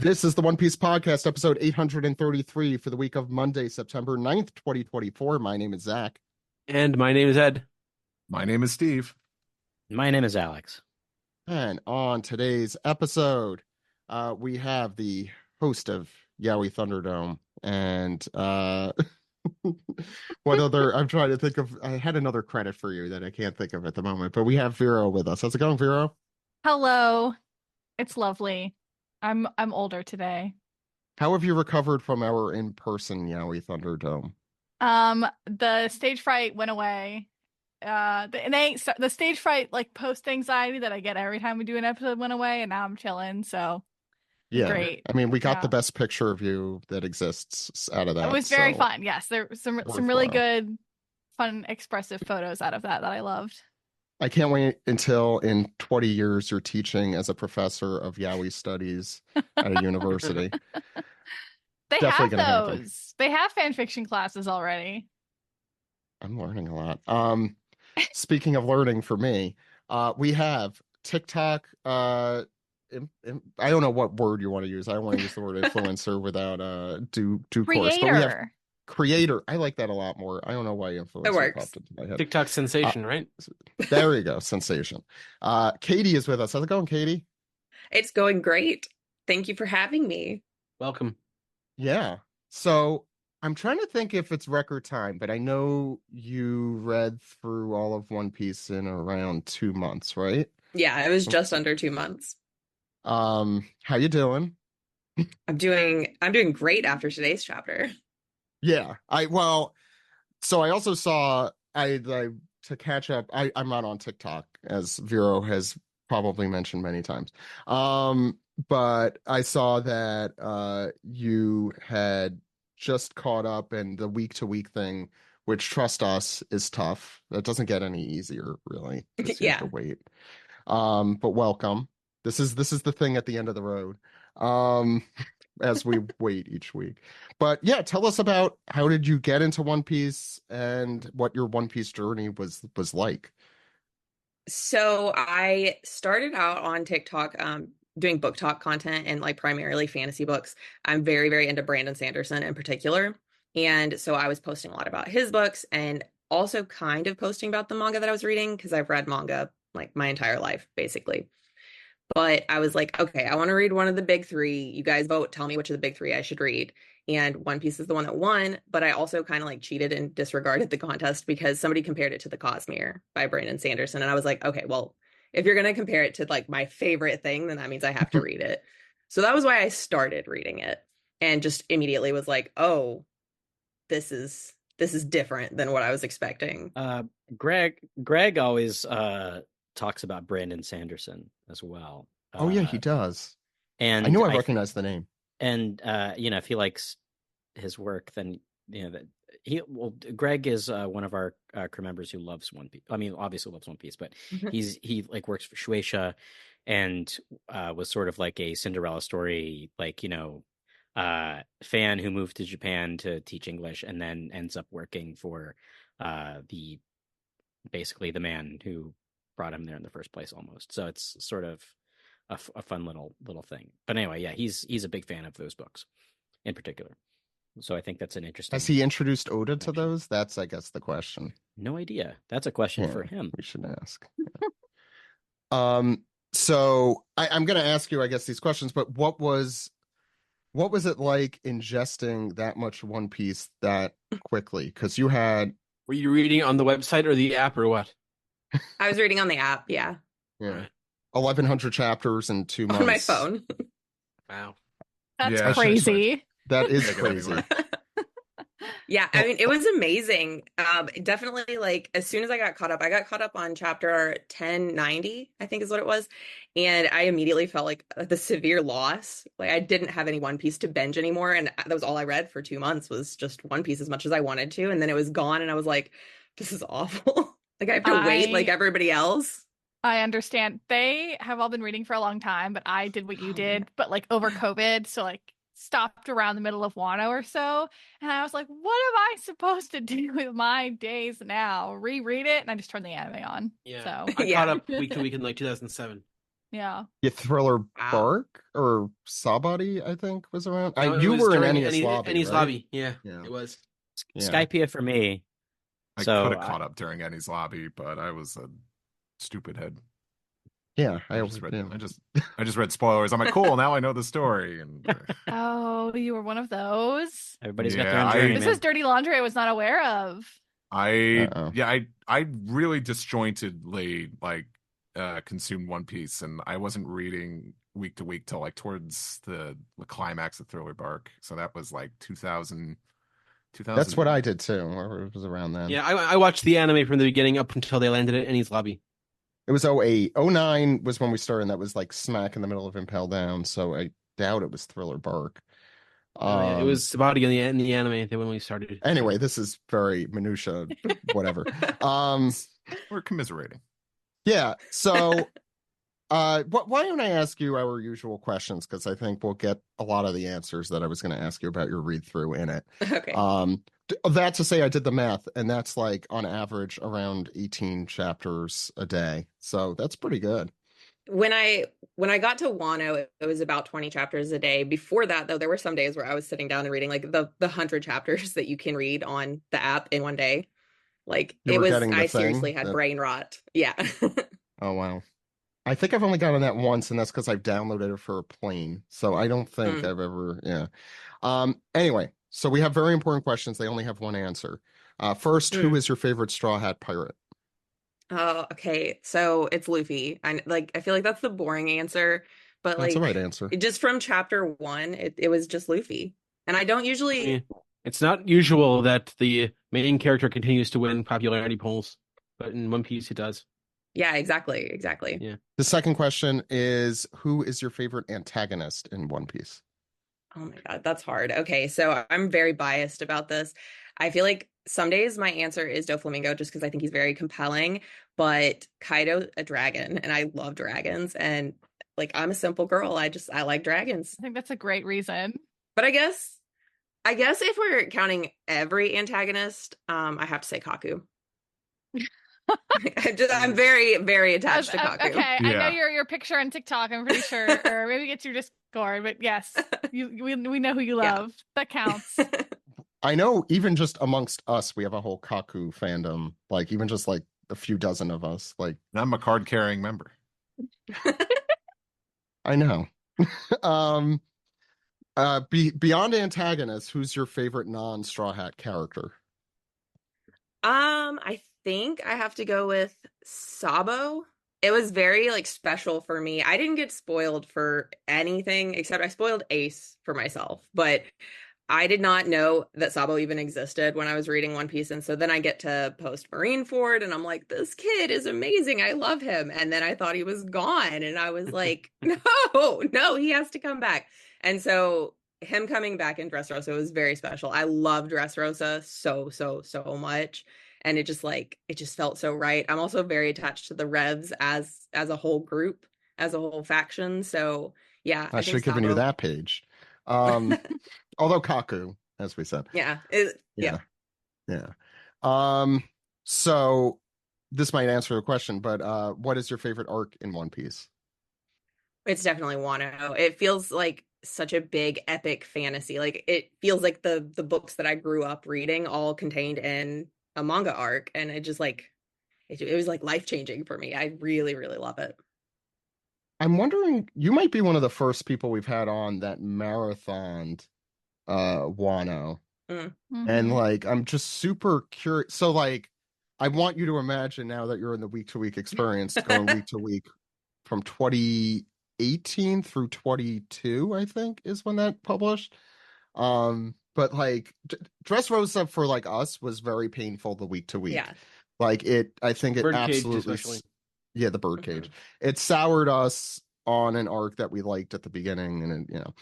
This is the One Piece Podcast, episode 833 for the week of Monday, September 9th, 2024. My name is Zach. And my name is Ed. My name is Steve. My name is Alex. And on today's episode, we have the host of Yaoi Thunderdome and what other, I'm trying to think of, I had another credit for you that I can't think of at the moment, but we have Vero with us. How's it going, Vero? Hello. It's lovely. I'm older today. How have you recovered from our in-person Yaoi Thunderdome? The stage fright went away. The stage fright, like, post anxiety that I get every time we do an episode went away, and now I'm chilling. So Yeah, great. I mean, we got the best picture of you that exists out of that. It was very so fun. Yes, there were some really good, fun, expressive photos out of that I loved. I can't wait until in 20 years you're teaching as a professor of Yaoi studies at a university. They Definitely gonna have happen. those. They have fan fiction classes already. I'm learning a lot. Speaking of learning for me, we have TikTok. I don't know what word you want to use. I don't want to use the word influencer without due course. But we have creator. I like that a lot more. I don't know why influencer popped into my head. TikTok sensation, right? There you go. Sensation. Katie is with us. How's it going, Katie? It's going great. Thank you for having me. Welcome. Yeah. So I'm trying to think if it's record time, but I know you read through all of One Piece in around 2 months, right? Yeah, it was just under 2 months. How you doing? I'm doing great after today's chapter. Yeah. So I also saw to catch up, I'm not on TikTok, as Vero has probably mentioned many times. But I saw that you had just caught up, and the week-to-week thing, which, trust us, is tough. That doesn't get any easier, really. Just you have to wait. But welcome. This is the thing at the end of the road. As we wait each week. But yeah, tell us about, how did you get into One Piece and what your One Piece journey was like? So I started out on TikTok doing book talk content and, like, primarily fantasy books. I'm very, very into Brandon Sanderson in particular. And so I was posting a lot about his books and also kind of posting about the manga that I was reading, because I've read manga like my entire life, basically. But I was like, okay, I want to read one of the big three. You guys vote, tell me which of the big three I should read. And One Piece is the one that won, but I also kind of like cheated and disregarded the contest because somebody compared it to The Cosmere by Brandon Sanderson. And I was like, okay, well, if you're going to compare it to, like, my favorite thing, then that means I have to read it. So that was why I started reading it, and just immediately was like, oh, this is different than what I was expecting. Greg always talks about Brandon Sanderson as well. Oh yeah, he does. And I knew I recognized the name. And if he likes his work, then Greg is one of our crew members who loves One Piece. I mean, obviously loves One Piece, but he like works for Shueisha and was sort of like a Cinderella story, like, fan who moved to Japan to teach English and then ends up working for basically the man who brought him there in the first place, almost. So it's sort of a fun little thing. But anyway, yeah, he's a big fan of those books in particular. So I think that's an interesting. Has he introduced Oda to those? That's, I guess, the question. No idea. That's a question for him. We should ask. So I'm going to ask you, I guess, these questions. But what was it like ingesting that much One Piece that quickly? Because you had. Were you reading on the website or the app or what? I was reading on the app, yeah. 1,100 chapters in 2 months. On my phone. Wow. That's crazy. That is crazy. Yeah, I mean, it was amazing. Definitely, like, as soon as I got caught up on chapter 1090, I think is what it was. And I immediately felt like the severe loss. Like, I didn't have any One Piece to binge anymore. And that was all I read for 2 months, was just One Piece as much as I wanted to. And then it was gone. And I was like, this is awful. Like, I have to wait like everybody else. I understand. They have all been reading for a long time, but I did what you did, but like over COVID. So like stopped around the middle of Wano or so. And I was like, what am I supposed to do with my days now? Reread it? And I just turned the anime on. Yeah. So I caught up week to week in like 2007. Yeah. Yeah, Thriller Wow. Bark or Sabadi, I think, was around. No, it You was were in during Enies Lobby, Ennie's right? Lobby. Yeah, Yeah. it was. Yeah. Skypiea for me. I So could have caught up during Eddie's lobby, but I was a stupid head. Yeah, I just read spoilers. I'm like, cool, now I know the story. And Oh, you were one of those. everybody's got Yeah, their own journey, This man. is dirty laundry I was not aware of. I really disjointedly consumed One Piece, and I wasn't reading week to week till like towards the climax of Thriller Bark. So that was like 2000. That's what I did too. It was around then. Yeah, I watched the anime from the beginning up until they landed at Ennie's Lobby. It was 08. 09 was when we started, and that was like smack in the middle of Impel Down, so I doubt it was Thriller Bark. Yeah, it was Sabati in the anime when we started. Anyway, this is very minutia, whatever. We're commiserating. Yeah, so why don't I ask you our usual questions, because I think we'll get a lot of the answers that I was going to ask you about your read through in it. Okay. That to say, I did the math, and that's like on average around 18 chapters a day, so that's pretty good. When I got to Wano, it was about 20 chapters a day. Before that, though, there were some days where I was sitting down and reading like the 100 chapters that you can read on the app in one day. Like I seriously had brain rot. Yeah. Oh wow. I think I've only gotten that once, and that's because I've downloaded it for a plane. So I don't think I've ever, Anyway, so we have very important questions. They only have one answer. First, who is your favorite Straw Hat pirate? Oh, okay. So it's Luffy. I feel like that's the boring answer, but That's the right answer. just from chapter 1, it was just Luffy. And I don't usually. It's not usual that the main character continues to win popularity polls, but in One Piece it does. Yeah, exactly. Yeah. The second question is, who is your favorite antagonist in One Piece? Oh my God, that's hard. Okay, so I'm very biased about this. I feel like some days my answer is Doflamingo just because I think he's very compelling, but Kaido, a dragon, and I love dragons, and like I'm a simple girl. I like dragons. I think that's a great reason. But I guess if we're counting every antagonist, I have to say Kaku. I'm very, very attached to Kaku. Okay, Yeah. I know your picture on TikTok, I'm pretty sure, or maybe it's your Discord, but yes, we know who you love. Yeah. That counts. I know even just amongst us, we have a whole Kaku fandom, like even just like a few dozen of us. Like I'm a card-carrying member. I know. Beyond antagonists, who's your favorite non-Straw Hat character? I think I have to go with Sabo. It was very special for me. I didn't get spoiled for anything except I spoiled Ace for myself, but I did not know that Sabo even existed when I was reading One Piece. And so then I get to post Marineford and I'm like, this kid is amazing. I love him. And then I thought he was gone. And I was like, no, he has to come back. And so him coming back in Dressrosa was very special. I love Dressrosa so much. And it just felt so right. I'm also very attached to the Revs as a whole group, as a whole faction. So yeah. I should have given you that page. Although Kaku, as we said. Yeah. So this might answer the question, but what is your favorite arc in One Piece? It's definitely Wano. It feels like such a big epic fantasy. Like it feels like the books that I grew up reading all contained in a manga arc, and it just it was like life-changing for me. I really, really love it. I'm wondering, you might be one of the first people we've had on that marathoned Wano. Mm-hmm. And I'm just super curious. So I want you to imagine now that you're in the week-to-week experience, going week to week from 2018 through 22, I think is when that published. But Dressrosa for us was very painful the week to week. Yeah. I think it absolutely, yeah, the birdcage. It soured us on an arc that we liked at the beginning, and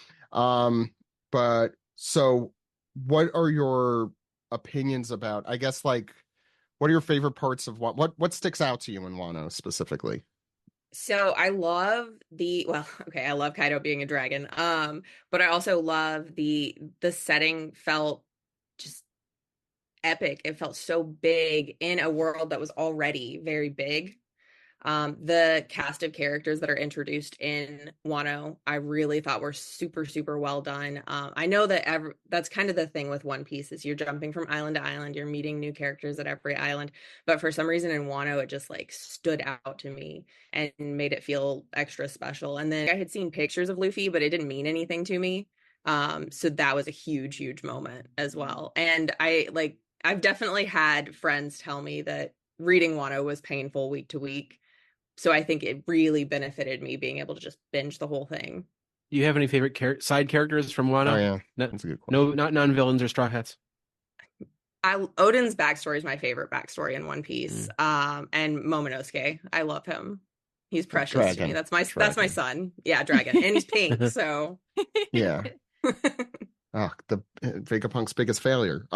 but so what are your opinions about, I guess, what are your favorite parts of what sticks out to you in Wano specifically? So I love I love Kaido being a dragon. But I also love the setting felt just epic. It felt so big in a world that was already very big. The cast of characters that are introduced in Wano, I really thought were super, super well done. I know that that's kind of the thing with One Piece is you're jumping from island to island, you're meeting new characters at every island, but for some reason in Wano, it just like stood out to me and made it feel extra special. And then I had seen pictures of Luffy, but it didn't mean anything to me. So that was a huge, huge moment as well. And I've definitely had friends tell me that reading Wano was painful week to week. So I think it really benefited me being able to just binge the whole thing. Do you have any favorite side characters from Wano? Oh yeah, that's a good question. No, not non-villains or Straw Hats. Odin's backstory is my favorite backstory in One Piece. And Momonosuke, I love him. He's precious to me. That's my son. Yeah, dragon, and he's pink. So yeah. The Vegapunk's biggest failure.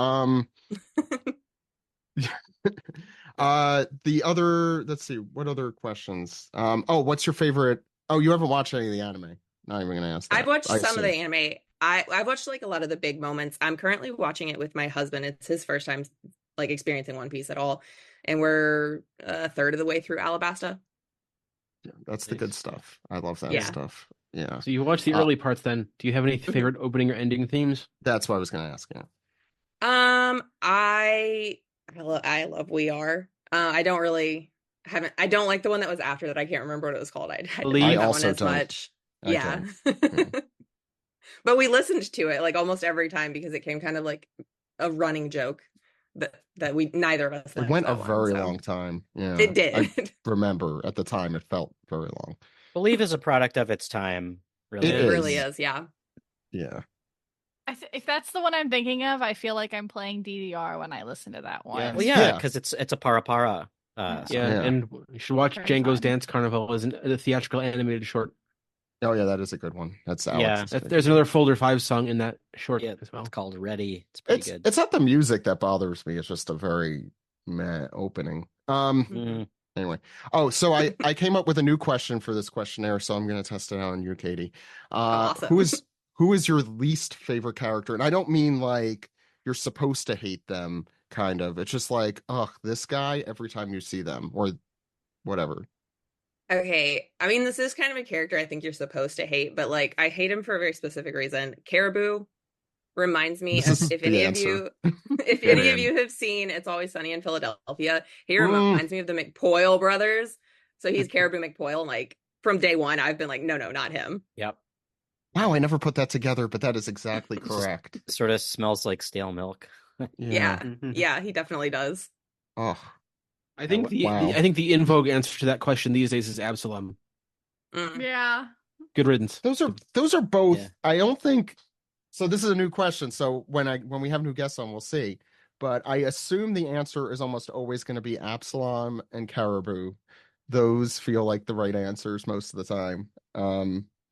The other, let's see, what other questions? What's your favorite? Oh, you haven't watched any of the anime. Not even gonna ask that. I've watched some of the anime. I've watched like a lot of the big moments. I'm currently watching it with my husband. It's his first time like experiencing One Piece at all, and we're a third of the way through Alabasta. Yeah, that's the good stuff. I love that stuff. Yeah. So you watched the early parts then. Do you have any favorite opening or ending themes? That's what I was gonna ask. Yeah. I love We Are. I don't like the one that was after that. I can't remember what it was called. I didn't like that one as much. Yeah. But we listened to it like almost every time because it came kind of like a running joke that we neither of us. It went a very long time. Yeah, it did. I remember at the time it felt very long. Believe is a product of its time. Really, it really is. Yeah. Yeah. If that's the one I'm thinking of, I feel like I'm playing DDR when I listen to that one. Yeah. Well, yeah, because it's a para. And you should watch Django's Dance Carnival as a theatrical animated short. Oh yeah, that is a good one. That's Alex. There's another Folder 5 song in that short as well. It's called Ready. It's pretty good. It's not the music that bothers me. It's just a very meh opening. Anyway. Oh, so I came up with a new question for this questionnaire, so I'm going to test it out on you, Katie. Awesome. Who is your least favorite character? And I don't mean like you're supposed to hate them, kind of. It's just like, this guy every time you see them or whatever. Okay. I mean, this is kind of a character I think you're supposed to hate, but like I hate him for a very specific reason. Caribou reminds me of if any of you have seen It's Always Sunny in Philadelphia, he reminds me of the McPoyle brothers. So he's Caribou McPoyle. Like from day one, I've been like, no, not him. Yep. Wow, I never put that together, but that is exactly correct. Sort of smells like stale milk. Yeah, he definitely does. Oh, I think the in vogue answer to that question these days is Absalom. Yeah. Good riddance. Those are both. Yeah. I don't think so. This is a new question. So when we have new guests on, we'll see. But I assume the answer is almost always going to be Absalom and Caribou. Those feel like the right answers most of the time.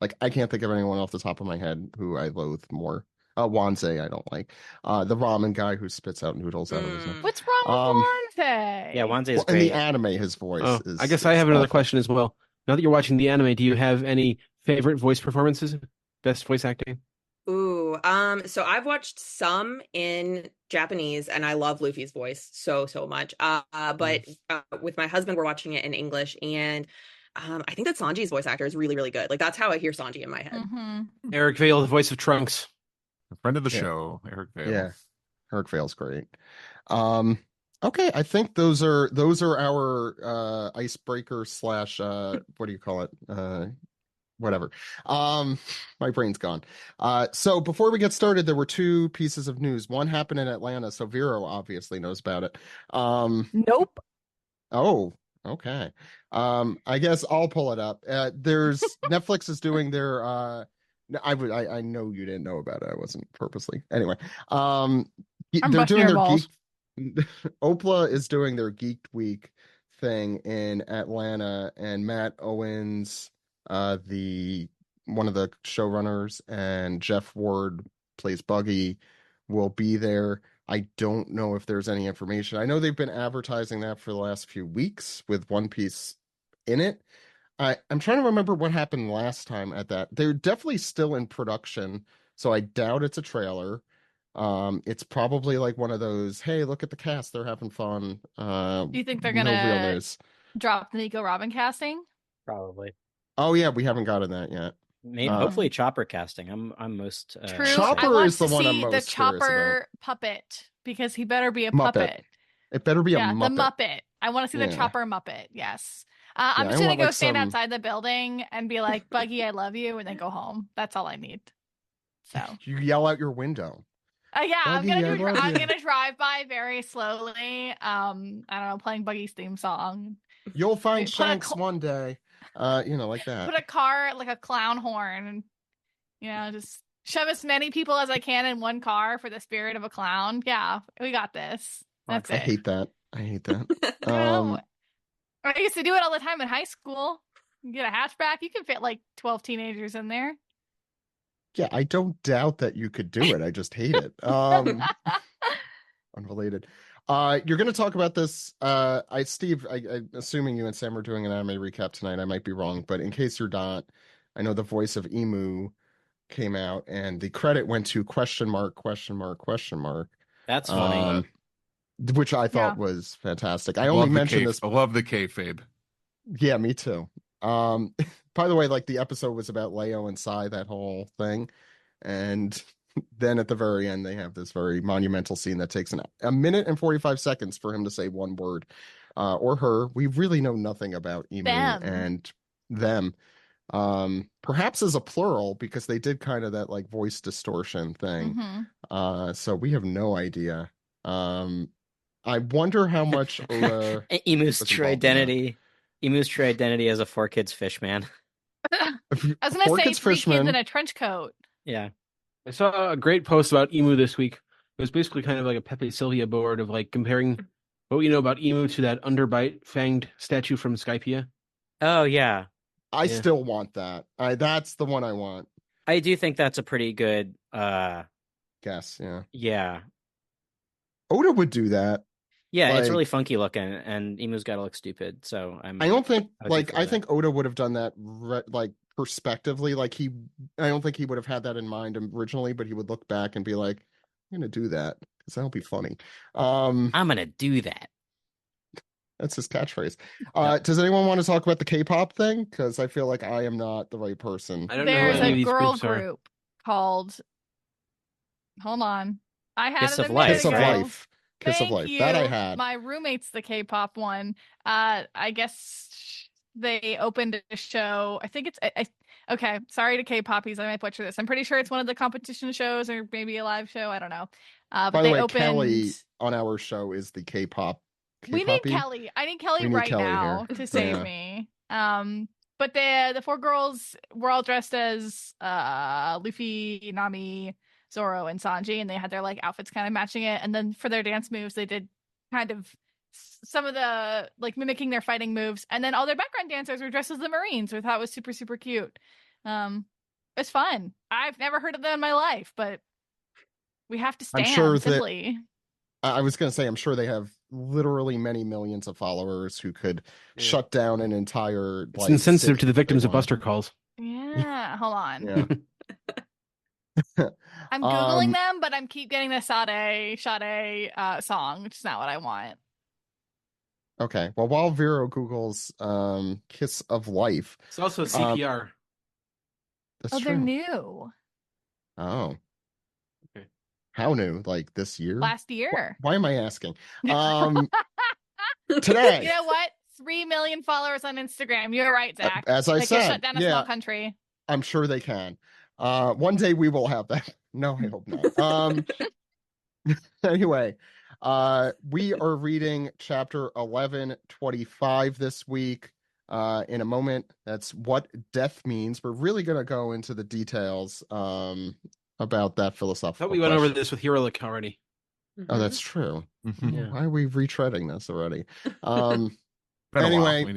Like I can't think of anyone off the top of my head who I loathe more. Wanze, I don't like. The ramen guy who spits out noodles out of his mouth. What's wrong with Wanze? Yeah, Wanze is great. In the anime, his voice is... I guess I have another question as well. Now that you're watching the anime, do you have any favorite voice performances? Best voice acting? Ooh, so I've watched some in Japanese, and I love Luffy's voice so much. But with my husband, we're watching it in English, and I think that Sanji's voice actor is really, really good. Like that's how I hear Sanji in my head. Eric Vale, the voice of Trunks. A friend of the show, Eric Vale. Yeah, Eric Vale's great. Okay, I think those are our icebreaker / what do you call it? Whatever. My brain's gone. So before we get started, there were two pieces of news. One happened in Atlanta, so Vero obviously knows about it. Nope. Oh, okay. I guess I'll pull it up. There's Netflix is doing their I know you didn't know about it. I wasn't purposely. Anyway, they're doing their Opla is doing their Geeked Week thing in Atlanta, and Matt Owens, one of the showrunners, and Jeff Ward plays Buggy, will be there. I don't know if there's any information. I know they've been advertising that for the last few weeks with One Piece in it. I'm trying to remember what happened last time at that. They're definitely still in production, so I doubt it's a trailer. It's probably like one of those, hey, look at the cast, they're having fun. Do you think they're no real gonna news. drop the Nico Robin casting. Probably. Oh yeah, we haven't gotten that yet. Maybe hopefully Chopper casting. I'm most True. Chopper I want is the to one I'm see the most curious Chopper puppet because he better be a Muppet. puppet. It better be a Yeah, Muppet. the Muppet. I want to see the Yeah. Chopper Muppet. Yes. I'm Yeah, just I gonna want, go like, stand some- outside the building and be like, "Buggy, I love you," and then go home. That's all I need. So You yell out your window. yeah, I'm Buggy, I gonna love I'm you. gonna drive by very slowly. I don't know, playing Buggy's theme song. You'll find Put a Shanks co- one day. Like that. Put a car like a clown horn. Just shove as many people as I can in one car for the spirit of a clown. Yeah, we got this. That's I it. hate that. I hate that. You know, I used to do it all the time in high school. You get a hatchback, you can fit like 12 teenagers in there. Yeah, I don't doubt that you could do it. I just hate it. Unrelated. You're going to talk about this. Steve, assuming you and Sam are doing an anime recap tonight, I might be wrong, but in case you're not, I know the voice of Emu came out and the credit went to question mark. That's funny. Which I thought was fantastic. I love only mentioned this. I love the kayfabe. Yeah, me too. By the way, like the episode was about Leo and Sai, that whole thing. And then at the very end, they have this very monumental scene that takes a minute and 45 seconds for him to say one word, or her. We really know nothing about Emu and them. Perhaps as a plural, because they did kind of that like voice distortion thing. So we have no idea. I wonder how much Emu's true identity. Emu's true identity as a 4Kids fish man. I was gonna say 3 kids in a trench coat. Yeah. I saw a great post about Emu this week. It was basically kind of like a Pepe Sylvia board of like comparing what we know about Emu to that underbite fanged statue from Skypiea. Oh yeah. I still want that. That's the one I want. I do think that's a pretty good guess, yeah. Yeah. Oda would do that. Yeah, it's really funky looking, and Emu's got to look stupid. So I don't think I think Oda would have done that like prospectively. Like I don't think he would have had that in mind originally, but he would look back and be like, "I'm gonna do that because that'll be funny." I'm gonna do that. That's his catchphrase. Does anyone want to talk about the K-pop thing? Because I feel like I am not the right person. I don't There's know a girl group called. Hold on, I had Kiss it of Life. Kiss of Life. Kiss of Life. You. That I had. My roommate's the K-pop one. I guess they opened a show. I think it's okay. Sorry to K-poppies, I might butcher this. I'm pretty sure it's one of the competition shows or maybe a live show. I don't know. But By the way, opened... Kelly on our show is the K-pop. We need Kelly. I need Kelly right now to save me. But the 4 girls were all dressed as Luffy, Nami, Zoro, and Sanji, and they had their like outfits kind of matching it. And then for their dance moves, they did kind of some of the like mimicking their fighting moves. And then all their background dancers were dressed as the Marines, which I thought was super, super cute. It's fun. I've never heard of them in my life, but we have to stand. I'm sure simply. I was going to say, I'm sure they have literally many millions of followers who could shut down an entire. It's insensitive to the victims of Buster calls. Yeah, hold on. Yeah. I'm googling them, but I'm keep getting the Sade song, which is not what I want. Okay, well, while Vero Googles "Kiss of Life," it's also CPR. That's they're true. new. Oh, okay. How new? Like this year? Last year. Why am I asking? Today. You know what? 3 million followers on Instagram. You're right, Zach. As I said, shut down a small country. I'm sure they can. One day we will have that. No, I hope not. Anyway, we are reading chapter 1125 this week. In a moment, that's what death means. We're really going to go into the details about that philosophical. I thought we went over this with Heroic already. Oh, that's true. Yeah. Why are we retreading this already? Anyway, we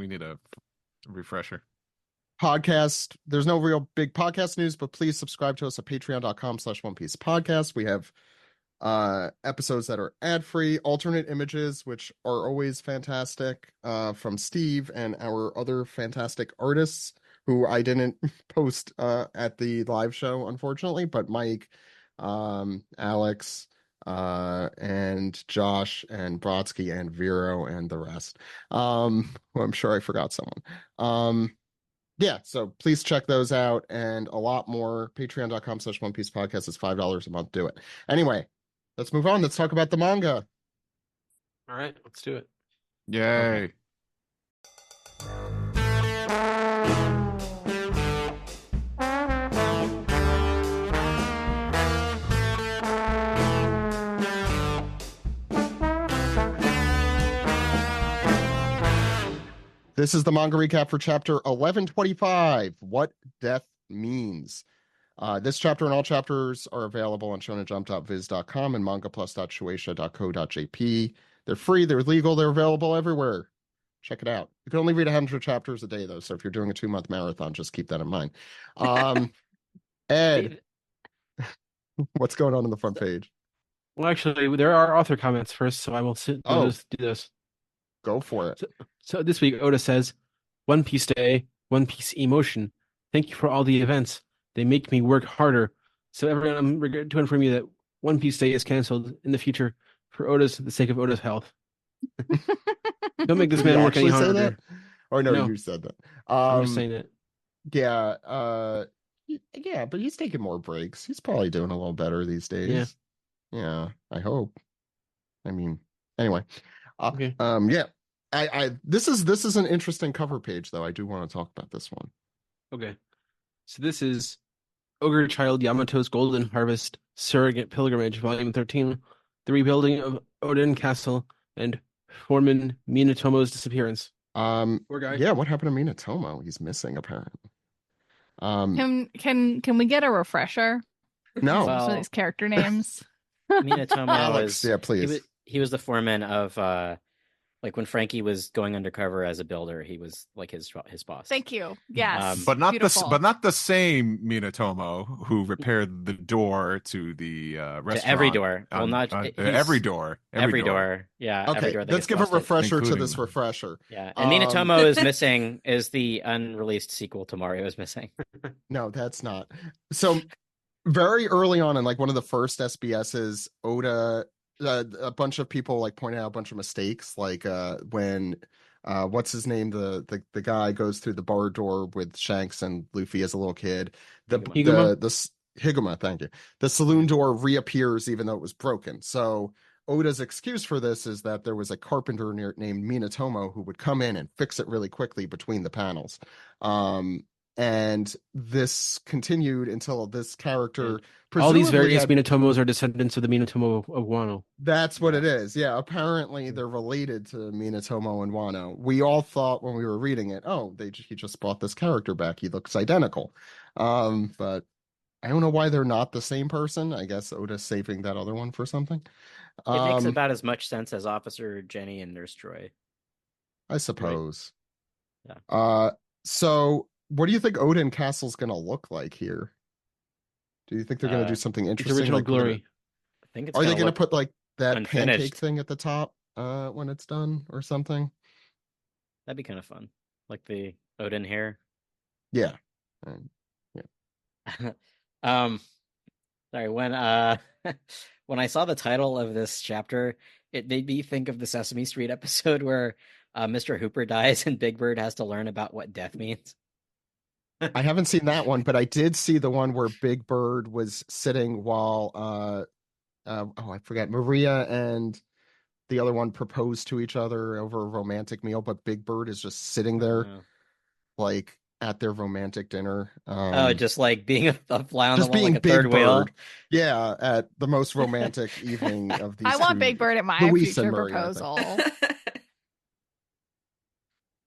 need a refresher. Podcast. There's no real big podcast news, but please subscribe to us at patreon.com/One Piece Podcast. We have episodes that are ad-free, alternate images, which are always fantastic, from Steve and our other fantastic artists who I didn't post at the live show, unfortunately, but Mike, Alex, and Josh and Brodsky and Vero and the rest. Well, I'm sure I forgot someone. Yeah, so please check those out and a lot more. Patreon.com/One Piece Podcast is $5 a month. Do it. Anyway, let's move on. Let's talk about the manga. All right, let's do it. Yay. Okay. This is the manga recap for chapter 1125, What Death Means. This chapter and all chapters are available on shonenjump.viz.com and mangaplus.shueisha.co.jp. They're free, they're legal, they're available everywhere. Check it out. You can only read 100 chapters a day, though, so if you're doing a 2-month marathon, just keep that in mind. Ed, what's going on the front page? Well, actually, there are author comments first, so I will just do this. Go for it. So this week, Oda says, One Piece Day, One Piece Emotion. Thank you for all the events. They make me work harder. So everyone, I'm regret to inform you that One Piece Day is canceled in the future for the sake of Oda's health. Don't make this man work any harder. That? Or no, you said that. I'm just saying it. Yeah, yeah, but he's taking more breaks. He's probably doing a little better these days. Yeah, I hope. I mean, anyway. Okay. Yeah. This is an interesting cover page, though. I do want to talk about this one. Okay. So this is Ogre Child Yamato's Golden Harvest Surrogate Pilgrimage, Volume 13, The Rebuilding of Odin Castle, and Foreman Minatomo's Disappearance. Poor guy. Yeah, what happened to Minatomo? He's missing, apparently. Can we get a refresher? No. Some of these character names. Minatomo Alex, yeah, please. He was the foreman of like when Frankie was going undercover as a builder, he was like his boss. Thank you. Yes, but not beautiful. not the same Minatomo who repaired the door to the restaurant. To every door. Well, not every door. Every door. Yeah. Okay, every door let's give a refresher to this including... refresher. Yeah, and Minatomo is missing. Is the unreleased sequel to Mario is missing? No, that's not. So very early on in like one of the first SBSs, Oda. A bunch of people like pointed out a bunch of mistakes, like when what's his name, the guy goes through the bar door with Shanks and Luffy as a little kid. Higuma, thank you. The saloon door reappears even though it was broken. So Oda's excuse for this is that there was a carpenter named Minatomo who would come in and fix it really quickly between the panels. And this continued until this character. All these various Minatomos are descendants of the Minatomo of Wano. That's what it is. Yeah, apparently they're related to Minatomo and Wano. We all thought when we were reading it, he just brought this character back. He looks identical. But I don't know why they're not the same person. I guess Oda's saving that other one for something. It makes about as much sense as Officer Jenny and Nurse Joy, I suppose. Right? Yeah. So what do you think Odin Castle's going to look like here? Do you think they're going to do something interesting? The original glory. I think it's. Are they going to put like that unfinished pancake thing at the top when it's done or something? That'd be kind of fun, like the Odin hair. Yeah. Sorry, when when I saw the title of this chapter, it made me think of the Sesame Street episode where Mr. Hooper dies and Big Bird has to learn about what death means. I haven't seen that one, but I did see the one where Big Bird was sitting while I forget, Maria and the other one proposed to each other over a romantic meal, but Big Bird is just sitting there like at their romantic dinner. Just like being a fly on the wall, like a Big third wheel. Yeah, at the most romantic evening of these. I want Big Bird at my future proposal.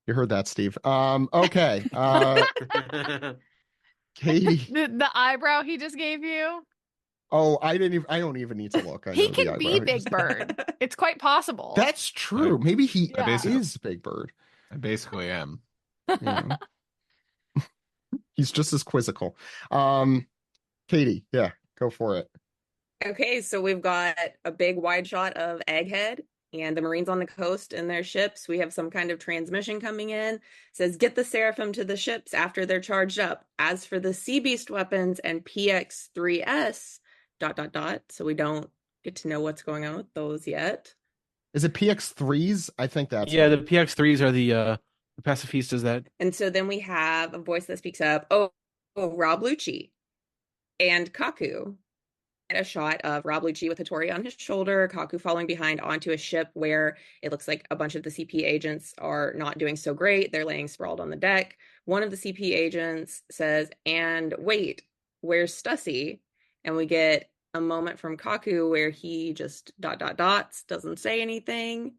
You heard that, Steve. Okay. Katie. The eyebrow he just gave you. Oh, I don't even need to look. He can be Big Bird. It's quite possible. That's true. Maybe he is Big Bird. I basically am. Yeah. He's just as quizzical. Katie, yeah, go for it. Okay, so we've got a big wide shot of Egghead and the Marines on the coast in their ships. We have some kind of transmission coming in. It says, get the Seraphim to the ships after they're charged up. As for the Sea Beast weapons and PX-3S, ... So we don't get to know what's going on with those yet. Is it PX3s? I think that's the PX3s are the pacifistas that. And so then we have a voice that speaks up. Oh, Rob Lucci and Kaku. A shot of Rob Lucci with Hattori on his shoulder, Kaku following behind onto a ship where it looks like a bunch of the CP agents are not doing so great. They're laying sprawled on the deck. One of the CP agents says, "And wait, where's Stussy?" And we get a moment from Kaku where he just dots, doesn't say anything.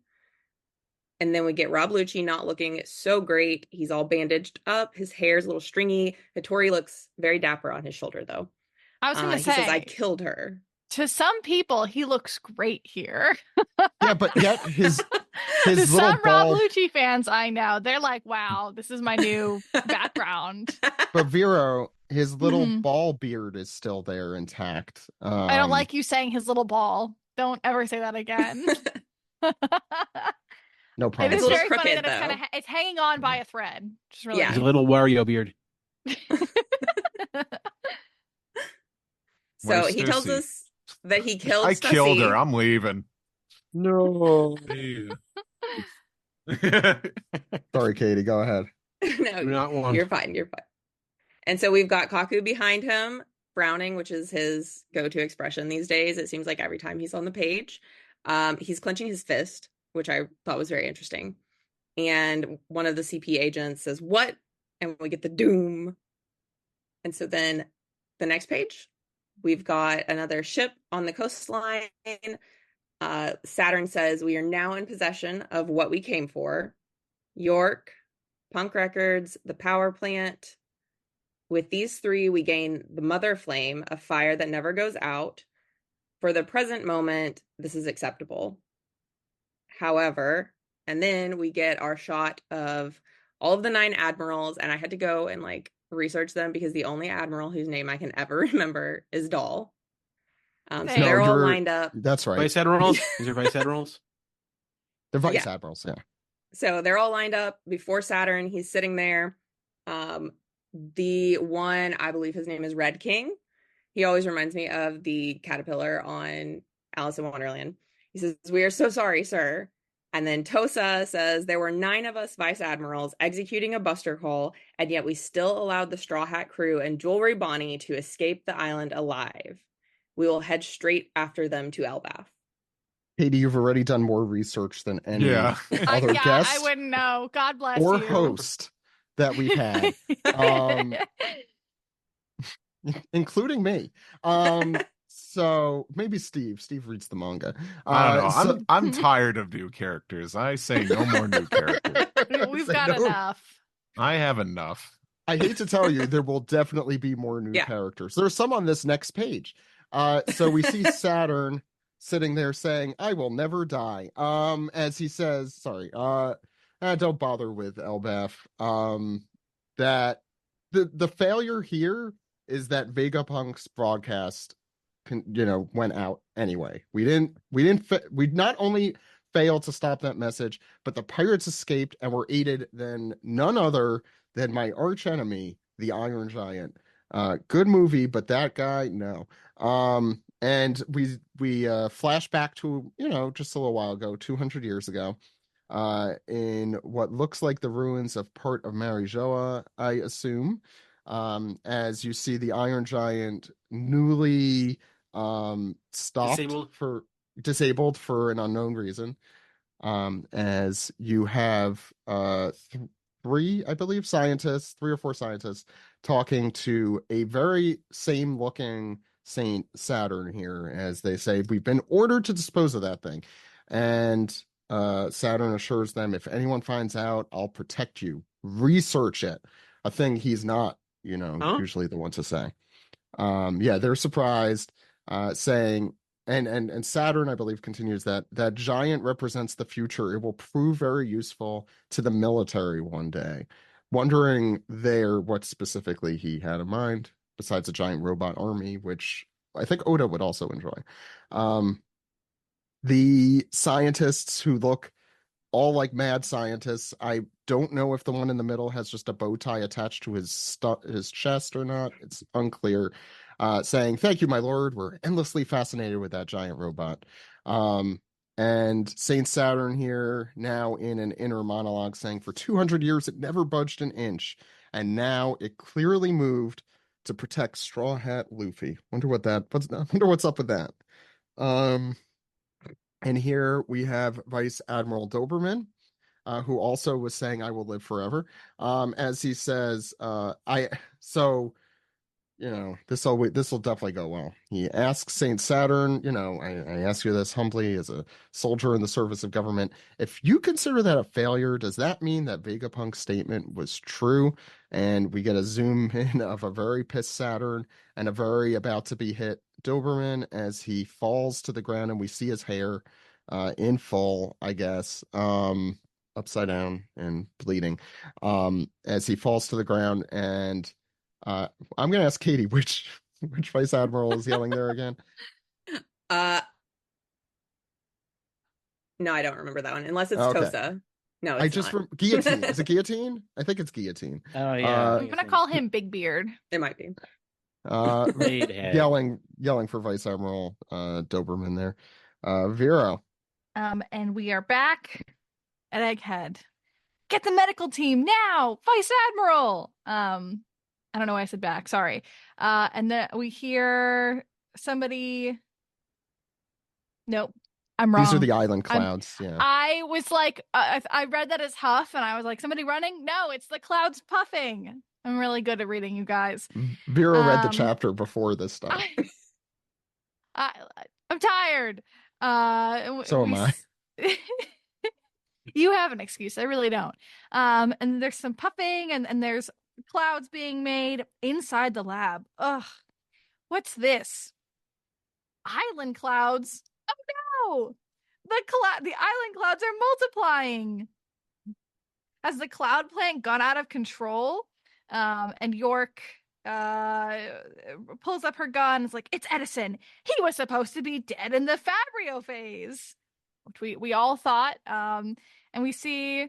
And then we get Rob Lucci not looking so great. He's all bandaged up. His hair's a little stringy. Hattori looks very dapper on his shoulder, though. I was going to say, he says, "I killed her." To some people, he looks great here. Yeah, but yet his to little some ball... Rob Lucci fans I know, they're like, "Wow, this is my new background." But Vero, his little ball beard is still there intact. I don't like you saying his little ball. Don't ever say that again. No problem. It is very crooked, funny that it's hanging on by a thread. Just really He's a little Wario beard. So he tells us that he killed I Stussy. killed her. I'm leaving. No. Sorry, Katie. Go ahead. No, you're fine. You're fine. And so we've got Kaku behind him, frowning, which is his go-to expression these days. It seems like every time he's on the page. He's clenching his fist, which I thought was very interesting. And one of the CP agents says, "What?" And we get the doom. And so then the next page, we've got another ship on the coastline. Saturn says, "We are now in possession of what we came for. York, Punk Records, the power plant. With these three, we gain the mother flame, a fire that never goes out. For the present moment, this is acceptable. However," and then we get our shot of all of the 9 admirals, and I had to go and research them because the only admiral whose name I can ever remember is Dahl. So they're all lined up. That's right. Vice admirals? Is there vice admirals? They're vice admirals, yeah. So they're all lined up before Saturn. He's sitting there. The one, I believe his name is Red King. He always reminds me of the caterpillar on Alice in Wonderland. He says, "We are so sorry, sir." And then Tosa says, "There were 9 of us vice admirals executing a buster call, and yet we still allowed the Straw Hat crew and Jewelry Bonnie to escape the island alive. We will head straight after them to Elbaf." Katie, you've already done more research than any other yeah, guest. I wouldn't know. God bless or you. host that we've had, including me. So maybe Steve. Steve reads the manga. I don't know. I'm tired of new characters. I say no more new characters. We've got enough. I have enough. I hate to tell you, there will definitely be more new characters. There's some on this next page. So we see Saturn sitting there saying, "I will never die." As he says, sorry, don't bother with Elbaf. That the failure here is that Vegapunk's broadcast went out anyway. We not only failed to stop that message, but the pirates escaped and were aided then none other than my arch enemy, the Iron Giant. Good movie, but that guy, no. And we flash back to just a little while ago, 200 years ago, in what looks like the ruins of part of Marijoa, I assume. As you see the Iron Giant newly stopped disabled for an unknown reason, as you have 3 or 4 scientists talking to a very same looking Saint Saturn here, as they say, "We've been ordered to dispose of that thing." And Saturn assures them, "If anyone finds out, I'll protect you. Research it." A thing he's not usually the one to say. They're surprised, saying, and Saturn, I believe, continues that giant represents the future. It will prove very useful to the military one day. Wondering there what specifically he had in mind, besides a giant robot army, which I think Oda would also enjoy. The scientists who look all like mad scientists. I don't know if the one in the middle has just a bow tie attached to his chest or not. It's unclear. saying, "Thank you, my lord. We're endlessly fascinated with that giant robot." And Saint Saturn here now in an inner monologue saying, "For 200 years it never budged an inch, and now it clearly moved to protect Straw Hat Luffy." Wonder what's up with that. And here we have Vice Admiral Doberman, who also was saying, "I will live forever." As he says, this will definitely go well. He asks Saint Saturn, I ask you this humbly as a soldier in the service of government. If you consider that a failure, does that mean that Vegapunk's statement was true? And we get a zoom in of a very pissed Saturn and a very about to be hit Doberman as he falls to the ground, and we see his hair in full, I guess, upside down and bleeding, as he falls to the ground. And I'm gonna ask Katie which Vice Admiral is yelling there again. No, I don't remember that one unless it's Tosa. No, it's not. Guillotine. Is it Guillotine? I think it's Guillotine. Oh yeah. I'm gonna call him Big Beard. It might be. Yelling for Vice Admiral Doberman there. Vero. And we are back at Egghead. Get the medical team now, Vice Admiral. I don't know why I said back. Sorry. And then we hear somebody. Nope, I'm wrong. These are the island clouds. Yeah. I was like, I read that as Huff, and I was like, somebody running? No, it's the clouds puffing. I'm really good at reading, you guys. Vera read the chapter before this stuff. I'm tired. So am I. You have an excuse. I really don't. And there's some puffing, and there's clouds being made inside the lab. Ugh. What's this? Island clouds? Oh no! The island clouds are multiplying. Has the cloud plant gone out of control? And York pulls up her gun. It's like, it's Edison. He was supposed to be dead in the Fabrio phase, which we all thought. And we see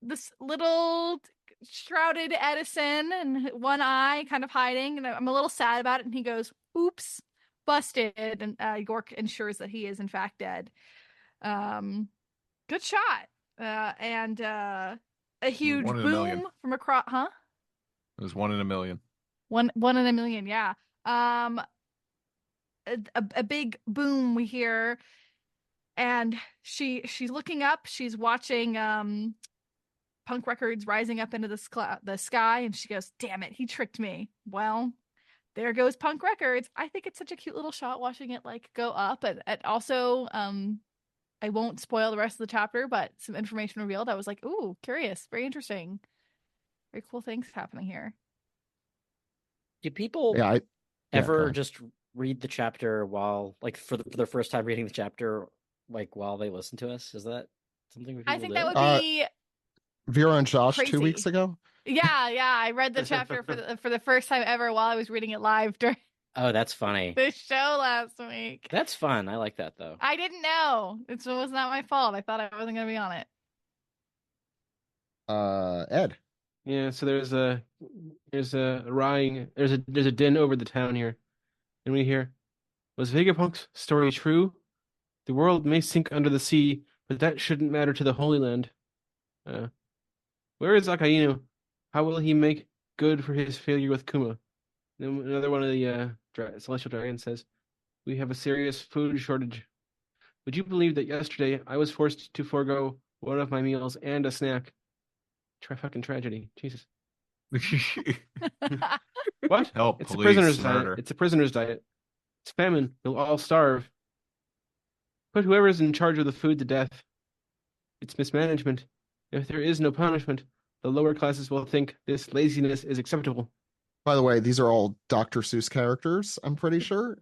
this little shrouded Edison and one eye kind of hiding, and I'm a little sad about it. And he goes, "Oops, busted." And York ensures that he is in fact dead. Good shot. And a huge boom from across. Huh? It was 1 in a million. One in a million. Yeah. A big boom we hear, and she's looking up. She's watching Punk Records rising up into the sky, and she goes, "Damn it, he tricked me." Well, there goes Punk Records. I think it's such a cute little shot watching it like go up. And also, I won't spoil the rest of the chapter, but some information revealed. I was like, ooh, curious, very interesting, very cool things happening here. Do people ever just read the chapter while, like, for their first time reading the chapter, like while they listen to us? Is that something I think that would be Vera and Josh crazy. 2 weeks ago? Yeah. I read the chapter for the first time ever while I was reading it live during Oh, that's funny. the show last week. That's fun. I like that, though. I didn't know. It was not my fault. I thought I wasn't going to be on it. Ed. Yeah, so there's a rhying, there's a din over the town here. And we hear, "Was Vegapunk's story true? The world may sink under the sea, but that shouldn't matter to the Holy Land. Where is Akainu? How will he make good for his failure with Kuma?" Then another one of the celestial dragons says, "We have a serious food shortage. Would you believe that yesterday I was forced to forego one of my meals and a snack? Fucking tragedy. Jesus." What? Help, It's police, a prisoner's murder. diet. It's a prisoner's diet. It's famine. You'll all starve. Put whoever's in charge of the food to death. It's mismanagement. If there is no punishment, the lower classes will think this laziness is acceptable. By the way, these are all Dr. Seuss characters, I'm pretty sure.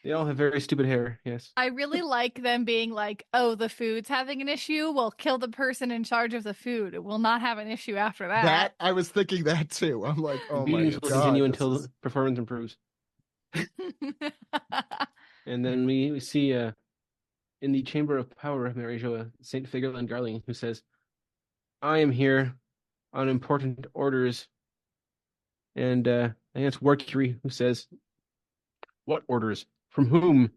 They all have very stupid hair, yes. I really like them being like, "Oh, the food's having an issue. We'll kill the person in charge of the food. It will not have an issue after that." I was thinking that too. I'm like, oh my Meetings god. will continue until the performance improves. And then we see in the Chamber of Power of Mary Joa, Saint Figurland Garling, who says, "I am here on important orders." And And it's Mercury who says, "What orders? From whom?"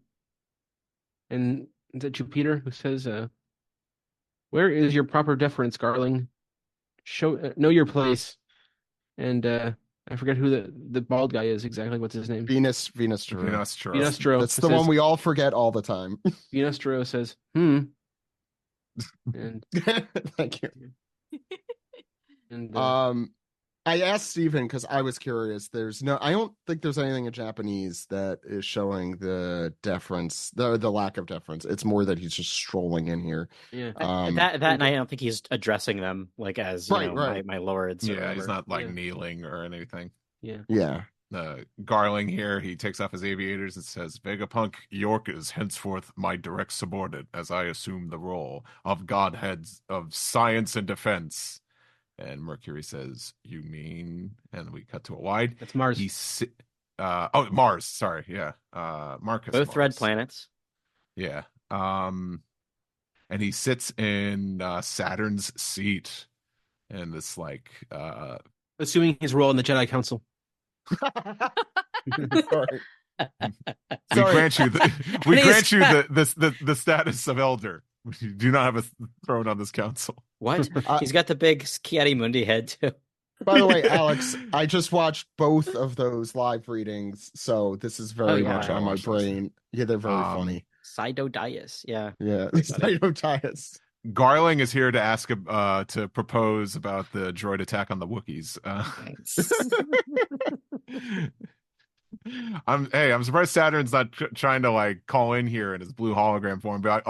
And is it Jupiter who says, "Where is your proper deference, Garling? Know your place." And I forget who the bald guy is exactly. What's his name? Venus Drew. Venustro. That's the one we all forget all the time. Venustro says, and thank you. And I asked Stephen because I was curious. I don't think there's anything in Japanese that is showing the deference, the lack of deference. It's more that he's just strolling in here. Yeah. That and I don't think he's addressing them like as right. my lords. Yeah, he's not like kneeling or anything. Yeah. Garling here, he takes off his aviators and says, "Vegapunk York is henceforth my direct subordinate as I assume the role of Godheads of science and defense." And Mercury says, "You mean?" And we cut to a wide. That's Mars. Mars. Sorry, yeah. Marcus. Both Mars. red planets. Yeah. And he sits in Saturn's seat, and this assuming his role in the Jedi Council. Sorry. We grant you the status of elder. You do not have a throne on this council. What? He's got the big Kiadi Mundi head too. By the way, Alex, I just watched both of those live readings, so this is very much on my brain. Yeah, they're very funny. Sido Dias, yeah. Yeah, Sido Dias. Garling is here to ask to propose about the droid attack on the Wookiees. I'm surprised Saturn's not trying to call in here in his blue hologram form and be like,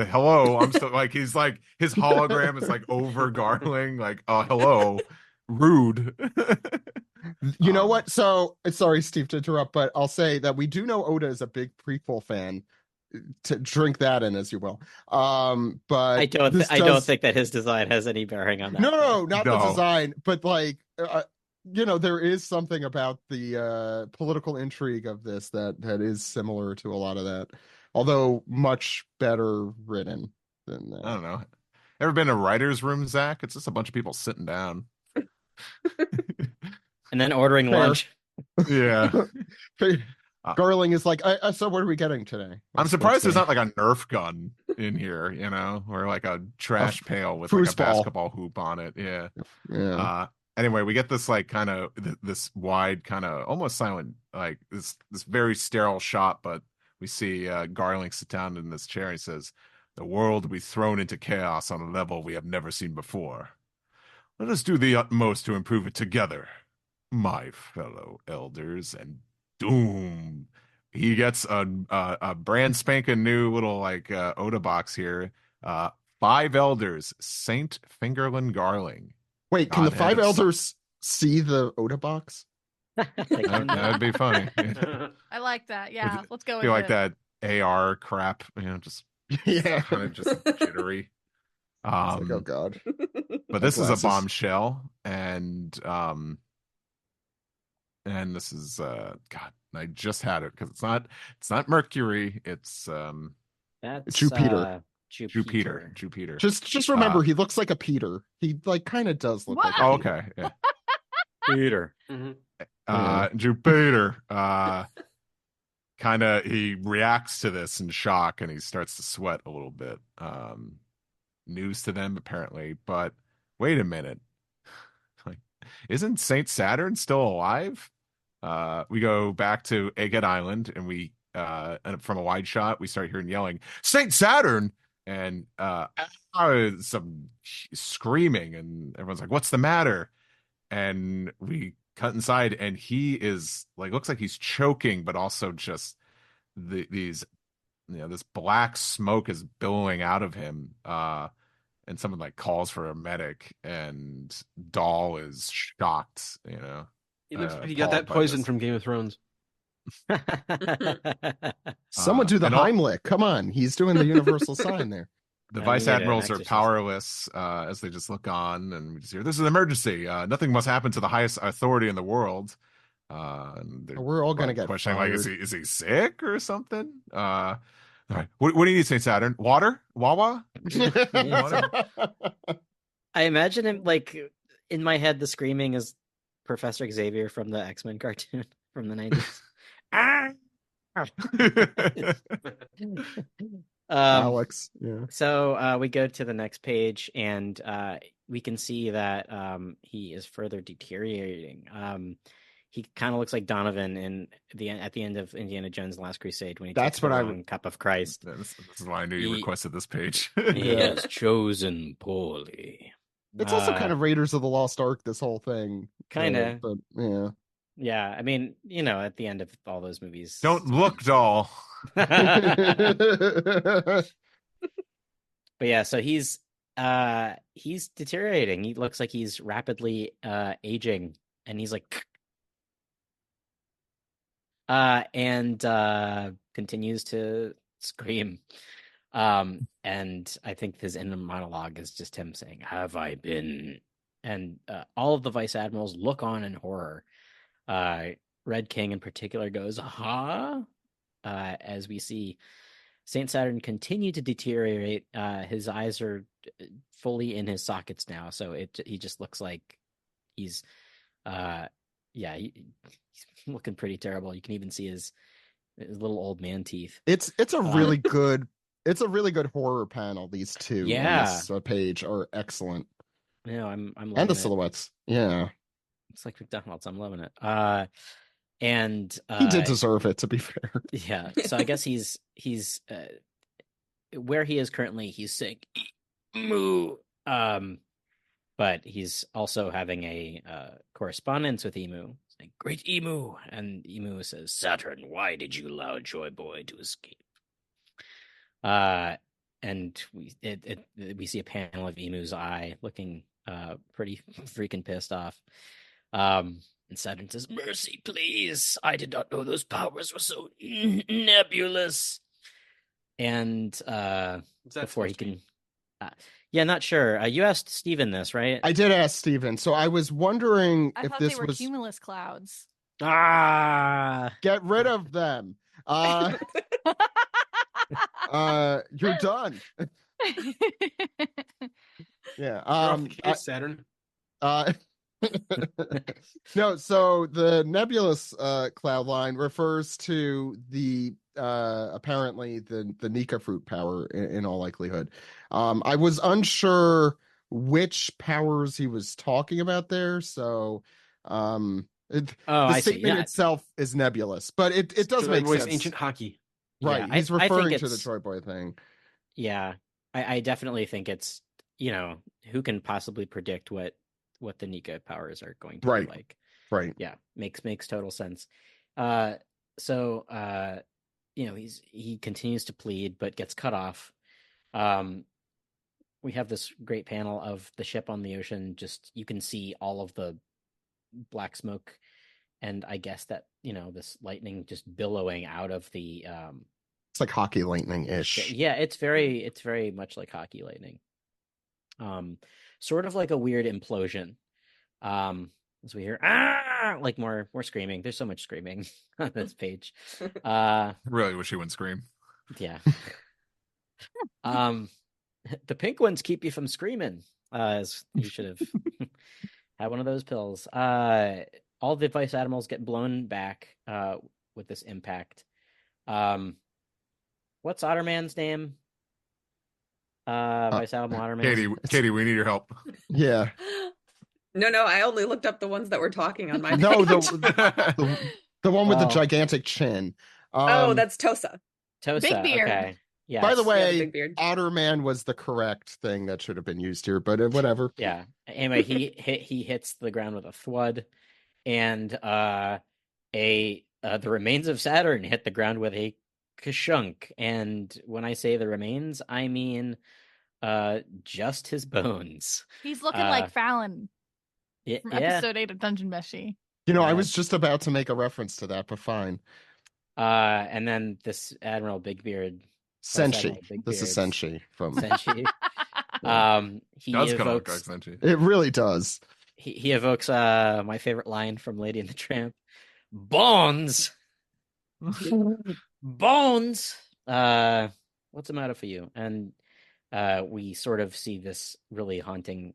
hello. I'm still he's his hologram is over Garling, hello, rude. You know what? So sorry, Steve, to interrupt, but I'll say that we do know Oda is a big prequel fan. To drink that in, as you will. But I don't think that his design has any bearing on that. No, not the design, but there is something about the political intrigue of this that is similar to a lot of that, although much better written than that. I don't know. Ever been to a writer's room, Zach? It's just a bunch of people sitting down. And then ordering lunch. Yeah. Garling is so what are we getting today? I'm surprised there's not a Nerf gun in here, or a trash pail with a basketball hoop on it. Yeah. Yeah. Anyway, we get this kind of this wide, kind of almost silent, this very sterile shot, but we see Garling sit down in this chair and he says, "The world will be thrown into chaos on a level we have never seen before. Let us do the utmost to improve it together, my fellow elders." And doom, he gets a brand spanking new little Oda box here. 5 elders, Saint Fingerlin Garling. Wait, can the 5 elders see the Oda box? That'd be funny. I like that. Yeah, let's go with it. That AR crap, just kind of just jittery. Oh god. But this is a bombshell, and this is God, I just had it because it's not Mercury, it's that's Jupiter. Jupiter. Just remember, he looks like a Peter. He kind of does look like. Oh, okay. Yeah. Peter. Jupiter. Kind of, he reacts to this in shock and he starts to sweat a little bit. News to them apparently, but wait a minute. Isn't Saint Saturn still alive? We go back to Egghead Island and and from a wide shot, we start hearing yelling, "Saint Saturn!" And some screaming, and everyone's like, "What's the matter?" And we cut inside, and he is looks like he's choking, but also just this black smoke is billowing out of him. And someone calls for a medic, and Dahl is shocked. He looks like he got that poison from Game of Thrones. Someone do the Heimlich. Come on, he's doing the universal sign there. The vice admirals are powerless as they just look on, and we just hear, "This is an emergency. Nothing must happen to the highest authority in the world." We're all gonna get questioning, is he sick or something? All right, what do you need, Saint Saturn? Water? Wawa? I imagine him in my head. The screaming is Professor Xavier from the X-Men cartoon from the 90s. Ah! Alex. Yeah. So we go to the next page, and we can see that he is further deteriorating. He kind of looks like Donovan at the end of Indiana Jones: Last Crusade when he takes the wrong cup of Christ. This is why I knew you requested this page. He has chosen poorly. It's also kind of Raiders of the Lost Ark, this whole thing. Kind of. But yeah. Yeah, I mean, at the end of all those movies. Don't look, doll. But yeah, so he's deteriorating. He looks like he's rapidly aging, and he's like and continues to scream. And I think his inner monologue is just him saying, "Have I been?" And all of the vice admirals look on in horror. Red King in particular goes, "Huh?" As we see Saint Saturn continue to deteriorate. His eyes are fully in his sockets now, so he just looks like he's he's looking pretty terrible. You can even see his little old man teeth. It's a really good horror panel. These two on this page are excellent. Yeah, I'm loving and the it. silhouettes. Yeah, it's like McDonald's. I'm loving it. And he did deserve it, to be fair. Yeah, so I guess he's where he is currently. He's saying "moo," but he's also having a correspondence with Emu, saying "Great Emu," and Emu says, "Saturn, why did you allow Joy Boy to escape?" And we see a panel of Emu's eye looking pretty freaking pissed off. And Saturn says, "Mercy, please. I did not know those powers were so nebulous." And before he can... not sure. You asked Steven this, right? I did ask Steven. So I was wondering if this was cumulus clouds. Get rid of them. You're done. Yeah. Saturn. No, so the nebulous cloud line refers to the apparently the Nika fruit power in all likelihood. I was unsure which powers he was talking about there, so the statement itself is nebulous, but it does make sense. Ancient hockey. Right. Yeah, he's referring to the Joy Boy thing. Yeah. I definitely think it's, who can possibly predict what the Nika powers are going to be like. Right. Yeah. Makes total sense. He continues to plead, but gets cut off. We have this great panel of the ship on the ocean. Just, you can see all of the black smoke. And I guess that, this lightning just billowing out of the, it's like hockey lightning-ish. Yeah, it's very much like hockey lightning. Sort of like a weird implosion. As we hear like more screaming. There's so much screaming on this page. Really wish he wouldn't scream. Yeah. The pink ones keep you from screaming. As you should have had one of those pills. All the vice admirals get blown back with this impact. What's Otterman's name? Vice Admiral Otterman. Katie, we need your help. Yeah. No, I only looked up the ones that were talking on my page. No, the one with the gigantic chin. That's Tosa. Big beard. Okay. Yes. By the way, Otterman was the correct thing that should have been used here, but whatever. Yeah. Anyway, he hits the ground with a thwud, and the remains of Saturn hit the ground with a kashunk. And when I say the remains, I mean just his bones. He's looking like Fallon from episode 8 of Dungeon Meshi. I was just about to make a reference to that, but fine. And then this Admiral Bigbeard. Senshi. This is Senshi from Senshi. He does kind of look evokes, like Senshi. It really does. He evokes my favorite line from Lady and the Tramp. Bones. Bones. What's the matter for you? And we sort of see this really haunting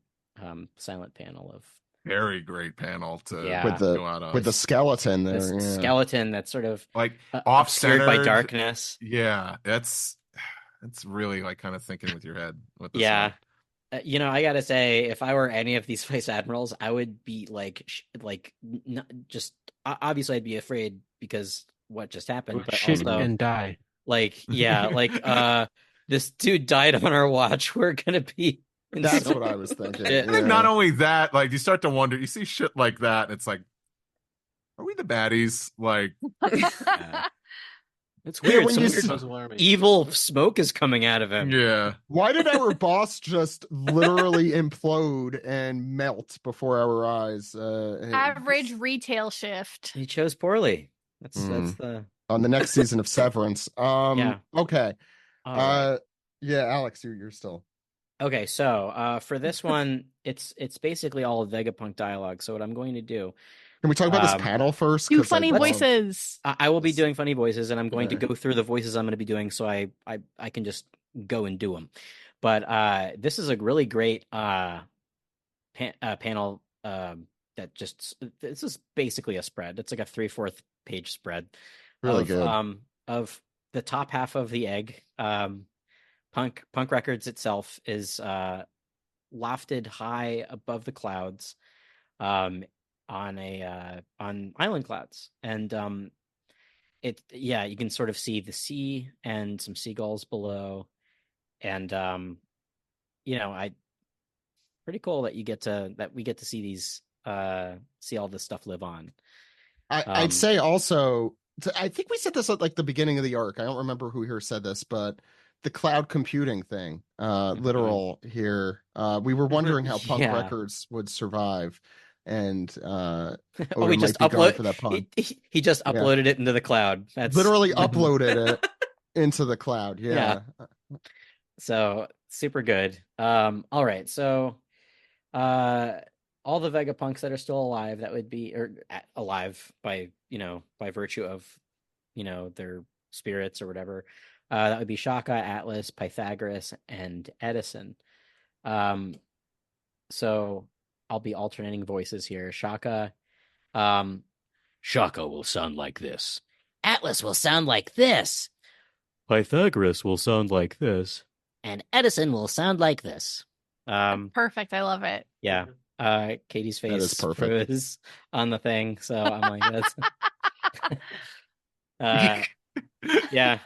silent panel of very great panel to go out on. with the skeleton there. This skeleton that's sort of like obscured by off-centered darkness. Yeah, that's really like kind of thinking with your head. With this Yeah. one. I gotta say, if I were any of these vice admirals, I would be obviously I'd be afraid because what just happened, but shit also and die. This dude died on our watch. We're gonna be. That's what I was thinking. I think not only that, like you start to wonder. You see shit like that, and it's like, are we the baddies? Like, it's weird. When Some evil smoke is coming out of him. Yeah. Why did our boss just literally implode and melt before our eyes? Average retail shift. He chose poorly. That's the on the next season of Severance. Yeah. Okay. Right. Yeah, Alex, you're still. Okay, so for this one, it's basically all Vegapunk dialogue. So what I'm going to do. Can we talk about this panel first? Do funny voices. I will be doing funny voices, and I'm going to go through the voices I'm going to be doing, so I can just go and do them. But this is a really great panel. This is basically a spread. It's like a 3/4 page spread. Really good. Of the top half of the egg. Punk Records itself is lofted high above the clouds, on island clouds, and you can sort of see the sea and some seagulls below, and pretty cool that we get to see these see all this stuff live on. I'd say also, I think we said this at like the beginning of the arc. I don't remember who here said this, but the cloud computing thing, literal here. We were wondering how Punk Records would survive, and we just upload for that pun. He just uploaded it into the cloud. That's literally uploaded it into the cloud. Yeah. So super good. All right, so all the Vegapunks that are still alive, that would be alive by virtue of their spirits or whatever. That would be Shaka, Atlas, Pythagoras, and Edison. So I'll be alternating voices here. Shaka will sound like this. Atlas will sound like this. Pythagoras will sound like this. And Edison will sound like this. Perfect. I love it. Yeah. Katie's face is perfect. froze on the thing, so I'm like, that's yeah.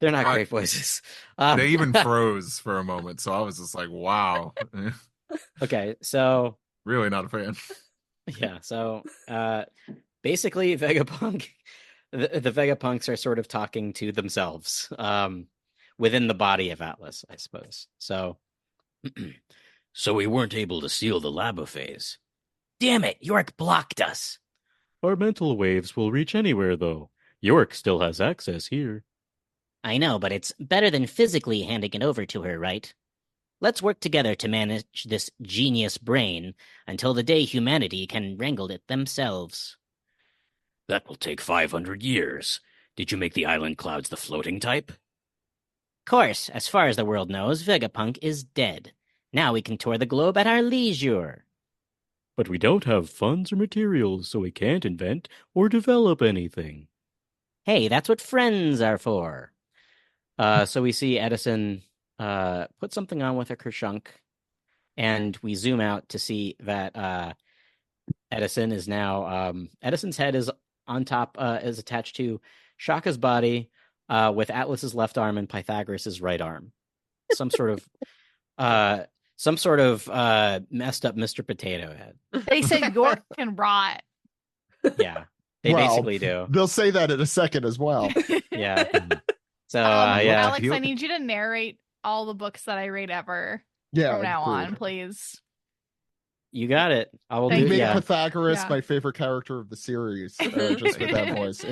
They're not great voices. They even froze for a moment, so I was just like, wow. Okay, so really not a fan. Yeah, so basically Vegapunk the Vegapunks are sort of talking to themselves within the body of Atlas, I suppose. So so we weren't able to seal the labo phase. Damn it, York blocked us. Our mental waves will reach anywhere, though. York still has access here. I know, but it's better than physically handing it over to her, right? Let's work together to manage this genius brain until the day humanity can wrangle it themselves. That will take 500 years. Did you make the island clouds the floating type? Course, as far as the world knows, Vegapunk is dead. Now we can tour the globe at our leisure. But we don't have funds or materials, so we can't invent or develop anything. Hey, that's what friends are for. So we see Edison put something on with a kershunk, and we zoom out to see that Edison is now Edison's head is on top, is attached to Shaka's body, with Atlas's left arm and Pythagoras' right arm. Some sort of messed up Mr. Potato Head. They said York can rot. Yeah, they basically do. They'll say that in a second as well. Yeah. So Alex, I need you to narrate all the books that I read ever from now on, please. You got it. I will do. Make Pythagoras my favorite character of the series, just with that voice.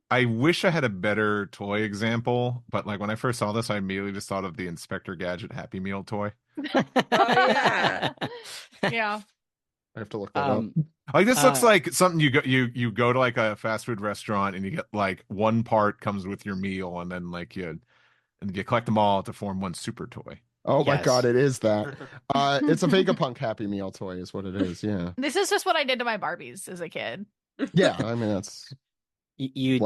I wish I had a better toy example, but like when I first saw this, I immediately just thought of the Inspector Gadget Happy Meal toy. Oh yeah, yeah. I have to look that up. Like this looks like something you go to like a fast food restaurant and you get like one part comes with your meal and then like you collect them all to form one super toy. Oh my Yes. God, it is that. It's a Vegapunk Happy Meal toy, is what it is. Yeah. This is just what I did to my Barbies as a kid. Yeah, I mean that's You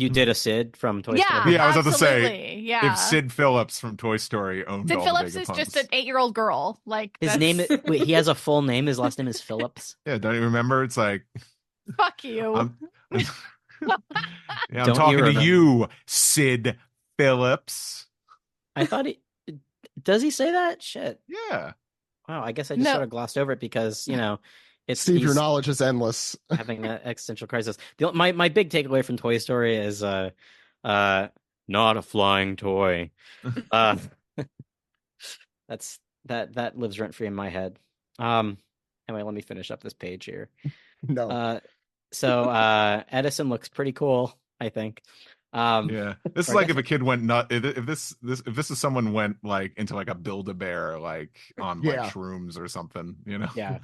did a Sid from Toy Yeah, Story? Yeah, I was about to say, absolutely. Yeah. if Sid Phillips from Toy Story owned Sid all Phillips the is Vegapunks. just an 8-year-old girl. Like His that's... name wait, he has a full name. His last name is Phillips. Yeah, don't you remember? It's like Fuck you. I'm Don't talking you to remember? you, Sid Phillips. I thought does he say that? Shit. Yeah. Wow, I guess I just No. sort of glossed over it because, it's Steve, your he's knowledge is endless. having an existential crisis. My big takeaway from Toy Story is not a flying toy. That lives rent free in my head. Anyway, let me finish up this page here. No. So Edison looks pretty cool, I think. Yeah. This is or I like guess if a kid went nut if this is someone went like into like a Build-A-Bear like on like Yeah. shrooms or something, Yeah.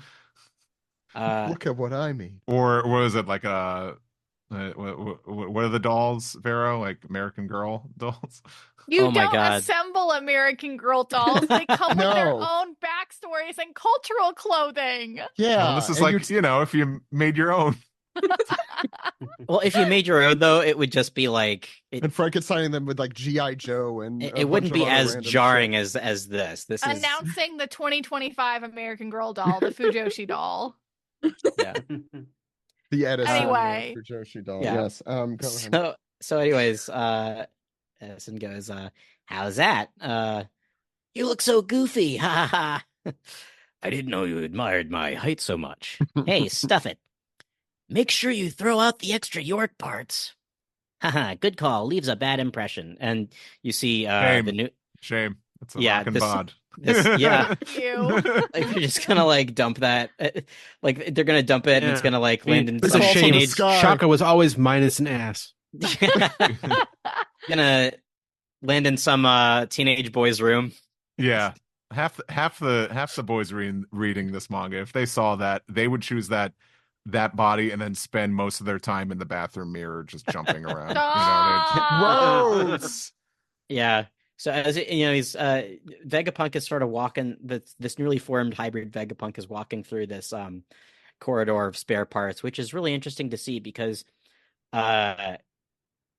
Look at what I mean. Or what is it like what are the dolls, Vero? Like American Girl dolls? You Oh my don't God. assemble American Girl dolls. They come with their No. own backstories and cultural clothing. Yeah. Well, this is and like, if you made your own. Well, if you made your own, though, it would just be like and Frankensteining them with like G.I. Joe and it wouldn't be as jarring as this. This is Announcing the 2025 American Girl doll, the Fujoshi doll. yeah. the Edison Anyway. for Joshi doll. Yeah. Yes. Go ahead. So anyways, Edison goes, how's that? You look so goofy. Ha ha ha. I didn't know you admired my height so much. Hey, stuff it. Make sure you throw out the extra York parts. Haha, good call. Leaves a bad impression. And you see Shame. the new Shame. It's a Yeah, rockin' this- bod. yeah. You. Like they're just gonna like dump that. Like they're gonna dump it and it's Yeah. gonna like land in This some falls from the teenage sky. Shaka was always minus an ass. gonna land in some teenage boy's room. Yeah. Half the boys reading this manga, if they saw that, they would choose that body and then spend most of their time in the bathroom mirror just jumping around. Stop. Gross. Yeah. So as he's Vegapunk is sort of walking this newly formed hybrid Vegapunk is walking through this corridor of spare parts, which is really interesting to see because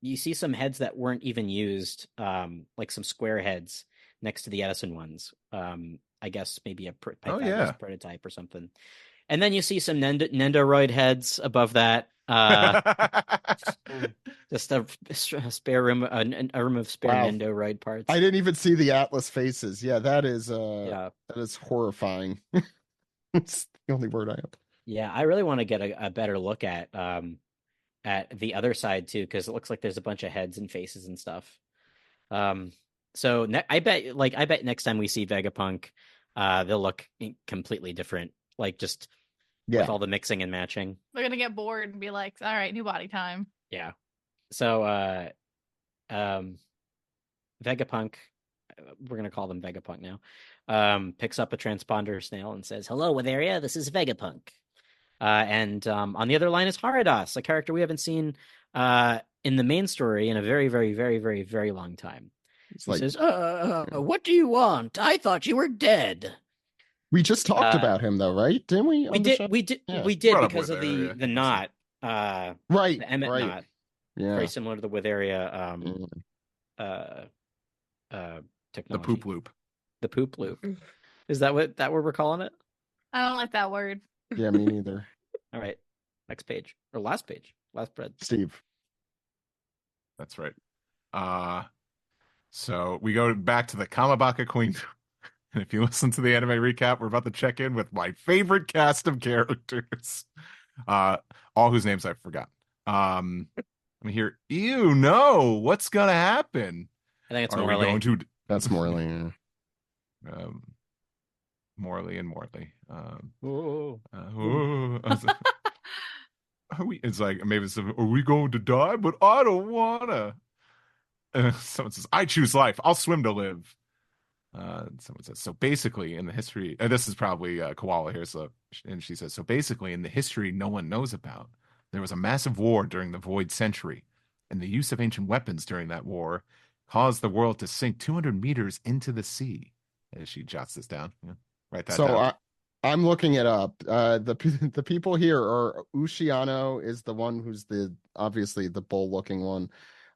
you see some heads that weren't even used, like some square heads next to the Edison ones. I guess maybe a Pythagoras prototype or something. And then you see some Nendoroid heads above that. Just a spare room, a room of spare Wow. Nendoroid parts. I didn't even see the Atlas faces. Yeah, that is Yeah. that is horrifying. It's the only word I have. Yeah, I really want to get a better look at the other side too, because it looks like there's a bunch of heads and faces and stuff. So I bet next time we see Vegapunk, they'll look completely different, like just with all the mixing and matching. They're gonna get bored and be like, all right, new body time. Yeah. So Vegapunk, we're gonna call them Vegapunk now, picks up a transponder snail and says, "Hello, Witheria, this is Vegapunk." And on the other line is Haradas, a character we haven't seen in the main story in a very, very, very, very, very long time. It's He like says, what do you want? I thought you were dead. we just talked about him though, right? Didn't we? We did Yeah. because Brought up of Witheria. the knot, Right. the Emmet right. knot, Yeah. very similar to the Witheria The technology. poop loop. The poop loop. Is that what we're calling it? I don't like that word. Yeah, me neither. All right. Next page. Or last page. Last spread. Steve. That's right. So we go back to the Kamabaka Queen. And if you listen to the anime recap, we're about to check in with my favorite cast of characters. All whose names I've forgotten. Let me hear, ew, no, what's gonna happen? I think it's Are we Morley. going to That's Morley. Morley and Morley. Whoa. It's like maybe it's, are we going to die? But I don't wanna. Someone says, I choose life. I'll swim to live. Someone says, so basically in the history, this is probably Koala here. So, and she says, so basically in the history no one knows about, there was a massive war during the Void Century, and the use of ancient weapons during that war caused the world to sink 200 meters into the sea. As she jots this down. Yeah. Write that So down. I'm looking it up. The people here are Ushiano is the one who's obviously the bull looking one.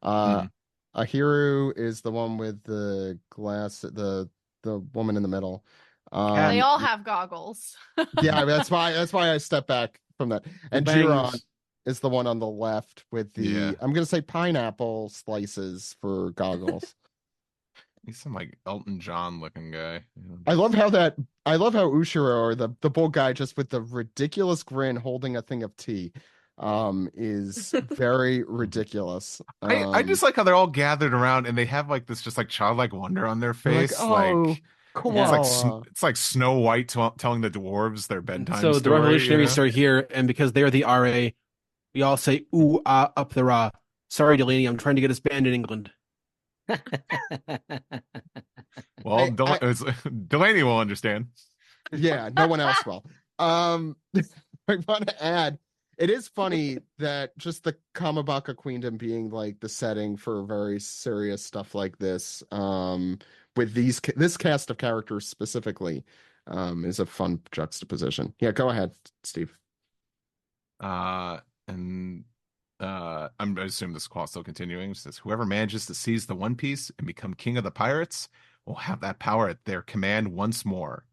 Ahiru is the one with the glass, the woman in the middle. They all have goggles. Yeah, that's why I step back from that. And Jiron is the one on the left with the I'm gonna say pineapple slices for goggles. He's some like Elton John looking guy. I love how Ushiro, or the bull guy, just with the ridiculous grin holding a thing of tea, is very ridiculous. I just like how they're all gathered around and they have like this just like childlike wonder on their face. Like, cool. It's like Snow White telling the dwarves their bedtime so story. The revolutionaries are here, and because they're the RA, we all say ooh ah up the ra. Sorry, Delaney, I'm trying to get us banned in England. Well, Delaney will understand. Yeah, no one else will. I want to add, it is funny that just the Kamabaka Queendom being like the setting for very serious stuff like this, with this cast of characters specifically, is a fun juxtaposition. Yeah, go ahead, Steve. I assume this call is still continuing. It says, whoever manages to seize the One Piece and become king of the pirates will have that power at their command once more.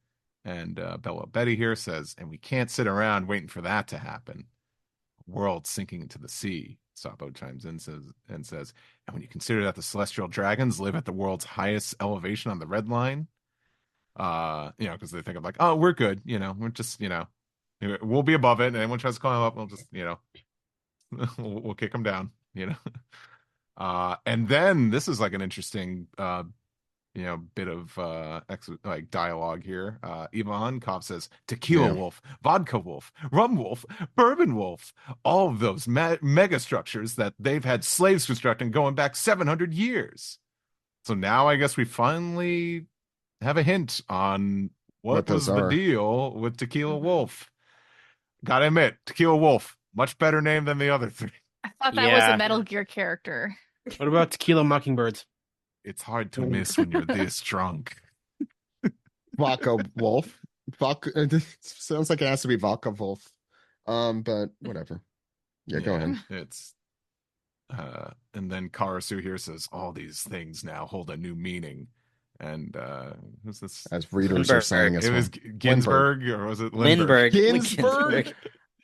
And Bella Betty here says, and we can't sit around waiting for that to happen. World sinking into the sea. Sabo chimes in and says, and when you consider that the celestial dragons live at the world's highest elevation on the red line, because they think of like, oh, we're good, we're just, we'll be above it, and anyone tries to climb up, we'll just, we'll kick them down, and then this is like an interesting bit of like dialogue here. Ivan Kopp says tequila wolf, vodka wolf, rum wolf, bourbon wolf, all of those mega structures that they've had slaves constructing going back 700 years. So now I guess we finally have a hint on what was the deal with Tequila Wolf. Gotta admit, Tequila Wolf, much better name than the other three. I thought that was a Metal Gear character. What about Tequila Mockingbirds? It's hard to miss when you're this drunk. Vodka Wolf. Vodka, sounds like it has to be Vodka Wolf. But whatever. Yeah, go ahead. It's and then Karasu here says all these things now hold a new meaning. And who's this? As readers are saying, it was Ginsburg, or was it Lindbergh? Ginsburg.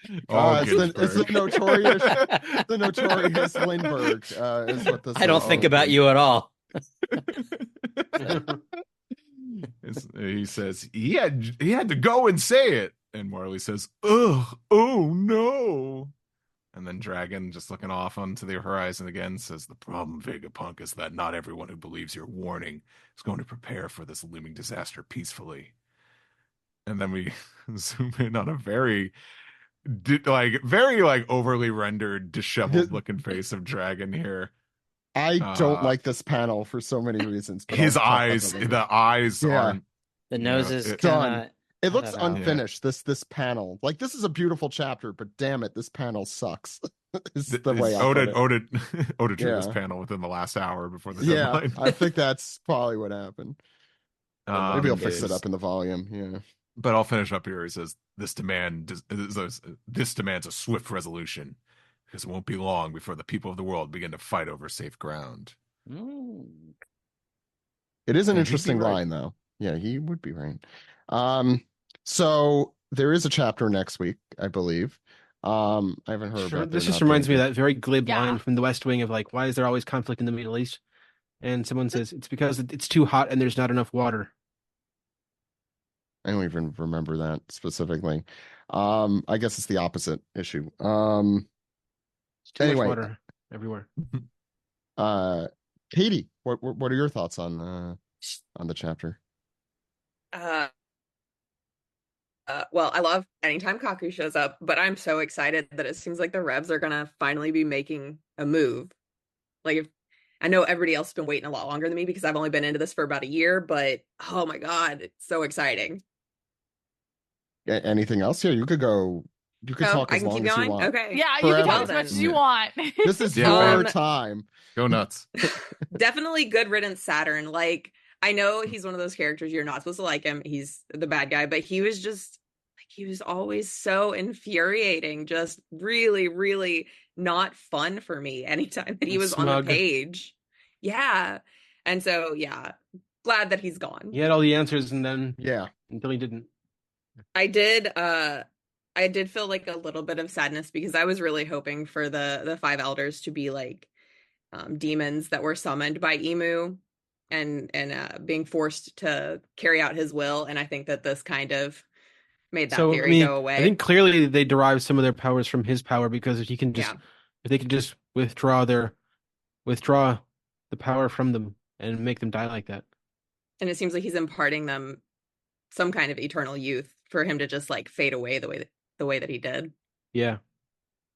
It's the notorious Lindbergh. Is what this I don't think about you at all. He says he had to go and say it, and Morley says, "Ugh, oh no." And then Dragon, just looking off onto the horizon again, says, the problem, Vegapunk, is that not everyone who believes your warning is going to prepare for this looming disaster peacefully. And then we zoom in on a very overly rendered, disheveled looking face of Dragon here. I don't like this panel for so many reasons. His eyes, the eyes aren't. The nose is done. It looks unfinished. This panel, like, this is a beautiful chapter, but damn it, this panel sucks. Is the way Oda drew this panel within the last hour before the deadline. I think that's probably what happened. Maybe I'll fix it up in the volume. Yeah, but I'll finish up here. He says this demands a swift resolution, because it won't be long before the people of the world begin to fight over safe ground. It is an interesting line, though. Yeah, he would be right. So there is a chapter next week, I believe. I haven't heard about this. Just reminds me of that very glib line from The West Wing of like, why is there always conflict in the Middle East? And someone says it's because it's too hot and there's not enough water. I don't even remember that specifically. I guess it's the opposite issue. Anyway, much water everywhere. Katie, what are your thoughts on the chapter? Well, I love anytime Kaku shows up, but I'm so excited that it seems like the Revs are gonna finally be making a move. Like, I know everybody else has been waiting a lot longer than me because I've only been into this for about a year, but oh my god, it's so exciting. Anything else here? You could go. You could talk as long as you want. Okay. Yeah, you can talk as much as you want. This is your time. Go nuts. Definitely good riddance, Saturn. Like, I know he's one of those characters you're not supposed to like him. He's the bad guy, but he was just like he was always so infuriating, just really, really not fun for me anytime that he was on the Smug. page. Yeah. And so yeah, glad that he's gone. He had all the answers and then Yeah. until he didn't. I did feel like a little bit of sadness because I was really hoping for the five elders to be like demons that were summoned by Emu and being forced to carry out his will, and I think that this kind of made that theory go away. I think clearly they derive some of their powers from his power, because if they could just withdraw the power from them and make them die like that. And it seems like he's imparting them some kind of eternal youth for him to just like fade away the way that he did. Yeah.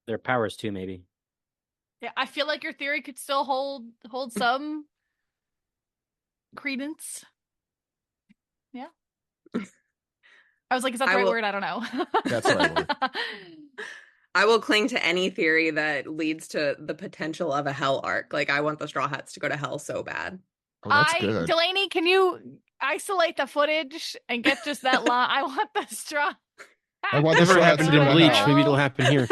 Their powers too, maybe. Yeah, I feel like your theory could still hold some credence. Yeah. I was like, is that the right word? I don't know. That's the right word. I will cling to any theory that leads to the potential of a hell arc. Like, I want the Straw Hats to go to hell so bad. Oh, that's good. Delaney, can you isolate the footage and get just that line? I want the straw. I want Never happened in Bleach. hell. Maybe it'll happen here.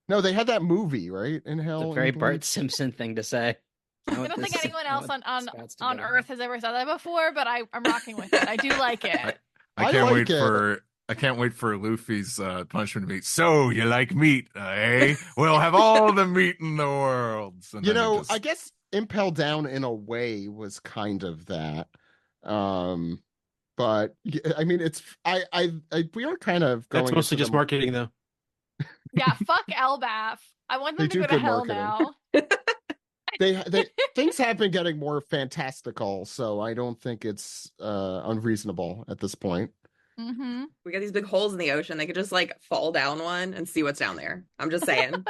No, they had that movie, right? In Hell. It's a very Bart Simpson thing to say. I don't think anyone else on Earth has ever said that before, but I'm rocking with it. I do like it. I can't wait for Luffy's punishment to be, so you like meat, eh? We'll have all the meat in the world. And I guess Impel Down in a way was kind of that. But I mean, it's we are kind of going. That's mostly just marketing, though. Yeah, fuck Elbaf. I want them to go to hell now. they things have been getting more fantastical, so I don't think it's unreasonable at this point. Mm-hmm. We got these big holes in the ocean. They could just like fall down one and see what's down there. I'm just saying.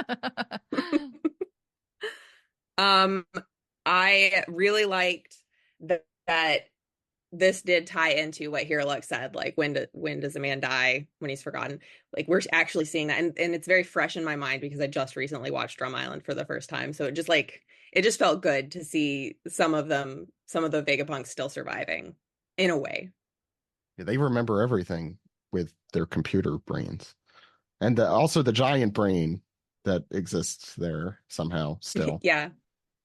I really liked that this did tie into what Hiralux said, like when does a man die when he's forgotten? Like we're actually seeing that, and it's very fresh in my mind because I just recently watched Drum Island for the first time. So it just felt good to see some of the Vegapunks still surviving in a way. Yeah, they remember everything with their computer brains, and also the giant brain that exists there somehow still. Yeah,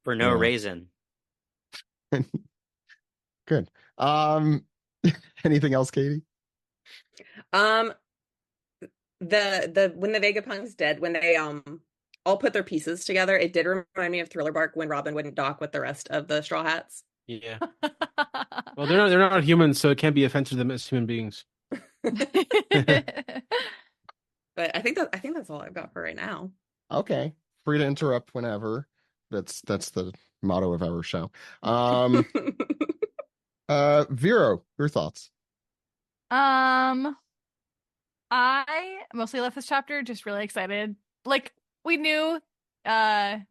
for no reason. Good. Anything else, Katie? The when the Vegapunks did, when they all put their pieces together, it did remind me of Thriller Bark when Robin wouldn't dock with the rest of the Straw Hats. Yeah. Well, they're not humans, so it can't be offensive to them as human beings. But I think that's all I've got for right now. Okay. Free to interrupt whenever. That's the motto of our show. Vero, your thoughts? I mostly left this chapter just really excited. Like we knew oh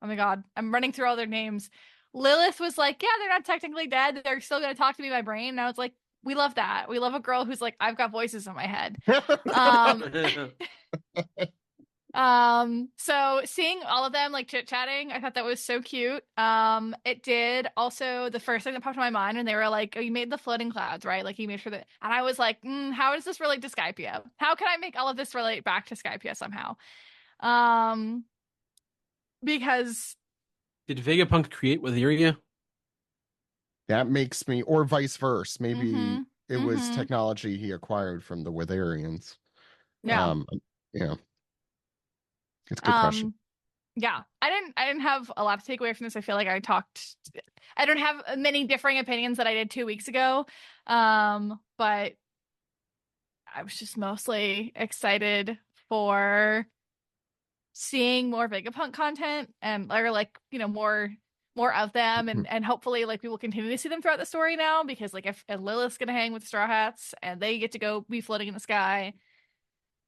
my god, I'm running through all their names. Lilith was like, yeah, they're not technically dead. They're still gonna talk to me by brain. And I was like, we love that. We love a girl who's like, I've got voices in my head. So seeing all of them like chit-chatting, I thought that was so cute. It did also, the first thing that popped in my mind when they were like, oh, you made the floating clouds, right? Like you made sure that, and I was like, how does this relate to Skypiea? How can I make all of this relate back to Skypiea somehow? Because did Vegapunk create Witheria? That makes me, or vice versa. Maybe it was technology he acquired from the Witherians. Yeah. Yeah. It's a good question. Yeah. I didn't have a lot to take away from this. I feel like I don't have many differing opinions that I did 2 weeks ago. But I was just mostly excited for seeing more Vegapunk content and or like, you know, more of them and hopefully like we will continue to see them throughout the story now, because like if Lilith's gonna hang with the Straw Hats and they get to go be floating in the sky,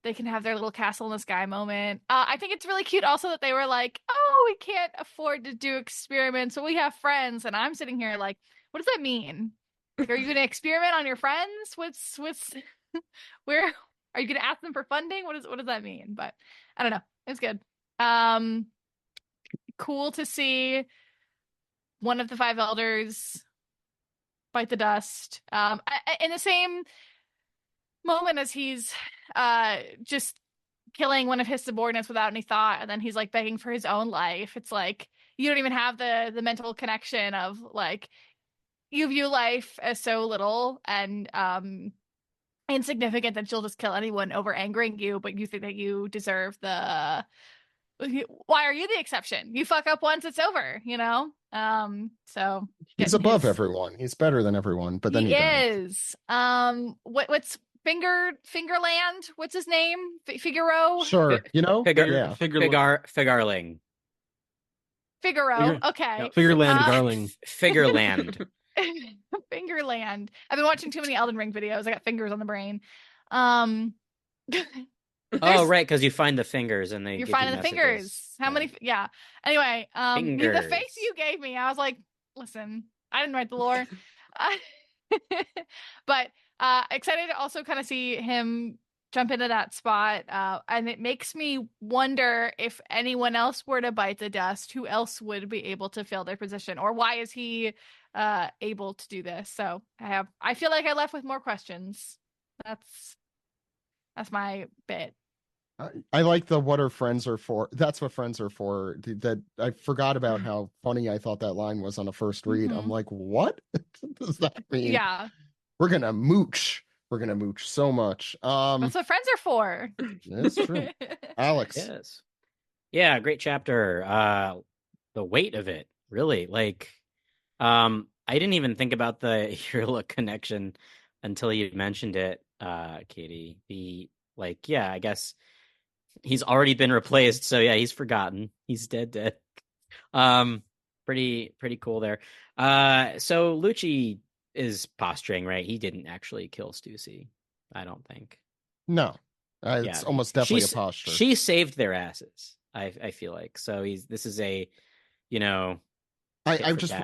they can have their little castle in the sky moment. I think it's really cute also that they were like, oh, we can't afford to do experiments, so we have friends. And I'm sitting here like, what does that mean? Like, are you going to experiment on your friends? What's where are you going to ask them for funding? What does that mean? But I don't know. It's good. Cool to see one of the five elders bite the dust. In the same moment as he's just killing one of his subordinates without any thought, and then he's like begging for his own life. It's like you don't even have the mental connection of like you view life as so little and insignificant that you'll just kill anyone over angering you, but you think that you deserve the why are you the exception? You fuck up once, it's over, you know? So he's above everyone. He's better than everyone, but then he is. What's Fingerland? What's his name? Figaro? Sure. You know? Figarling. Figaro. Okay. Figureland Garling. Figureland. Fingerland. I've been watching too many Elden Ring videos. I got fingers on the brain. Oh, right, because you find the fingers and they you're finding the fingers. How many? Yeah. Anyway, the face you gave me, I was like, listen, I didn't write the lore. But excited to also kind of see him jump into that spot. And it makes me wonder if anyone else were to bite the dust, who else would be able to fill their position, or why is he able to do this? So I feel like I left with more questions. That's my bit. I like the what are friends are for. That's what friends are for. That I forgot about how funny I thought that line was on a first read. I'm like, what does that mean? Yeah. We're gonna mooch. We're gonna mooch so much. That's what friends are for. That's true. Alex. Yes. Yeah, great chapter. The weight of it, really. Like, I didn't even think about the Hyrule connection until you mentioned it, Katie. I guess he's already been replaced, so yeah, he's forgotten. He's dead. Pretty cool there. So Lucci is posturing, right? He didn't actually kill Stussy, I don't think. No. It's almost definitely a posture. She saved their asses, I feel like. So this is a, I'm just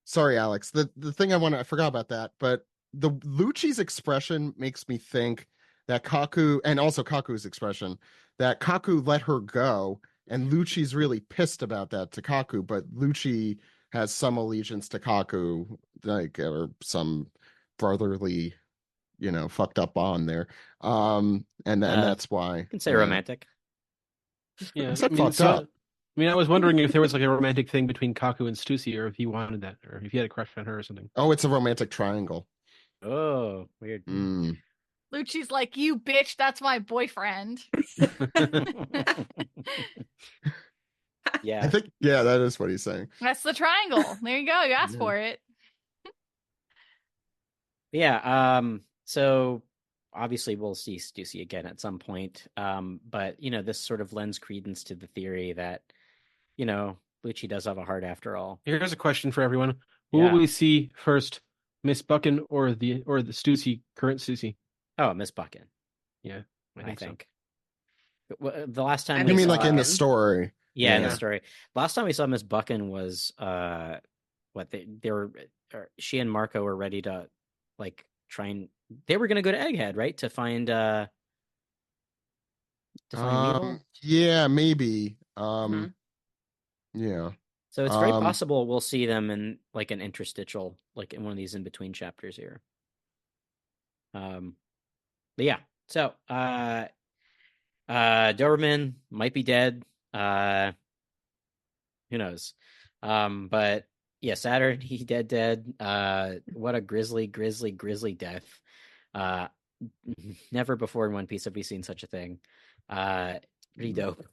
sorry, Alex. The thing I forgot about that, but the Lucci's expression makes me think that Kaku, and also Kaku's expression, that Kaku let her go, and Lucci's really pissed about that to Kaku, but Lucci has some allegiance to Kaku, like, or some brotherly, fucked up bond there. And that's why. You can say romantic. Yeah. Fucked up. I was wondering if there was like a romantic thing between Kaku and Stussy, or if he wanted that, or if he had a crush on her or something. Oh, it's a romantic triangle. Oh, weird. Lucci's like, you bitch, that's my boyfriend. Yeah. I think, that is what he's saying. That's the triangle. There you go. You asked for it. Yeah. So obviously we'll see Stussy again at some point. But this sort of lends credence to the theory that, Lucci does have a heart after all. Here's a question for everyone. Who will we see first, Miss Buchan or the Stussy, current Stussy? Oh, Miss Buchan. Yeah, I think. So. The last time you mean like in the story? Yeah, in the story. Last time we saw Miss Buchan was she and Marco were ready to they were gonna go to Egghead, right? To find Needle? Yeah, maybe. Mm-hmm. Yeah. So it's very possible we'll see them in like an interstitial, like in one of these in between chapters here. But yeah, so Doberman might be dead. Who knows? But yeah, Saturn, he dead. What a grisly death. Never before in One Piece have we seen such a thing. Pretty dope.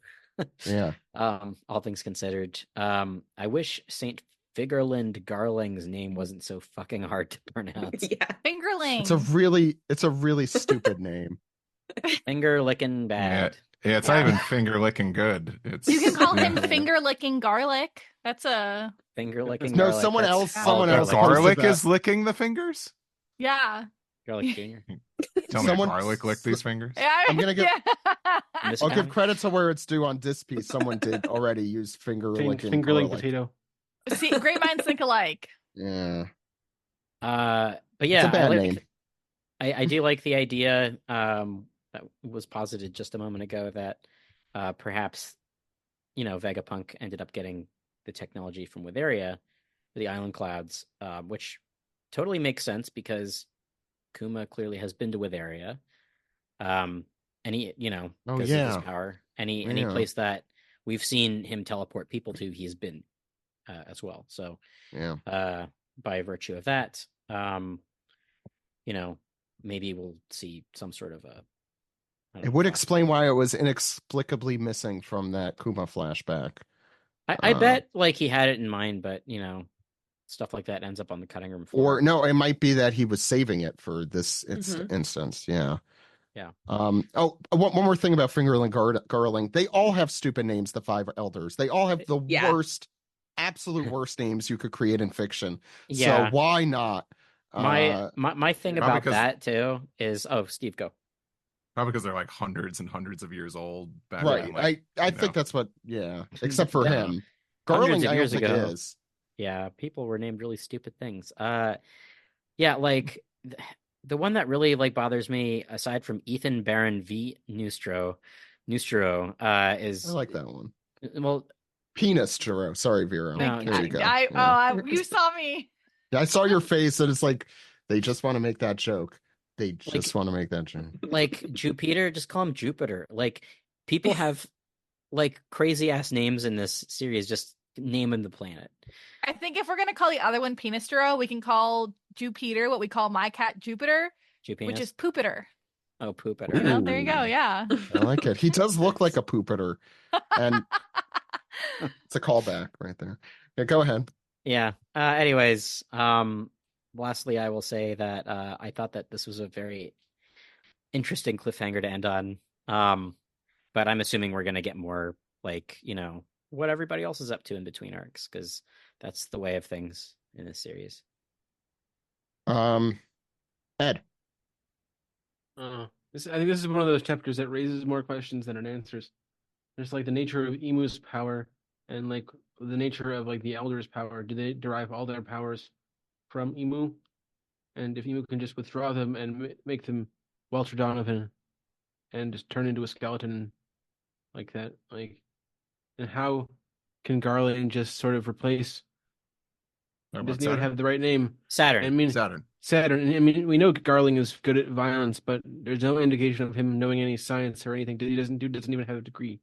Yeah. All things considered. I wish Saint Figurland Garling's name wasn't so fucking hard to pronounce. Yeah. Fingerling. It's a really stupid name. Finger licking bad. Yeah, it's not even finger licking good. You can call him finger licking garlic. That's a finger licking. No, garlic. someone else. Garlic is licking the fingers. Yeah. Garlic Jr. Tell me, garlic licked these fingers. Yeah, I'm gonna give. Yeah. I'll give credit to where it's due on this piece. Someone did already use finger licking potato. See, great minds think alike. Yeah. But yeah, it's a bad name. I do like the idea that was posited just a moment ago that perhaps Vegapunk ended up getting the technology from Witheria. for the island clouds, which totally makes sense because Kuma clearly has been to Witheria. Any because of his power, any place that we've seen him teleport people to, he's been as well. So by virtue of that, maybe we'll see some sort of it would explain why it was inexplicably missing from that Kuma flashback. I bet like he had it in mind, but stuff like that ends up on the cutting room floor. Or no, it might be that he was saving it for this instance. Yeah. One more thing about Fingerling Garling. They all have stupid names, the 5 elders. They all have the worst, absolute worst names you could create in fiction. So why not? My thing about that too is Steve, go. Probably because they're like hundreds and hundreds of years old back then. Right. I think that's what except for him. Garling of years ago. Is. Yeah, people were named really stupid things. Like the one that really like bothers me, aside from Ethan Baron v. Nustro, is I like that one. Well, Penis Jiro. Sorry, Vero. No, there you go. You saw me. I saw your face, and it's like they just want to make that joke. They just want to make that joke. Like Jupiter, just call him Jupiter. Like people have like crazy ass names in this series. Just naming the planet. I think if we're gonna call the other one Penistero, we can call Jupiter what we call my cat Jupiter, which is Poopiter. Oh, Poopiter. There you go. Yeah, I like it. He does look like a Poopiter, and it's a callback right there. Yeah, go ahead. Yeah. Anyways, lastly, I will say that I thought that this was a very interesting cliffhanger to end on. But I'm assuming we're gonna get more like what everybody else is up to in between arcs, because that's the way of things in this series. Ed. I think this is one of those chapters that raises more questions than it answers. There's like the nature of Imu's power and like the nature of like the Elder's power. Do they derive all their powers from Imu? And if Imu can just withdraw them and make them Walter Donovan and just turn into a skeleton like that, and how can Garland just sort of replace? Doesn't even have the right name. Saturn. Saturn. I mean, we know Garling is good at violence, but there's no indication of him knowing any science or anything. He doesn't even have a degree.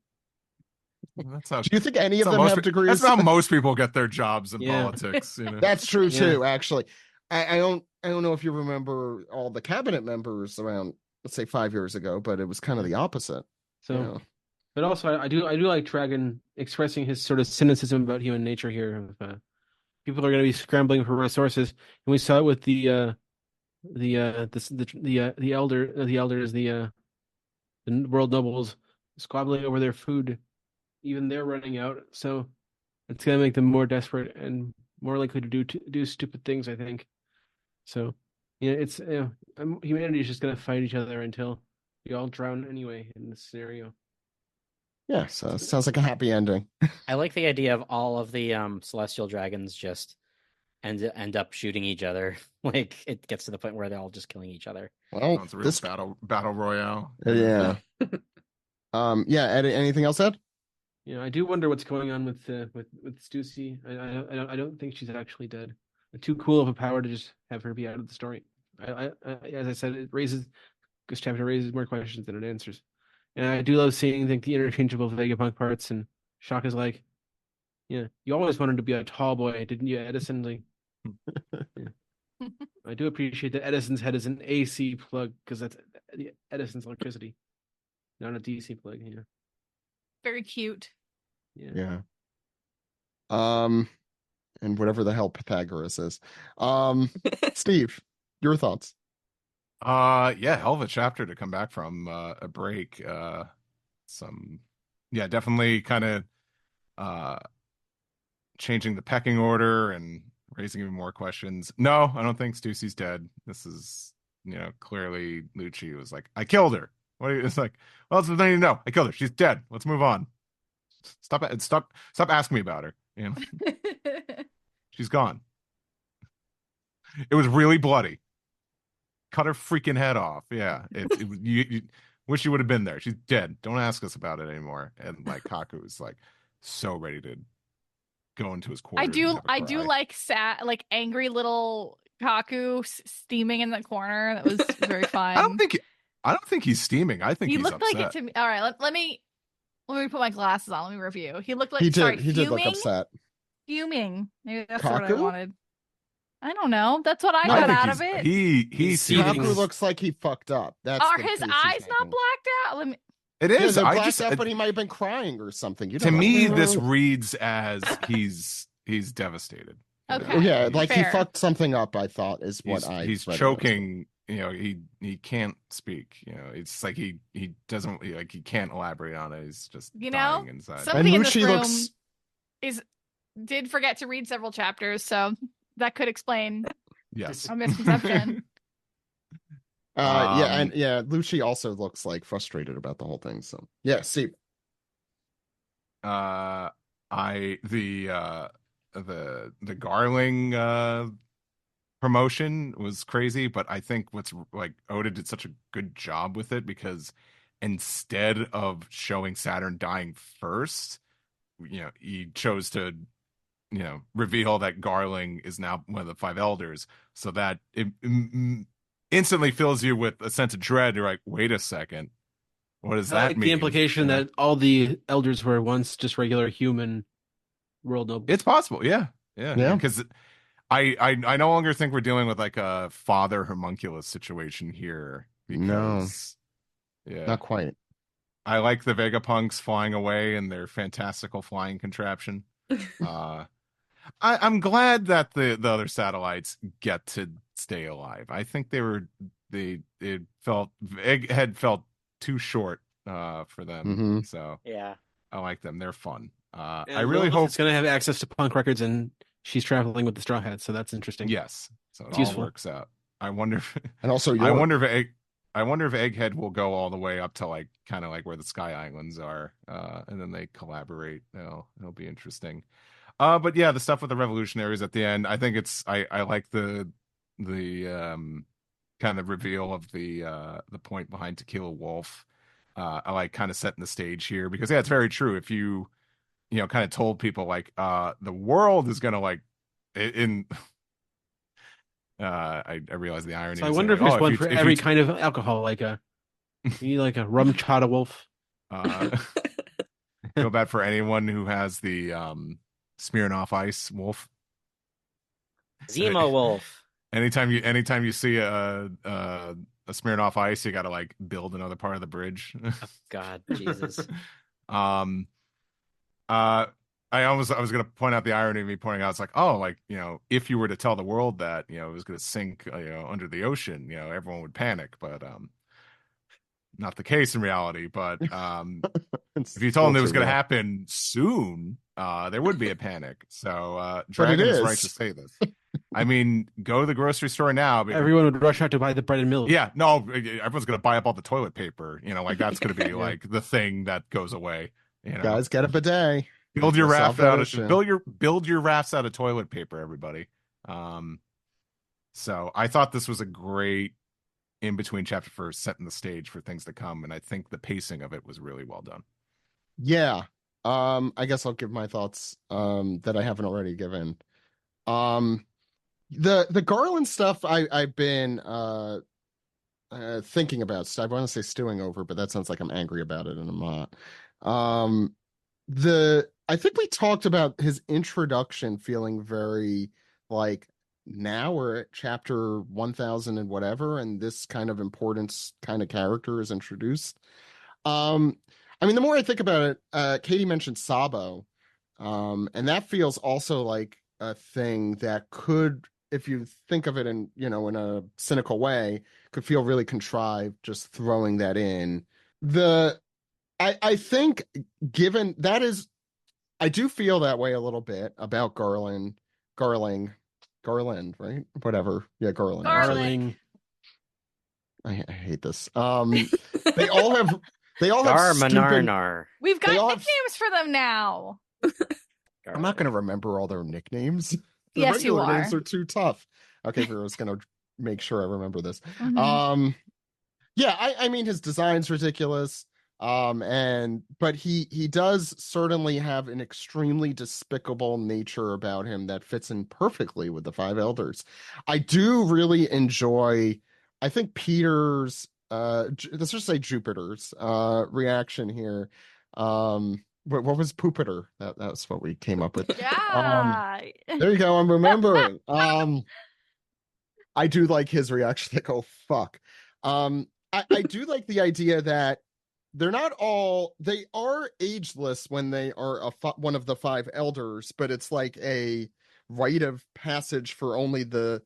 Do you think any of them have degrees? That's how most people get their jobs in politics. That's true too. Actually, I don't know if you remember all the cabinet members around, let's say 5 years ago, but it was kind of the opposite. So, but also I do like Dragon expressing his sort of cynicism about human nature here. People are going to be scrambling for resources, and we saw it with the elders, the world nobles squabbling over their food. Even they're running out, so it's going to make them more desperate and more likely to do stupid things, I think. So, it's humanity is just going to fight each other until we all drown anyway in this scenario. Yeah, so it sounds like a happy ending. I like the idea of all of the celestial dragons just end up shooting each other. Like it gets to the point where they're all just killing each other. Well, it's a real battle royale. Yeah. Ed, anything else, Ed? Yeah, I do wonder what's going on with Stussy. I don't think she's actually dead. Too cool of a power to just have her be out of the story. As I said, this chapter raises more questions than it answers. And I do love seeing the interchangeable Vegapunk parts, and Shaka's like, you always wanted to be a tall boy, didn't you, Edison? Like, I do appreciate that Edison's head is an AC plug, because that's Edison's electricity, not a DC plug. Yeah. Very cute. Yeah. And whatever the hell Pythagoras is. Steve, your thoughts? Hell of a chapter to come back from a break. Definitely kind of changing the pecking order and raising even more questions. No, I don't think Stussy's dead. This is, clearly Lucci was like, I killed her. It's like, well, it's nothing to know. I killed her. She's dead. Let's move on. Stop asking me about her. She's gone. It was really bloody. Cut her freaking head off. Yeah. You wish you would have been there. She's dead. Don't ask us about it anymore. And like Kaku was like so ready to go into his quarters. I do like angry little Kaku steaming in the corner. That was very fun. I don't think he's steaming. I think he he's looked upset. like it to me. All right, let me put my glasses on. Let me review. He looked like he did look upset. Fuming. Maybe that's Kaku? what I wanted. I don't know. That's what I got out of it. Kaku looks like he fucked up. Are his eyes not blacked out? Let me. It is. I blacked out, but he might have been crying or something. To me, this reads as he's devastated. Okay. Yeah, like fair. he fucked something up. I thought is what he's choking. You know, he can't speak. You know, it's like he doesn't he can't elaborate on it. He's just dying inside. Somebody in this room did forget to read several chapters, so that could explain a misconception. Lucci also looks like frustrated about the whole thing. So yeah, see. The Garling promotion was crazy, but I think Oda did such a good job with it, because instead of showing Saturn dying first, he chose to reveal that Garling is now one of the 5 elders, so that it instantly fills you with a sense of dread. You're like, wait a second, what does that mean? The implication that all the elders were once just regular human world nobles. It's possible, yeah. Because I no longer think we're dealing with like a father homunculus situation here. Because, not quite. I like the Vegapunks flying away in their fantastical flying contraption. I'm glad that the other satellites get to stay alive. I think Egghead felt too short for them. Mm-hmm. So yeah, I like them. They're fun. I really hope it's going to have access to punk records, and she's traveling with the Straw Hats, so that's interesting. Yes, so it all works out. I wonder if Egghead will go all the way up to kind of like where the Sky Islands are, and then they collaborate. It'll be interesting. But yeah, the stuff with the revolutionaries at the end, I think I like the kind of reveal of the point behind Tequila Wolf. I like kind of setting the stage here, because it's very true. If you kind of told people the world is gonna I realize the irony. So I wonder if there's one for every kind of alcohol, you need like a rum chata wolf. Feel bad for anyone who has the Smirnoff Ice wolf. Zemo wolf. Anytime you see a Smirnoff Ice, you gotta build another part of the bridge. Oh, God, Jesus. I was gonna point out the irony of me pointing out, it's if you were to tell the world that it was gonna sink under the ocean, everyone would panic, but not the case in reality. But if you told them it was gonna happen soon, there would be a panic. So Dragon is right to say this. I mean, go to the grocery store now. Everyone would rush out to buy the bread and milk. Yeah, no, everyone's gonna buy up all the toilet paper. That's gonna be the thing that goes away. Guys, get a bidet. Build your raft out of build your rafts out of toilet paper, everybody. So I thought this was a great in between chapter for setting the stage for things to come, and I think the pacing of it was really well done. Yeah. I guess I'll give my thoughts that I haven't already given. The Garland stuff I've been thinking about. I want to say stewing over, but that sounds like I'm angry about it, and I'm not. I think we talked about his introduction feeling very now we're at chapter 1000 and whatever, and this kind of importance kind of character is introduced. I mean, the more I think about it, Katie mentioned Sabo, and that feels also like a thing that could, if you think of it in in a cynical way, could feel really contrived just throwing that in. I think, given that is, I do feel that way a little bit about Garland, right? Whatever. Yeah, Garland. I hate this. They all have stupid... We've got nicknames for them now. I'm not going to remember all their nicknames. The yes, regular you are. names are too tough. Okay, Vero's going to make sure I remember this. Mm-hmm. Yeah, I mean, his design's ridiculous. But he does certainly have an extremely despicable nature about him that fits in perfectly with the five elders. I do really enjoy, I think Peter's let's just say Jupiter's reaction here. What was Pupiter? That's what we came up with. Yeah. There you go. I'm remembering. I do like his reaction, like, oh fuck. I do like the idea that they are ageless when they are one of the five elders, but it's like a rite of passage for only the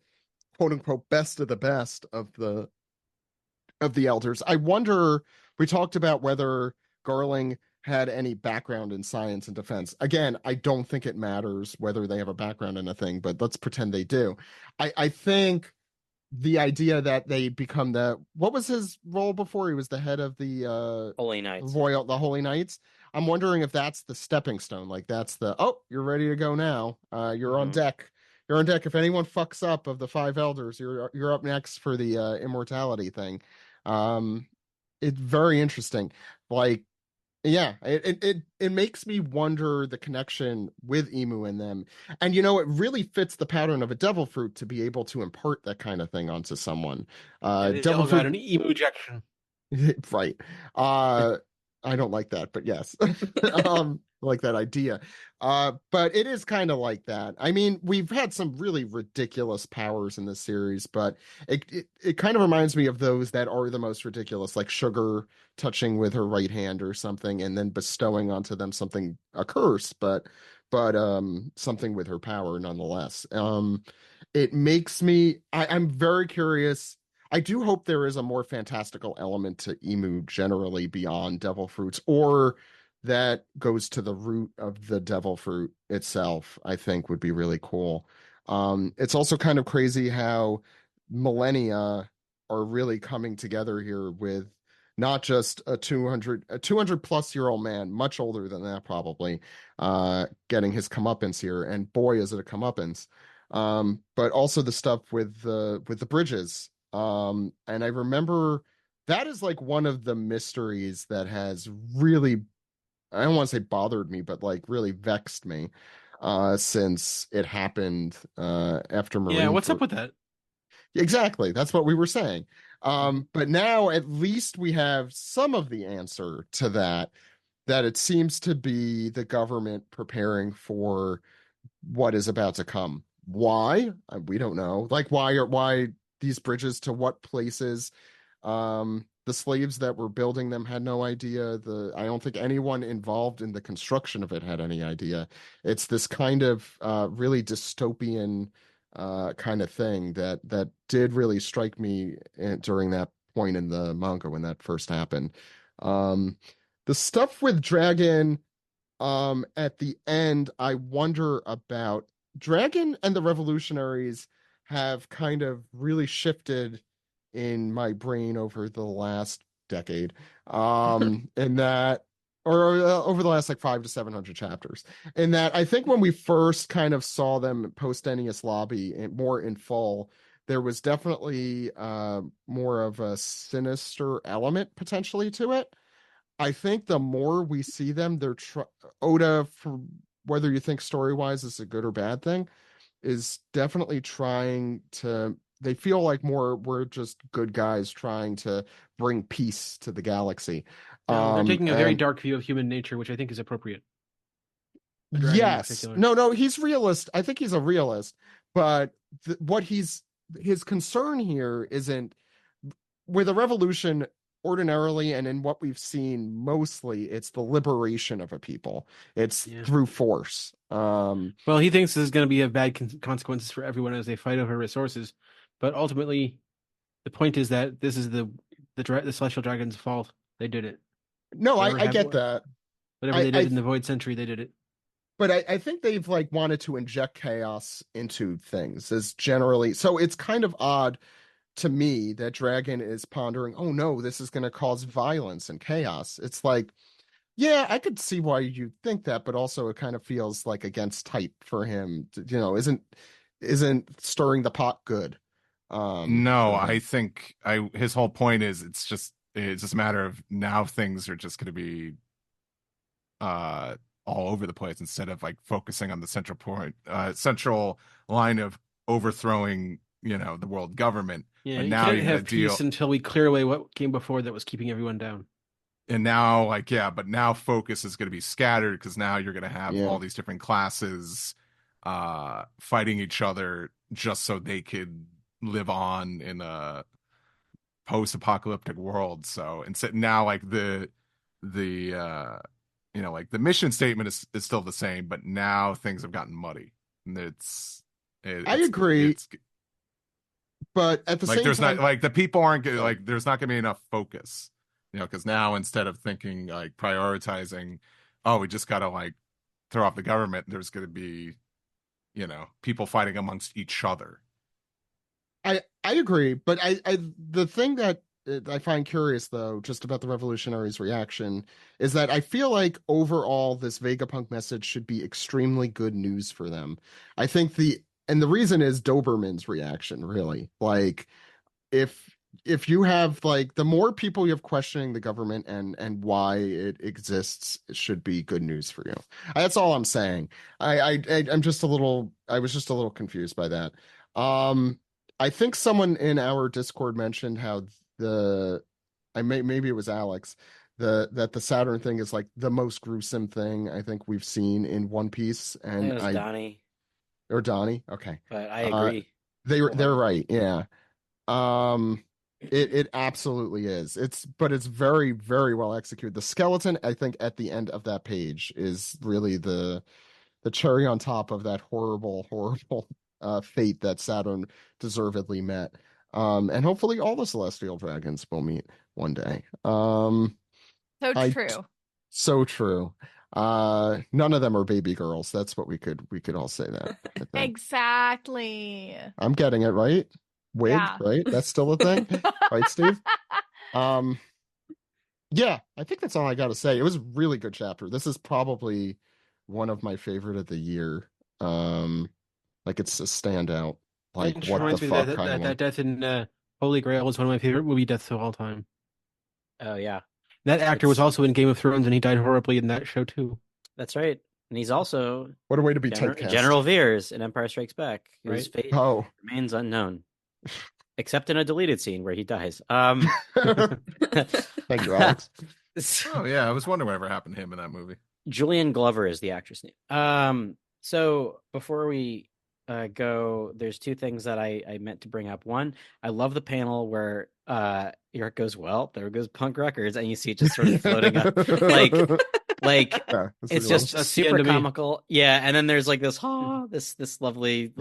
quote unquote best of the best of the elders. I wonder, we talked about whether Garling had any background in science and defense. Again, I don't think it matters whether they have a background in a thing, but let's pretend they do. I think the idea that they become what was his role before? He was the head of the Holy Knights. the Holy Knights. I'm wondering if that's the stepping stone. Like that's you're ready to go now. You're on deck. You're on deck. If anyone fucks up of the five elders, you're up next for the immortality thing. It's very interesting. Like, yeah, it makes me wonder the connection with Emu and them. And it really fits the pattern of a devil fruit to be able to impart that kind of thing onto someone. Devil fruit, an emu ejection. Right. I don't like that, but yes. Like that idea. But it is kind of like that. I mean, we've had some really ridiculous powers in this series, but it kind of reminds me of those that are the most ridiculous, like Sugar touching with her right hand or something and then bestowing onto them a curse, but something with her power nonetheless. It makes I'm very curious. I do hope there is a more fantastical element to Emu generally beyond devil fruits, or that goes to the root of the devil fruit itself. I think would be really cool. It's also kind of crazy how millennia are really coming together here with not just a 200 plus year old man, much older than that probably, getting his comeuppance here, and boy is it a comeuppance. But also the stuff with the bridges. And I remember that is like one of the mysteries that has really, I don't want to say bothered me, but like really vexed me since it happened after Marine. Yeah, what's up with that? Exactly. That's what we were saying. But now at least we have some of the answer to that it seems to be the government preparing for what is about to come. Why? We don't know. Like why these bridges to what places? The slaves that were building them had no idea. I don't think anyone involved in the construction of it had any idea. It's this kind of really dystopian kind of thing that did really strike me during that point in the manga when that first happened. The stuff with Dragon at the end, I wonder about. Dragon and the Revolutionaries have kind of really shifted in my brain over the last decade. In that, or over the last like 500 to 700 chapters. In that, I think when we first kind of saw them post Enies Lobby more in full, there was definitely more of a sinister element potentially to it. I think the more we see them, Oda, for whether you think story-wise is a good or bad thing, is definitely trying to. They feel like we're just good guys trying to bring peace to the galaxy. They're taking a very dark view of human nature, which I think is appropriate. Yes. No, he's realist. I think he's a realist, but his concern here isn't with a revolution. Ordinarily, and in what we've seen mostly, it's the liberation of a people. It's through force. Well, he thinks this is going to be a bad consequences for everyone as they fight over resources, but ultimately, the point is that this is the Celestial Dragon's fault. They did it. No, I get that. Whatever they did in the Void Century, they did it. But I think they've like wanted to inject chaos into things as generally. So it's kind of odd to me that Dragon is pondering, oh no, this is going to cause violence and chaos. It's like, yeah, I could see why you think that, but also it kind of feels like against type for him. Isn't stirring the pot good? No, I think his whole point is it's just it's just a matter of now things are just going to be all over the place instead of like focusing on the central line of overthrowing, the world government. Yeah, but you now can't you're going to have peace until we clear away what came before that was keeping everyone down. And now, but now focus is going to be scattered because now you're going to have all Yeah. these different classes fighting each other just so they could live on in a post-apocalyptic world. So instead now, like the like the mission statement is still the same, but now things have gotten muddy. And I agree, but at the like same there's time, not like the people aren't like there's not going to be enough focus, because now instead of thinking like prioritizing, oh, we just got to like throw off the government, there's going to be people fighting amongst each other. I agree, but the thing that I find curious though, just about the revolutionaries' reaction, is that I feel like overall this Vegapunk message should be extremely good news for them. I think the reason is Doberman's reaction, really. Like if you have like the more people you have questioning the government and why it exists, it should be good news for you. That's all I'm saying. I'm just a little I was just a little confused by that. I think someone in our Discord mentioned how maybe it was Alex, that the Saturn thing is like the most gruesome thing I think we've seen in One Piece, I think and it was Donnie, or Donnie. Okay, but I agree. they're right. Yeah. It absolutely is. But it's very, very well executed. The skeleton, I think, at the end of that page is really the cherry on top of that horrible, horrible fate that Saturn deservedly met. And hopefully all the celestial dragons will meet one day. So true. So true. None of them are baby girls. That's what we could all say that. I think. Exactly. I'm getting it right. Wig, Yeah. right? That's still a thing, right, Steve? Yeah, I think that's all I got to say. It was a really good chapter. This is probably one of my favorite of the year. Like it's a standout. Like It what the reminds me fuck that kind of that death in Holy Grail was one of my favorite movie deaths of all time. Oh yeah, that actor was also in Game of Thrones, and he died horribly in that show too. That's right, and he's also what a way to be typecast. General Veers in Empire Strikes Back. His fate remains unknown, except in a deleted scene where he dies. Thank you, Alex. Oh yeah, I was wondering whatever happened to him in that movie. Julian Glover is the actress name. So before we go, there's two things that I meant to bring up. One, I love the panel where Eric goes, well, there goes Punk Records, and you see it just sort of floating up, like yeah, it's just super comical. Yeah, and then there's like this this lovely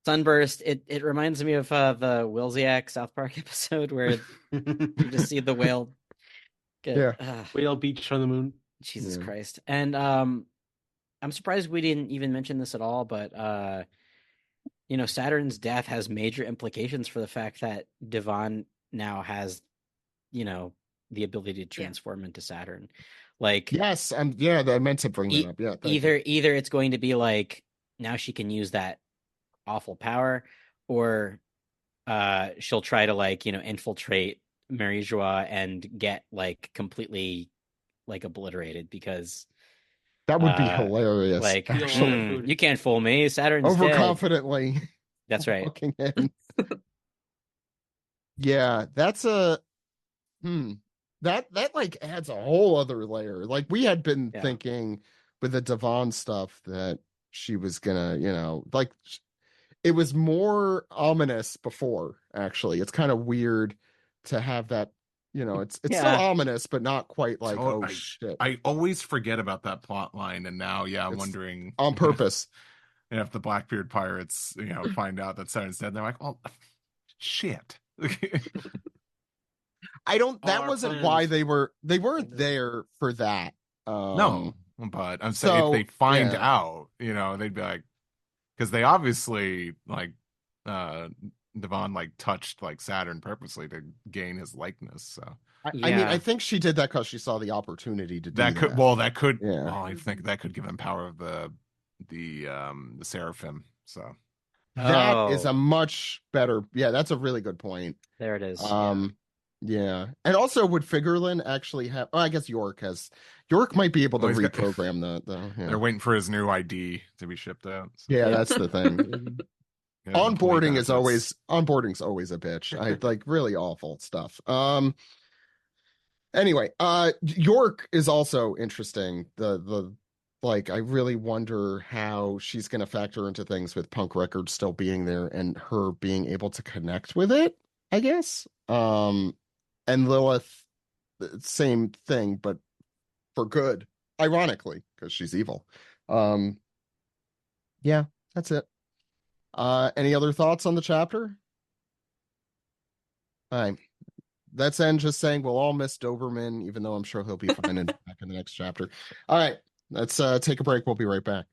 sunburst. It reminds me of the Wilsiak South Park episode where you just see the whale get whale beach on the moon. Jesus Christ. And I'm surprised we didn't even mention this at all, but Saturn's death has major implications for the fact that Devon now has, the ability to transform into Saturn. Like yes, I meant to bring that up. Yeah. Either it's going to be like now she can use that awful power, or she'll try to infiltrate Mary Joie and get completely obliterated, because that would be hilarious. You can't fool me. Saturn's overconfidently. Dead. That's right. Yeah, that's a that adds a whole other layer. Like we had been thinking with the Devon stuff that she was gonna, it was more ominous before. Actually, it's kind of weird to have that. It's still ominous, but not quite like shit. I always forget about that plot line, and now I'm wondering on purpose. If the Blackbeard pirates, find out that Saturn's dead, they're like, "Oh, shit." That wasn't why they weren't there for that. No, but I'm saying if they find out, they'd be like, because they obviously Devon touched Saturn purposely to gain his likeness. So I mean, I think she did that because she saw the opportunity to do that. That could. Yeah. Oh, I think that could give him power of the Seraphim. So that is a much better. Yeah, that's a really good point. There it is. Yeah. And also, would Figureland actually have? Oh, I guess York might be able to reprogram that, though. Yeah. They're waiting for his new ID to be shipped out. So. Yeah, that's the thing. Onboarding's always a bitch. I like really awful stuff. Anyway, York is also interesting. The like, I really wonder how she's going to factor into things with Punk Records still being there and her being able to connect with it, I guess. And Lilith, same thing, but for good, ironically, because she's evil. Yeah, that's it. Any other thoughts on the chapter? All right. That's end just saying we'll all miss Doberman, even though I'm sure he'll be fine and back in the next chapter. All right, let's take a break. We'll be right back.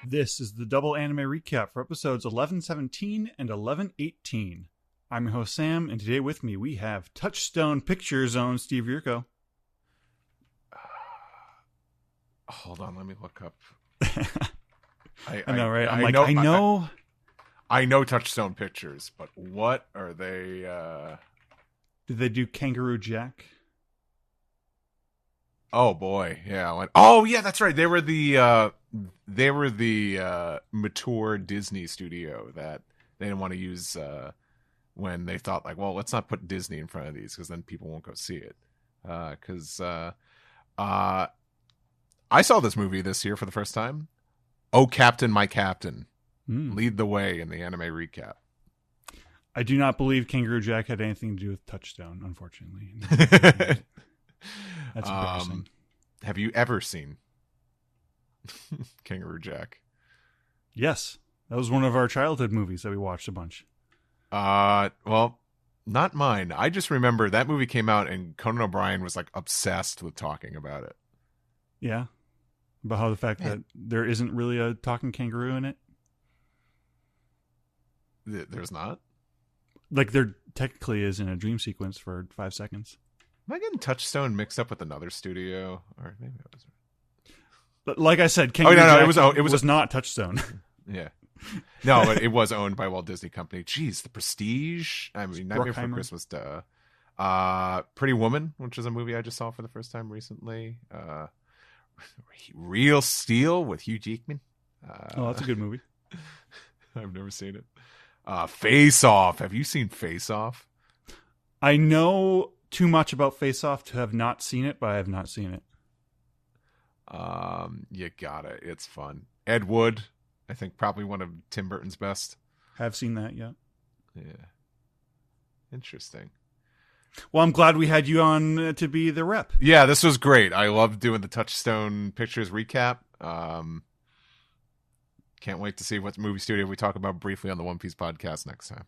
This is the double anime recap for episodes 1117 and 1118. I'm your host, Sam, and today with me we have Touchstone Picture Zone Steve Yurko. Hold on, let me look up. I know, right? I know Touchstone Pictures, but what are they? Did they do Kangaroo Jack? Oh boy, yeah. Oh yeah, that's right. They were the mature Disney studio that they didn't want to use when they thought like, well, let's not put Disney in front of these because then people won't go see it. I saw this movie this year for the first time. Oh, Captain, My Captain. Lead the way in the anime recap. I do not believe Kangaroo Jack had anything to do with Touchstone, unfortunately. That's embarrassing. Have you ever seen Kangaroo Jack? Yes. That was one of our childhood movies that we watched a bunch. Well, not mine. I just remember that movie came out and Conan O'Brien was like obsessed with talking about it. Yeah. About how the fact that there isn't really a talking kangaroo in it. There's not? Like there technically is in a dream sequence for 5 seconds. Am I getting Touchstone mixed up with another studio? Or maybe I was. But like I said, Kangaroo Jack it was not Touchstone. Yeah. No, but it was owned by Walt Disney Company. Jeez, The Prestige. I mean, Nightmare Before Christmas, duh. Pretty Woman, which is a movie I just saw for the first time recently. Real Steel with Hugh Jackman. That's a good movie. I've never seen it. Face Off. Have you seen Face Off? I know too much about Face Off to have not seen it, but I have not seen it. You got it. It's fun. Ed Wood, I think probably one of Tim Burton's best. Have seen that, yeah. Yeah. Interesting. Well, I'm glad we had you on to be the rep. Yeah, this was great. I love doing the Touchstone Pictures recap. Can't wait to see what movie studio we talk about briefly on the One Piece podcast next time.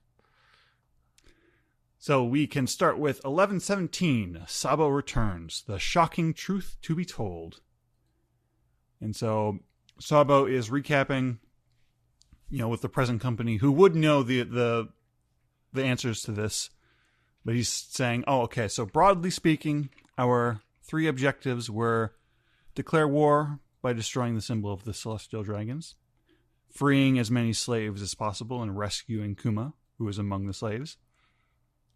So we can start with 1117, Sabo Returns, the shocking truth to be told. And so Sabo is recapping, with the present company, who would know the answers to this. But he's saying, okay, so broadly speaking, our 3 objectives were declare war by destroying the symbol of the Celestial Dragons, freeing as many slaves as possible and rescuing Kuma, who is among the slaves,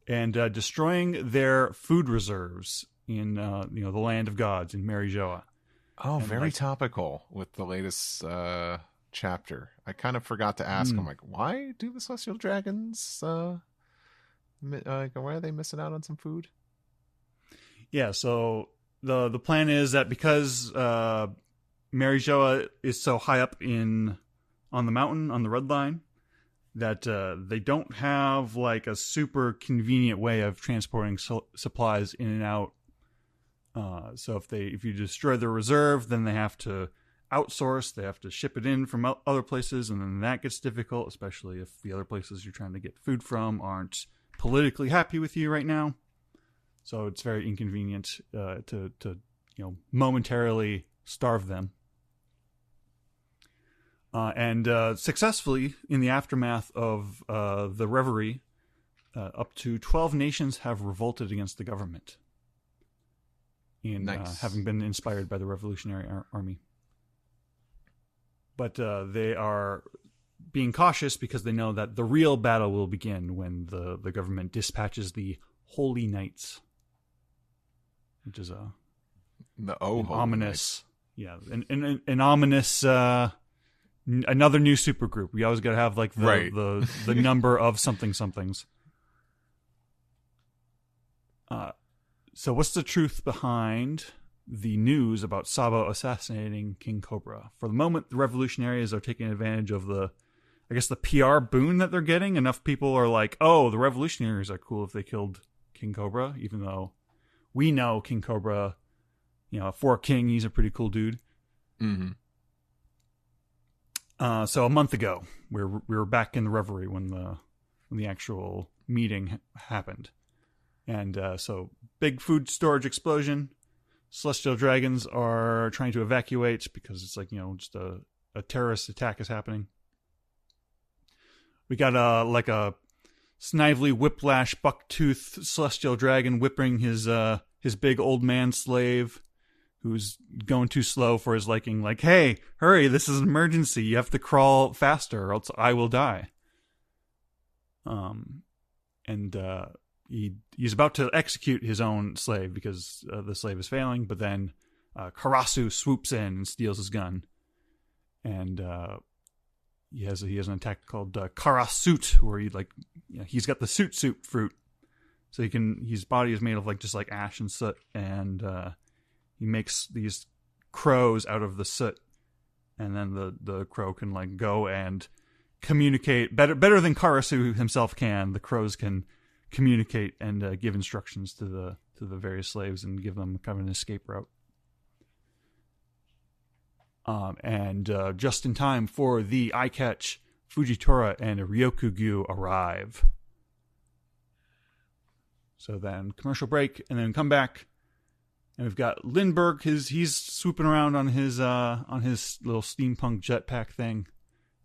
and destroying their food reserves in the land of gods in Mary Joa. Oh, very topical with the latest chapter. I kind of forgot to ask. I'm like, why do the Celestial Dragons? Why are they missing out on some food? Yeah, so the plan is that because Mary Joa is so high up on the mountain on the red line, that they don't have like a super convenient way of transporting supplies in and out. So if you destroy the reserve, then they have to outsource. They have to ship it in from other places, and then that gets difficult, especially if the other places you're trying to get food from aren't politically happy with you right now. So it's very inconvenient to momentarily starve them. And successfully, in the aftermath of the reverie, up to 12 nations have revolted against the government. in having been inspired by the Revolutionary Army. But they are being cautious because they know that the real battle will begin when the government dispatches the Holy Knights, which is ominous, an ominous another new supergroup. We always got to have like the number of somethings. So what's the truth behind the news about Sabo assassinating King Cobra? For the moment, the revolutionaries are taking advantage of the PR boon that they're getting. Enough people are like, oh, the revolutionaries are cool if they killed King Cobra, even though we know King Cobra, for King, he's a pretty cool dude. Mm-hmm. So a month ago, we were back in the Reverie when the actual meeting happened. And so big food storage explosion. Celestial dragons are trying to evacuate because it's like, just a terrorist attack is happening. We got a snively whiplash bucktooth celestial dragon whipping his big old man slave who's going too slow for his liking. Like, hey, hurry, this is an emergency. You have to crawl faster or else I will die. He's about to execute his own slave because the slave is failing, but then Karasu swoops in and steals his gun. And he has an attack called Karasut, where he's got the suit fruit. So his body is made of just like ash and soot, and he makes these crows out of the soot. And then the crow can go and communicate better than Karasu himself can. The crows can communicate and give instructions to the various slaves and give them kind of an escape route. And just in time for the eye catch, Fujitora and Ryokugyu arrive. So then commercial break, and then come back, and we've got Lindbergh. He's swooping around on his little steampunk jetpack thing,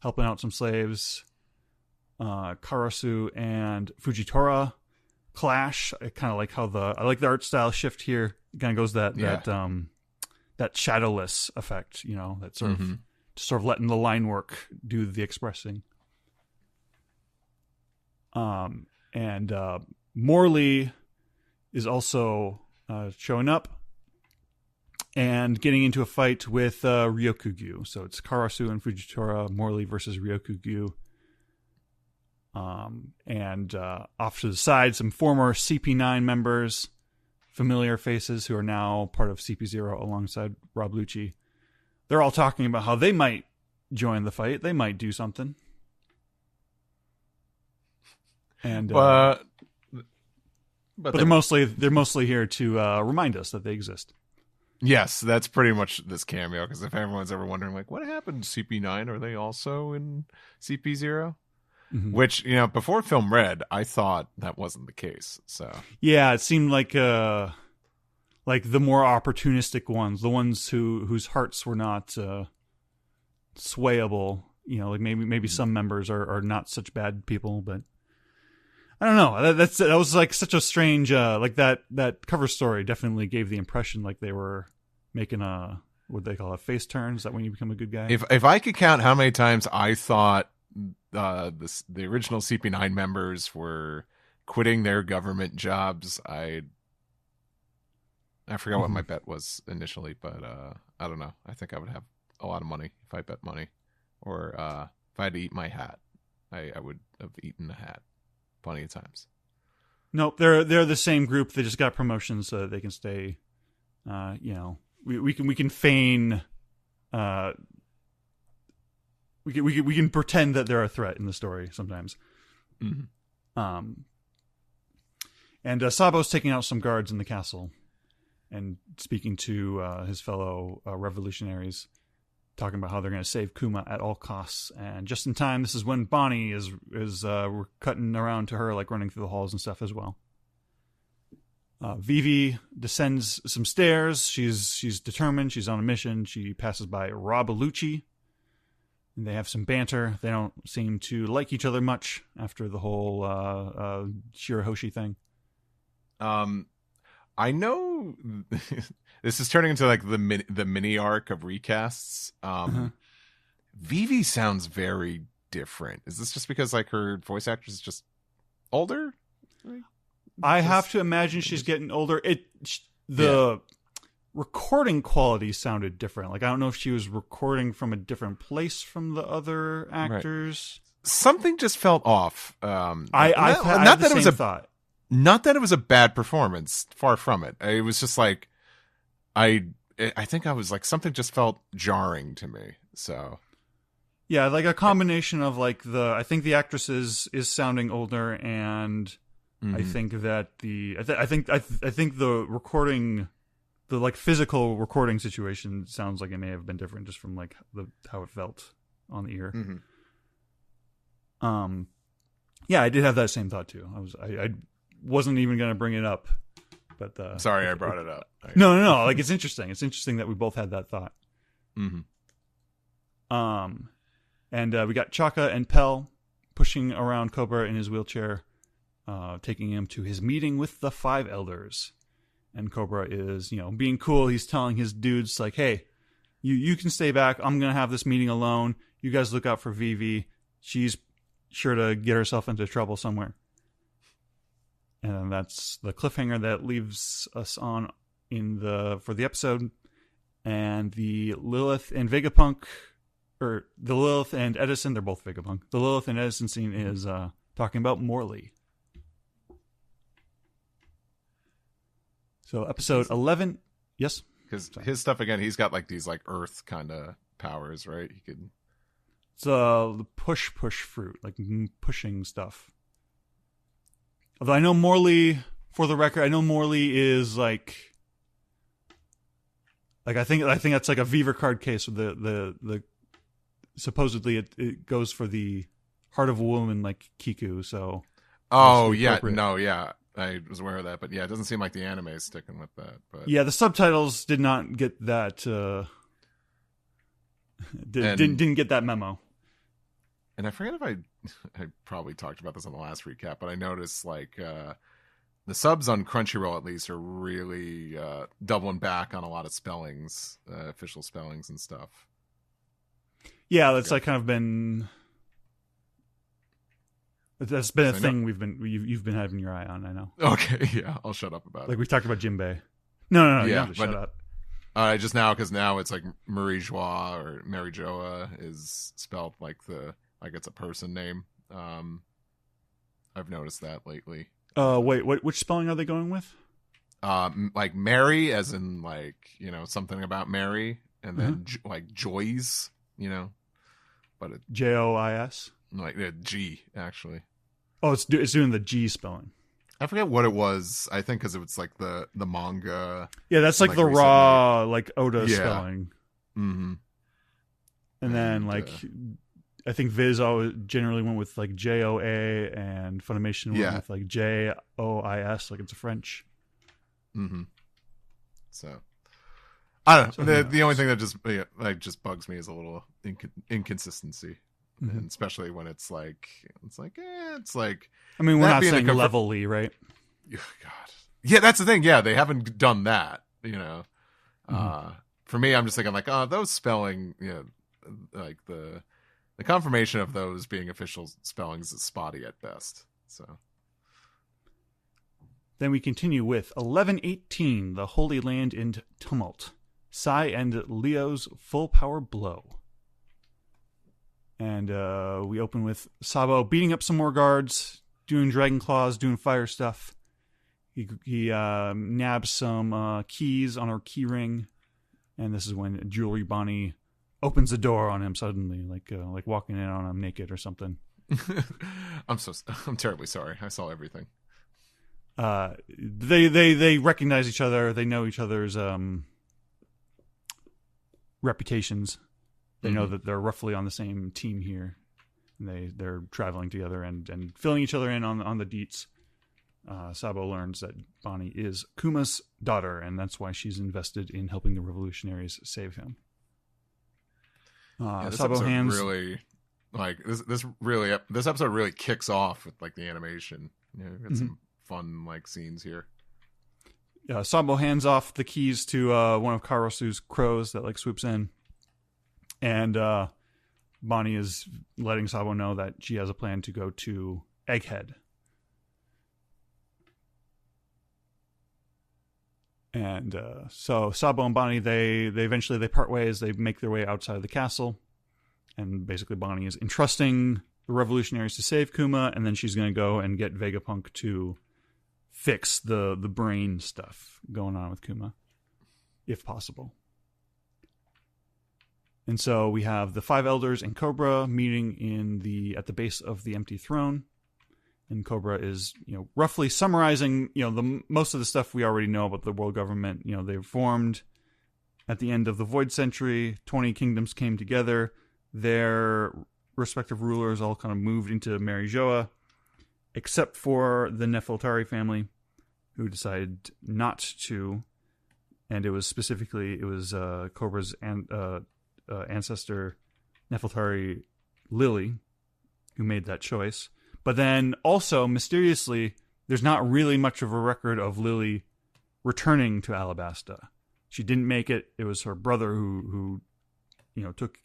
helping out some slaves. Karasu and Fujitora clash. I kind of like I like the art style shift here. It kind of goes that shadowless effect, that sort of letting the line work do the expressing. And Morley is also showing up and getting into a fight with Ryokugyu. So it's Karasu and Fujitora, Morley versus Ryokugyu. And off to the side, some former CP9 members, familiar faces who are now part of CP0 alongside Rob Lucci. They're all talking about how they might join the fight. They might do something. And but they're mostly here to remind us that they exist. Yes, that's pretty much this cameo. Because if everyone's ever wondering, what happened to CP9? Are they also in CP0? Mm-hmm. Which, before Film Red, I thought that wasn't the case. So yeah, it seemed like the more opportunistic ones, the ones whose hearts were not swayable. Maybe some members are not such bad people, but I don't know. That was such a strange that cover story definitely gave the impression like they were making what they call a face turn. Is that when you become a good guy? If I could count how many times I thought the original CP9 members were quitting their government jobs, I forgot what my bet was initially, but I don't know. I think I would have a lot of money if I bet money, or if I had to eat my hat, I would have eaten a hat plenty of times. Nope, they're the same group. They just got promotions so that they can stay. We can feign. We can pretend that they're a threat in the story sometimes. Mm-hmm. And Sabo's taking out some guards in the castle and speaking to his fellow revolutionaries, talking about how they're going to save Kuma at all costs. And just in time, this is when Bonnie is we're cutting around to her, running through the halls and stuff as well. Vivi descends some stairs. She's determined. She's on a mission. She passes by Rob Lucci. And they have some banter. They don't seem to like each other much after the whole Shirahoshi thing. I know know this is turning into like the mini arc of recasts. Vivi sounds very different. Is this just because like her voice actress is just older? I have to imagine she's getting older. The recording quality sounded different. Like I don't know if she was recording from a different place from the other actors. Right. Something just felt off. I had the same thought. Not that it was a bad performance. Far from it. It was just like I think I was like something just felt jarring to me. So yeah, like a combination of like I think the actress is sounding older, and I think that I think the recording, the like physical recording situation sounds like it may have been different just from like how it felt on the ear. Yeah, I did have that same thought too. I wasn't even going to bring it up, but sorry, I brought it up. No. Like it's interesting. It's interesting that we both had that thought. And we got Chaka and Pell pushing around Cobra in his wheelchair, taking him to his meeting with the 5 elders. And Cobra is, being cool. He's telling his dudes like, "Hey, you can stay back. I'm going to have this meeting alone. You guys look out for Vivi. She's sure to get herself into trouble somewhere." And that's the cliffhanger that leaves us on for the episode. And the Lilith and Vegapunk, or the Lilith and Edison, they're both Vegapunk. The Lilith and Edison scene is talking about Morley. So episode 11, yes? Because his stuff, again, he's got like these like earth kind of powers, right? He could... It's the push fruit, like pushing stuff. Although I know Morley, for the record, is like I think that's like a Viver card case with the supposedly it goes for the heart of a woman like Kiku. So I was aware of that, but yeah, it doesn't seem like the anime is sticking with that. But yeah, the subtitles did not get that. Didn't get that memo. And I forget if I probably talked about this on the last recap, but I noticed like the subs on Crunchyroll at least are really doubling back on a lot of spellings, official spellings and stuff. Yeah, that's like kind of been. That's been a thing you've been having your eye on. I know. Okay, yeah, I'll shut up about it. Like we talked about Jinbei. No, yeah, you shut up. Just now, because now it's like Marie Joie or Mary Joa is spelled like it's a person name. I've noticed that lately. Wait, which spelling are they going with? Like Mary, as in like something about Mary, and then like Joyce, but it Jois. Like G actually. Oh, it's doing the G spelling. I forget what it was. I think because it was like the manga. Yeah, that's like the raw like Oda spelling. Mm-hmm. And then like I think Viz always generally went with like JOA, and Funimation went with like JOIS, like it's a French. Mm-hmm. So I don't know. The only thing that just bugs me is a little inconsistency. And especially when it's like. I mean, we're not saying levelly, right? Oh, God, yeah, that's the thing. Yeah, they haven't done that. For me, I'm just thinking like, oh, those spelling, like the confirmation of those being official spellings is spotty at best. So then we continue with 11:18, the Holy Land in Tumult, Sai and Leo's full power blow. And we open with Sabo beating up some more guards, doing dragon claws, doing fire stuff. He nabs some keys on her key ring, and this is when Jewelry Bonnie opens the door on him suddenly, like walking in on him naked or something. I'm terribly sorry. I saw everything. They recognize each other. They know each other's reputations. They know that they're roughly on the same team here, and they're traveling together and filling each other in on the deets. Sabo learns that Bonnie is Kuma's daughter, and that's why she's invested in helping the revolutionaries save him. This Sabo episode hands really like this episode really kicks off with like the animation. Got some fun like scenes here. Sabo hands off the keys to one of Karosu's crows that like swoops in, and Bonnie is letting Sabo know that she has a plan to go to Egghead. And so Sabo and Bonnie, they eventually part ways. They make their way outside of the castle, and basically Bonnie is entrusting the revolutionaries to save Kuma, and then she's going to go and get Vegapunk to fix the brain stuff going on with Kuma, if possible. And so we have the 5 elders and Cobra meeting at the base of the empty throne. And Cobra is, roughly summarizing, the most of the stuff we already know about the world government. They formed at the end of the Void Century. 20 kingdoms came together. Their respective rulers all kind of moved into Marijoa, except for the Nefeltari family, who decided not to. And it was Cobra's ancestor, Nefeltari Lily, who made that choice. But then also, mysteriously, there's not really much of a record of Lily returning to Alabasta. She didn't make it. It was her brother who took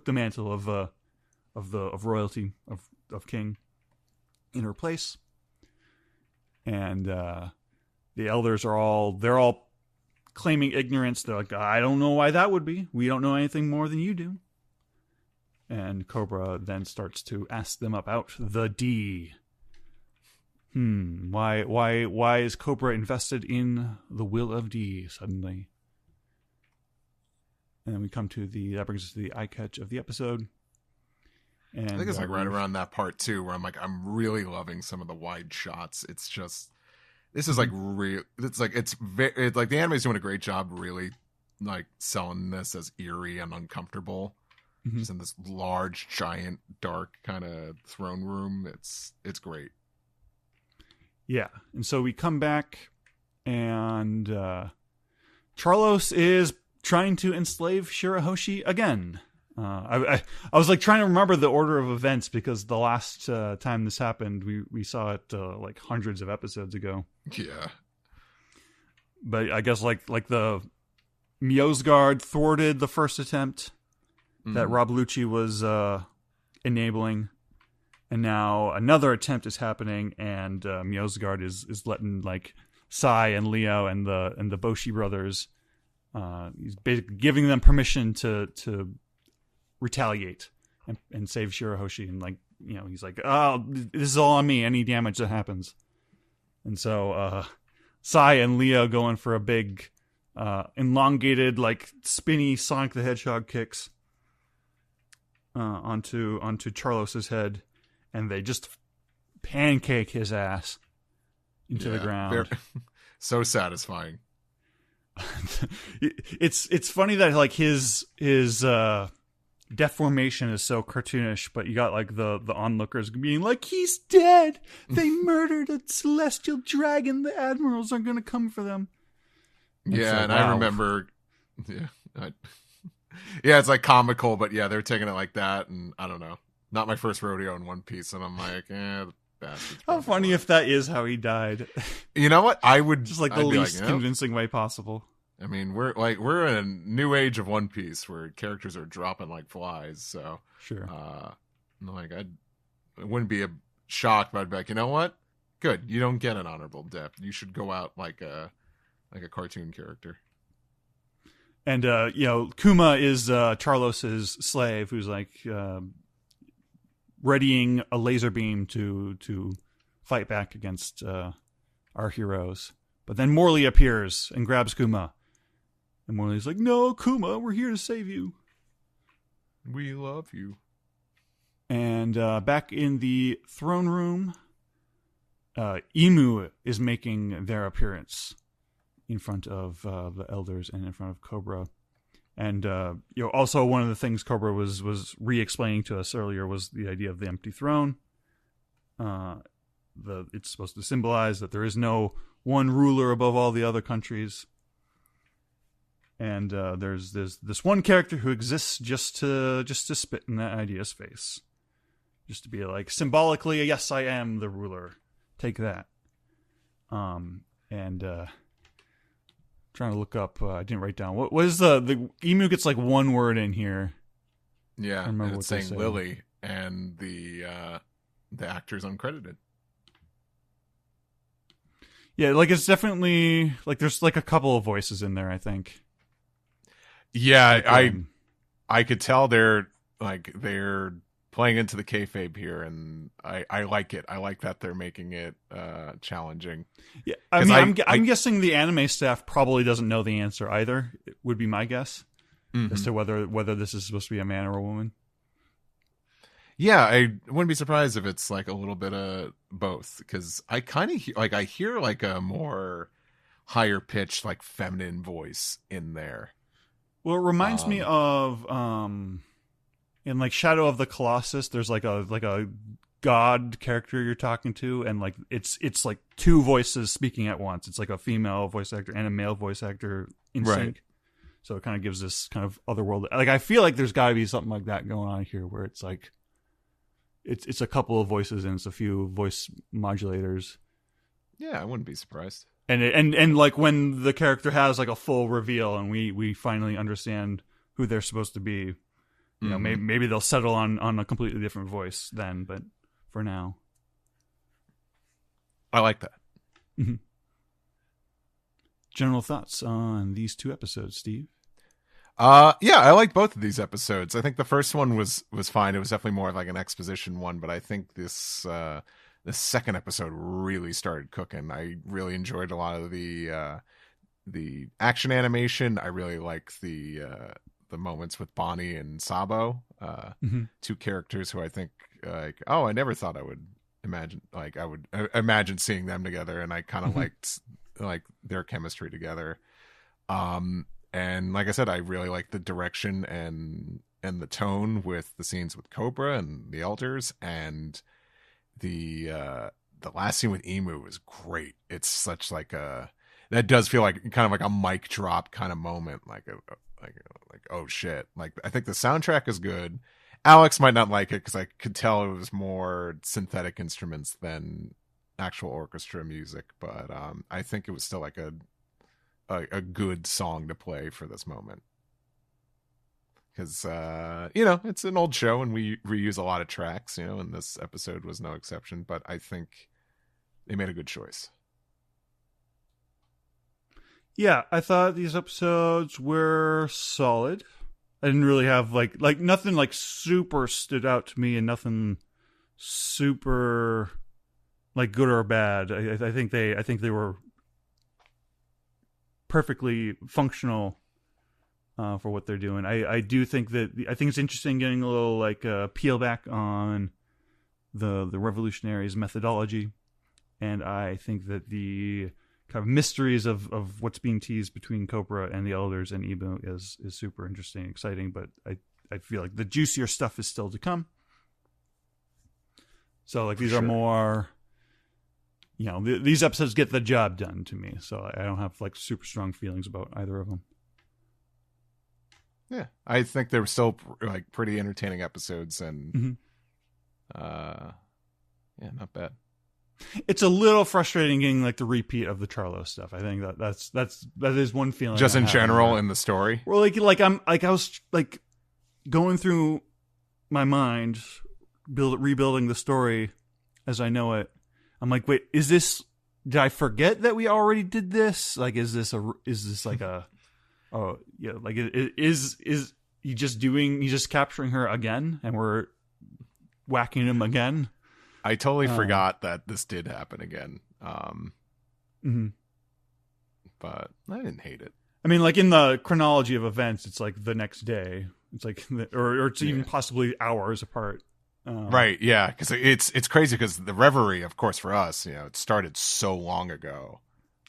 the mantle of royalty of king in her place. And the elders are all claiming ignorance. They're like, I don't know why that would be. We don't know anything more than you do. And Cobra then starts to ask them about the D. Why is Cobra invested in the will of D suddenly? And then we come to that brings us to the eye catch of the episode. And I think it's like right around that part too, where I'm like, I'm really loving some of the wide shots. It's just, this is like real. It's like like the anime's doing a great job, really like selling this as eerie and uncomfortable. Just in this large, giant, dark kind of throne room. It's great. Yeah. And so we come back, and Charlos is trying to enslave Shirahoshi again. I was like trying to remember the order of events, because the last time this happened, we saw it like hundreds of episodes ago. Yeah. But I guess like the Mjosgard thwarted the first attempt that Rob Lucci was enabling, and now another attempt is happening, and Mjosgard is letting like Sai and Leo and the Boshi brothers, he's basically giving them permission to retaliate and save Shirahoshi, and like he's like, oh, this is all on me, any damage that happens. And so Sai and Leo going for a big elongated like spinny Sonic the Hedgehog kicks onto Charlos's head, and they just pancake his ass into the ground. So satisfying. It's funny that like his deformation is so cartoonish, but you got like the onlookers being like, he's dead. They murdered a celestial dragon. The admirals are gonna come for them. Yeah, and wow. I remember. Yeah, it's like comical, but yeah, they're taking it like that, and I don't know. Not my first rodeo in One Piece, and I'm like, how funny if that is how he died. You know what? I would just like the least convincing way possible. I mean, we're in a new age of One Piece where characters are dropping like flies. So sure, like I wouldn't be shocked, but I'd be like, you know what? Good, you don't get an honorable death. You should go out like a cartoon character. And, Kuma is Charlos's slave, who's like readying a laser beam to fight back against our heroes. But then Morley appears and grabs Kuma. And Morley's like, no, Kuma, we're here to save you. We love you. And back in the throne room, Imu is making their appearance in front of the elders and in front of Cobra. And also one of the things Cobra was re-explaining to us earlier was the idea of the empty throne. It's supposed to symbolize that there is no one ruler above all the other countries. And there's this one character who exists just to spit in that idea's face. Just to be like, symbolically, yes, I am the ruler. Take that. And trying to look up, I didn't write down what is the emu gets like one word in here. Yeah, I remember and what it's they saying say. Lily, and the actor's uncredited. Yeah, like it's definitely like there's like a couple of voices in there, I think. Yeah, Like, I could tell they're playing into the kayfabe here, and I like it. I like that they're making it challenging. Yeah, I mean, I'm guessing the anime staff probably doesn't know the answer either. It would be my guess as to whether this is supposed to be a man or a woman. Yeah, I wouldn't be surprised if it's like a little bit of both, because I kind of I hear like a more higher pitched, like feminine voice in there. Well, it reminds me of in like Shadow of the Colossus. There's like a god character you're talking to, and like it's like two voices speaking at once. It's like a female voice actor and a male voice actor in sync. So it kind of gives this kind of otherworld. Like I feel like there's got to be something like that going on here, where it's like it's a couple of voices and it's a few voice modulators. Yeah, I wouldn't be surprised. And like when the character has like a full reveal and we finally understand who they're supposed to be, you know, maybe they'll settle on a completely different voice then. But for now, I like that. Mm-hmm. General thoughts on these two episodes, Steve? Yeah, I like both of these episodes. I think the first one was fine. It was definitely more like an exposition one, but I think this second episode really started cooking. I really enjoyed a lot of the action animation. I really like the moments with Bonnie and Sabo, two characters who I think I never thought I would imagine. Like I would imagine seeing them together, and I kind of liked like their chemistry together. And like I said, I really like the direction and the tone with the scenes with Cobra and the elders, and the last scene with Emu was great. It's such like that does feel like kind of like a mic drop kind of moment, like oh shit. Like I think the soundtrack is good. Alex might not like it because I could tell it was more synthetic instruments than actual orchestra music, but I think it was still like a good song to play for this moment, because it's an old show and we reuse a lot of tracks, and this episode was no exception, but I think they made a good choice. Yeah, I thought these episodes were solid. I didn't really have like nothing like super stood out to me, and nothing super like good or bad. I think they were perfectly functional for what they're doing. I do think that I think it's interesting getting a little like peel back on the revolutionaries' methodology, and I think that the kind of mysteries of what's being teased between Cobra and the elders and Ibu is super interesting and exciting, but I feel like the juicier stuff is still to come. So like these are more, these episodes get the job done to me, so I don't have like super strong feelings about either of them. Yeah, I think they were still like pretty entertaining episodes, and yeah, not bad. It's a little frustrating getting like the repeat of the Charlo stuff. I think that is one feeling. Just in general in the story. Well, I was like going through my mind, rebuilding the story as I know it. I'm like, wait, did I forget that we already did this? Like, is this like a, oh yeah, like is he just capturing her again and we're whacking him again? I totally forgot that this did happen again. But I didn't hate it. I mean, like in the chronology of events, it's like the next day. It's like, or it's even possibly hours apart. Right, yeah, because it's crazy because the Reverie, of course, for us, it started so long ago,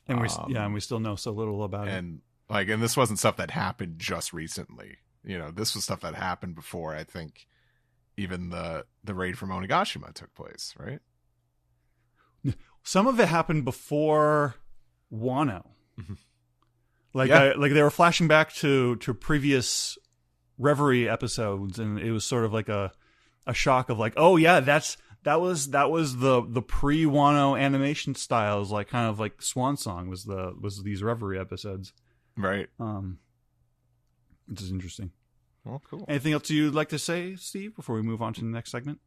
and we still know so little about it. And this wasn't stuff that happened just recently. This was stuff that happened before. I think even the raid from Onigashima took place, right? Some of it happened before Wano. Like they were flashing back to previous Reverie episodes, and it was sort of like a shock of like, oh yeah, that's That was the pre-Wano animation styles, like kind of like Swan Song was these Reverie episodes, Right. Which is interesting. Well, cool. Anything else you'd like to say, Steve, before we move on to the next segment?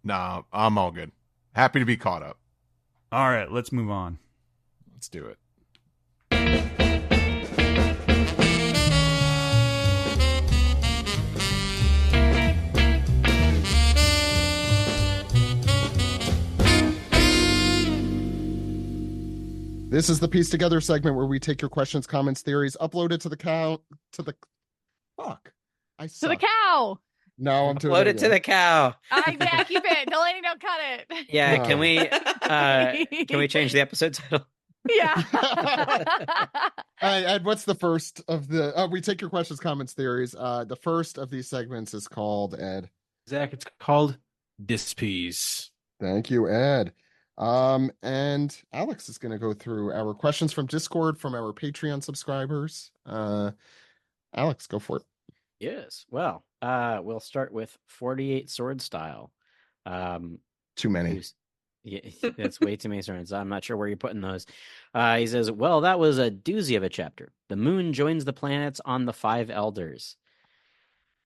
Nah, I'm all good. Happy to be caught up. All right, let's move on. Let's do it. This is the Piece Together segment where we take your questions, comments, theories, upload it to the cow to the fuck. I suck. To the cow. No, I'm doing Upload it it to the cow. Yeah, keep it. The lady don't cut it. Yeah, No. can we change the episode title? Yeah. Ed, what's the first of the? We take your questions, comments, theories. The first of these segments is called Ed. Zach, it's called Dispiece. Thank you, Ed. And Alex is going to go through our questions from Discord from our Patreon subscribers. Alex, go for it. Yes. Well, we'll start with 48 Sword Style. Too many. Yeah, that's way too many swords. I'm not sure where you're putting those. He says, well, that was a doozy of a chapter. The moon joins the planets on the 5 elders.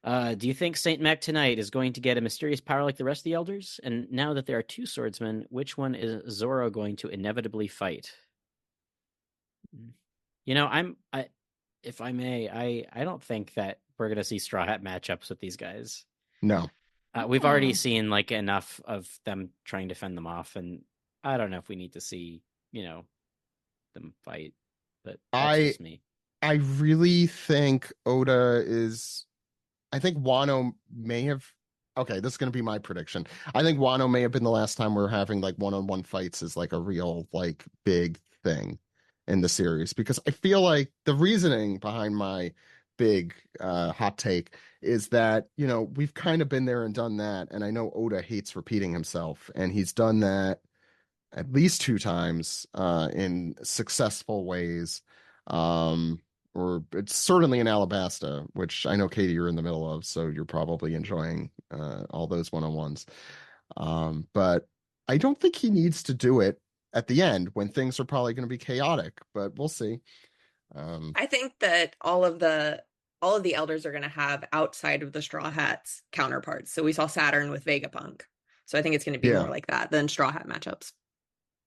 Do you think Saint Mac tonight is going to get a mysterious power like the rest of the elders? And now that there are 2 swordsmen, which one is Zoro going to inevitably fight? You know, if I may, I don't think that we're going to see Straw Hat matchups with these guys. No. We've already seen like enough of them trying to fend them off, and I don't know if we need to see, them fight. But that's just me. I really think Oda is. I think Wano may have. Okay, this is going to be my prediction. I think Wano may have been the last time we're having like one-on-one fights is like a real like big thing in the series, because I feel like the reasoning behind my big hot take is that we've kind of been there and done that, and I know Oda hates repeating himself, and he's done that at least 2 times in successful ways, or it's certainly in Alabasta, which I know, Katie, you're in the middle of, so you're probably enjoying all those one-on-ones, but I don't think he needs to do it at the end when things are probably going to be chaotic, but we'll see. I think that all of the elders are going to have outside of the Straw Hats counterparts. So we saw Saturn with Vegapunk. So I think it's going to be more like that than Straw Hat matchups.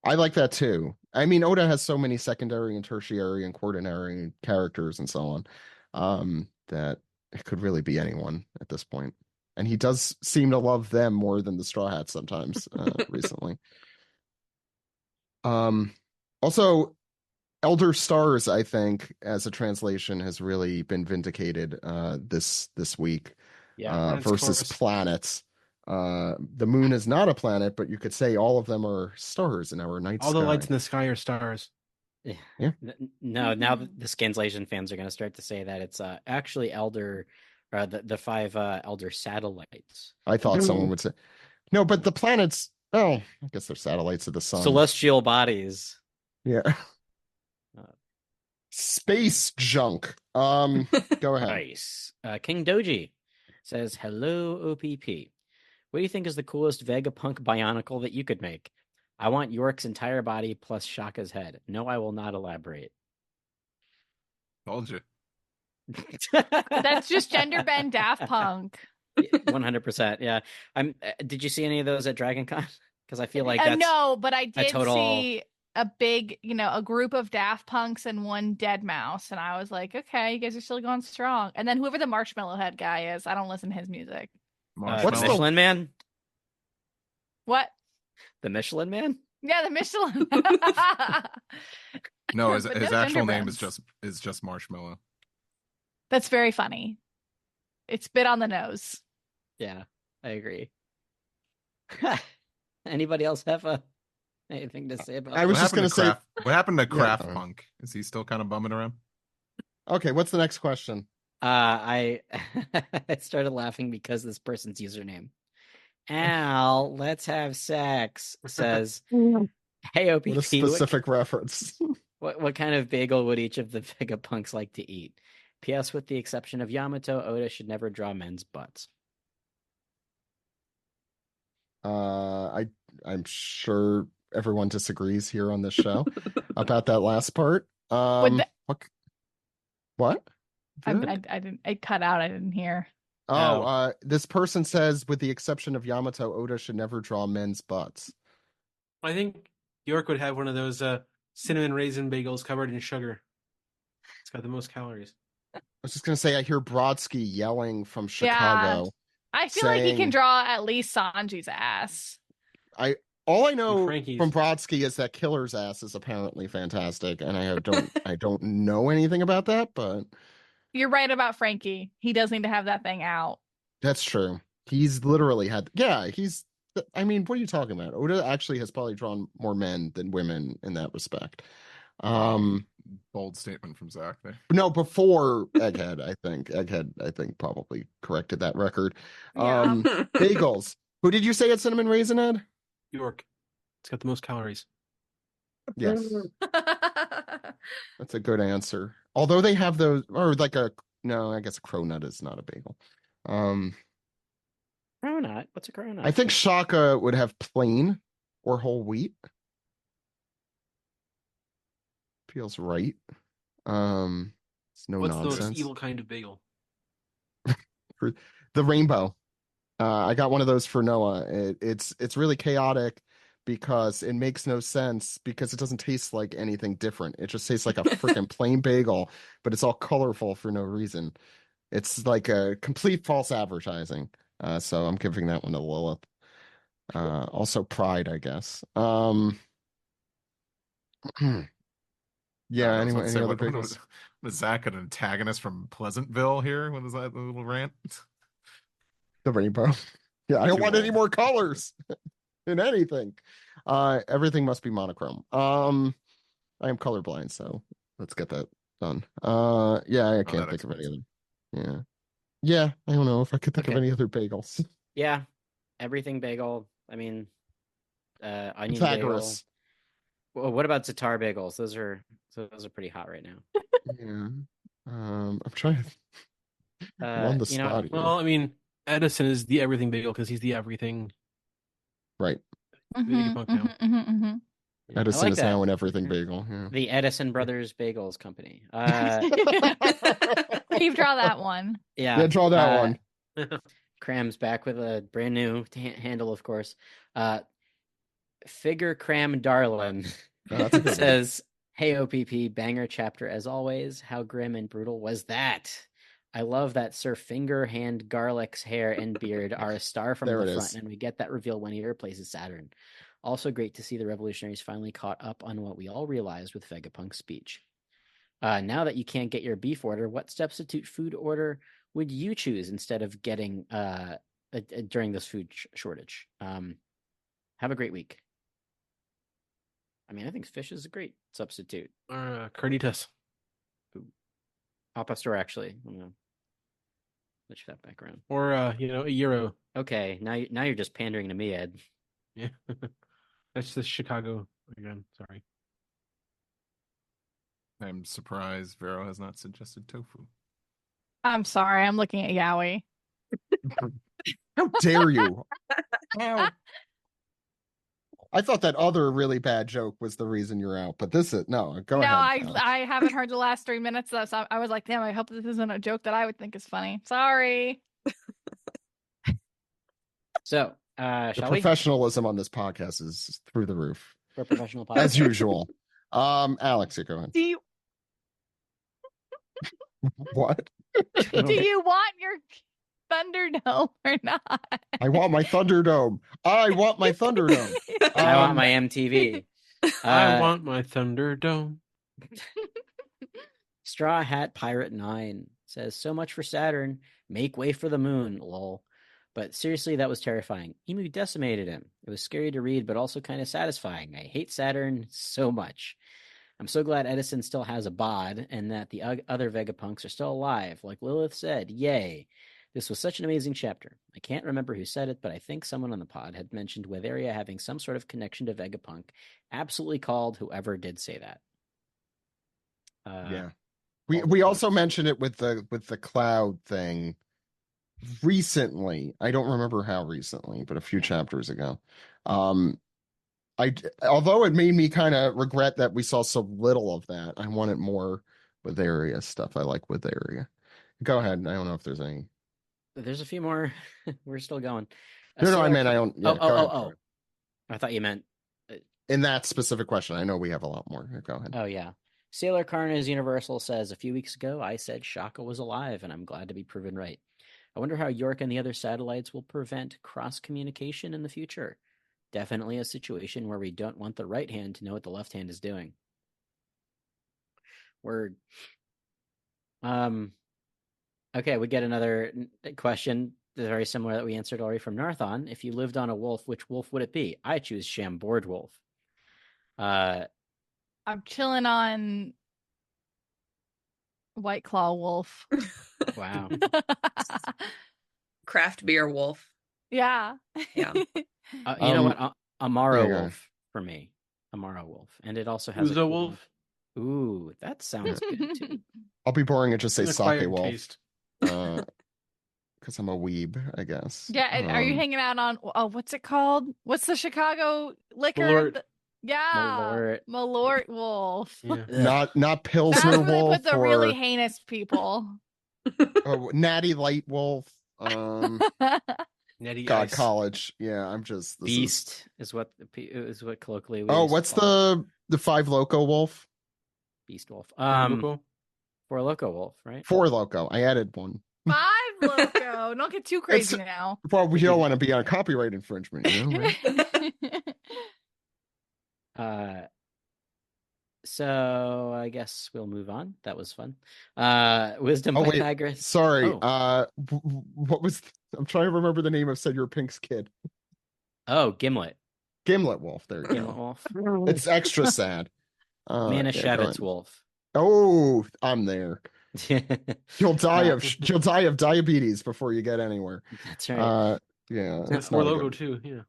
I like that too. I mean, Oda has so many secondary and tertiary and quaternary characters and so on, that it could really be anyone at this point. And he does seem to love them more than the Straw Hats sometimes recently. Also, Elder Stars, I think, as a translation, has really been vindicated this week versus planets. The moon is not a planet, but you could say all of them are stars in our night sky. All the lights in the sky are stars. Yeah. No, now the Scanslation fans are going to start to say that it's actually the 5 elder satellites. I thought someone would say no, but the planets. Oh, I guess they're satellites of the sun. Celestial bodies. Yeah. Space junk. Go ahead. Nice. King Doji says, hello, OPP. What do you think is the coolest Vegapunk Bionicle that you could make? I want York's entire body plus Shaka's head. No, I will not elaborate. Told you. That's just gender bend Daft Punk. 100%. Yeah. Did you see any of those at DragonCon? Because I feel like that's no, but I did see a big, a group of Daft Punks and one Dead Mouse, and I was like, okay, you guys are still going strong. And then whoever the Marshmallow Head guy is, I don't listen to his music. What's the Michelin Man? What? The Michelin Man? Yeah, the Michelin. No, his actual name is just Marshmallow. That's very funny. It's a bit on the nose. Yeah, I agree. Anybody else have anything to say about? I was just going to say, what happened to Craft Punk? Is he still kind of bumming around? Okay, what's the next question? I started laughing because this person's username, Al, let's have sex, says, hey, OPP. What a specific reference. What kind of bagel would each of the Vegapunks like to eat? P.S. With the exception of Yamato, Oda should never draw men's butts. I I'm sure everyone disagrees here on this show about that last part. What? I didn't. It cut out. I didn't hear. This person says, with the exception of Yamato, Oda should never draw men's butts. I think York would have one of those cinnamon raisin bagels covered in sugar. It's got the most calories. I was just gonna say, I hear Brodsky yelling from Chicago. Yeah. I feel like he can draw at least Sanji's ass. All I know from Brodsky is that Killer's ass is apparently fantastic, and I don't know anything about that, but you're right about Frankie. He does need to have that thing out. That's true. He's literally had I mean, what are you talking about? Oda actually has probably drawn more men than women in that respect. Bold statement from Zach there. No, before Egghead, I think. Egghead, probably corrected that record. Yeah. Bagels. Who did you say had cinnamon raisin, Ed? York. It's got the most calories. Yes. That's a good answer. Although they have those, or I guess a cronut is not a bagel. Cronut? What's a cronut? I think Shaka would have plain or whole wheat. Feels right. It's no What's nonsense. the most evil kind of bagel? The rainbow. I got one of those for Noah. It's really chaotic because it makes no sense because it doesn't taste like anything different. It just tastes like a freaking plain bagel, but it's all colorful for no reason. It's like a complete false advertising. So I'm giving that one to Lilith. Also pride, I guess. Yeah, anyway, any other bagels? Was Zach an antagonist from Pleasantville here? What is that little rant? The rainbow. Yeah, I don't want any more colors in anything. Everything must be monochrome. I am colorblind, so let's get that done. Yeah, I can't think of any other. Yeah, I don't know if I could think of any other bagels. Yeah, everything bagel. I mean, onion Pythagoras. bagel. Well, what about Zatar bagels? Those are pretty hot right now. Yeah. I'm trying to. On the spot. Well, I mean, Edison is the everything bagel because he's the everything. Right. Now. Edison is now an everything bagel. Yeah. The Edison Brothers Bagels Company. Steve, draw that one. Yeah, draw that one. Cram's back with a brand new handle, of course. Figure Cram Darlin says, "Hey OPP, banger chapter as always. How grim and brutal was that? I love that Sir Finger Hand Garlic's hair and beard are a star from the front, and we get that reveal when he replaces Saturn. Also great to see the revolutionaries finally caught up on what we all realized with Vegapunk's speech. Now that you can't get your beef order, what substitute food order would you choose instead of getting during this food shortage? Have a great week." I mean, I think fish is a great substitute. Carnitas. Pop up store, actually. I'm gonna switch that back around. Or a euro. Okay, now you're just pandering to me, Ed. Yeah, that's the Chicago again. Sorry. I'm surprised Vero has not suggested tofu. I'm sorry. I'm looking at Yaoi. How dare you? I thought that other really bad joke was the reason you're out, but this is go ahead. No, I haven't heard the last 3 minutes though, so I was like, damn, I hope this isn't a joke that I would think is funny. Sorry. So, the professionalism on this podcast is through the roof. For a professional podcast. As usual. Alex, you go ahead. Do you What? Do you want your Thunderdome or not? I want my Thunderdome. I want my Thunderdome. I want my MTV. I want my Thunderdome. Straw Hat Pirate 9 says, "So much for Saturn. Make way for the moon, lol. But seriously, that was terrifying. Emu decimated him. It was scary to read, but also kind of satisfying. I hate Saturn so much. I'm so glad Edison still has a bod and that the other Vegapunks are still alive. Like Lilith said, yay. This was such an amazing chapter. I can't remember who said it, but I think someone on the pod had mentioned Weatheria having some sort of connection to Vegapunk. Absolutely called whoever did say that." Yeah. We also mentioned it with the cloud thing recently. I don't remember how recently, but a few chapters ago. Although it made me kind of regret that we saw so little of that. I wanted more with area stuff. I like with area. Go ahead. I don't know if there's any. There's a few more. We're still going. No, I mean I don't. Yeah, go ahead. Oh. I thought you meant in that specific question. I know we have a lot more. Go ahead. Oh yeah. Sailor Carnes Universal says, a few weeks ago I said Shaka was alive, and I'm glad to be proven right. I wonder how York and the other satellites will prevent cross communication in the future. Definitely a situation where we don't want the right hand to know what the left hand is doing. Word. Okay, we get another question very similar that we answered already from Narthon. If you lived on a wolf, which wolf would it be? I choose Chambord Wolf. I'm chilling on White Claw Wolf. Wow. Craft beer wolf. Yeah. Yeah. You know what? Amaro Wolf for me. Amaro Wolf. And it also has Uzo Wolf. Ooh, that sounds good too. I'll be boring and just say Sake Wolf. Taste. Because I'm a weeb, I guess. Yeah, are you hanging out on what's it called? What's the Chicago liquor? Malort. Yeah, Malort Wolf. Yeah. Not Pilsner That's where Wolf. they put the really heinous people. Natty Light Wolf. Natty God, Ice. college. Yeah, I'm just Beast is what colloquially. What's the Five Loco Wolf? Beast Wolf. Four Loco Wolf, right? Four Loco. I added one. 5 Loco. Don't get too crazy now. Well, we don't want to be on copyright infringement, you know, right? So I guess we'll move on. That was fun. Wisdom by Pythagoras. Sorry. What was? I'm trying to remember the name of Cedric Pink's kid. Oh, Gimlet. Gimlet Wolf. There you go. Gimlet Wolf. It's extra sad. Manischewitz Wolf. Oh, I'm there. You'll die of diabetes before you get anywhere. That's right. Yeah. That's more logo too. Yeah.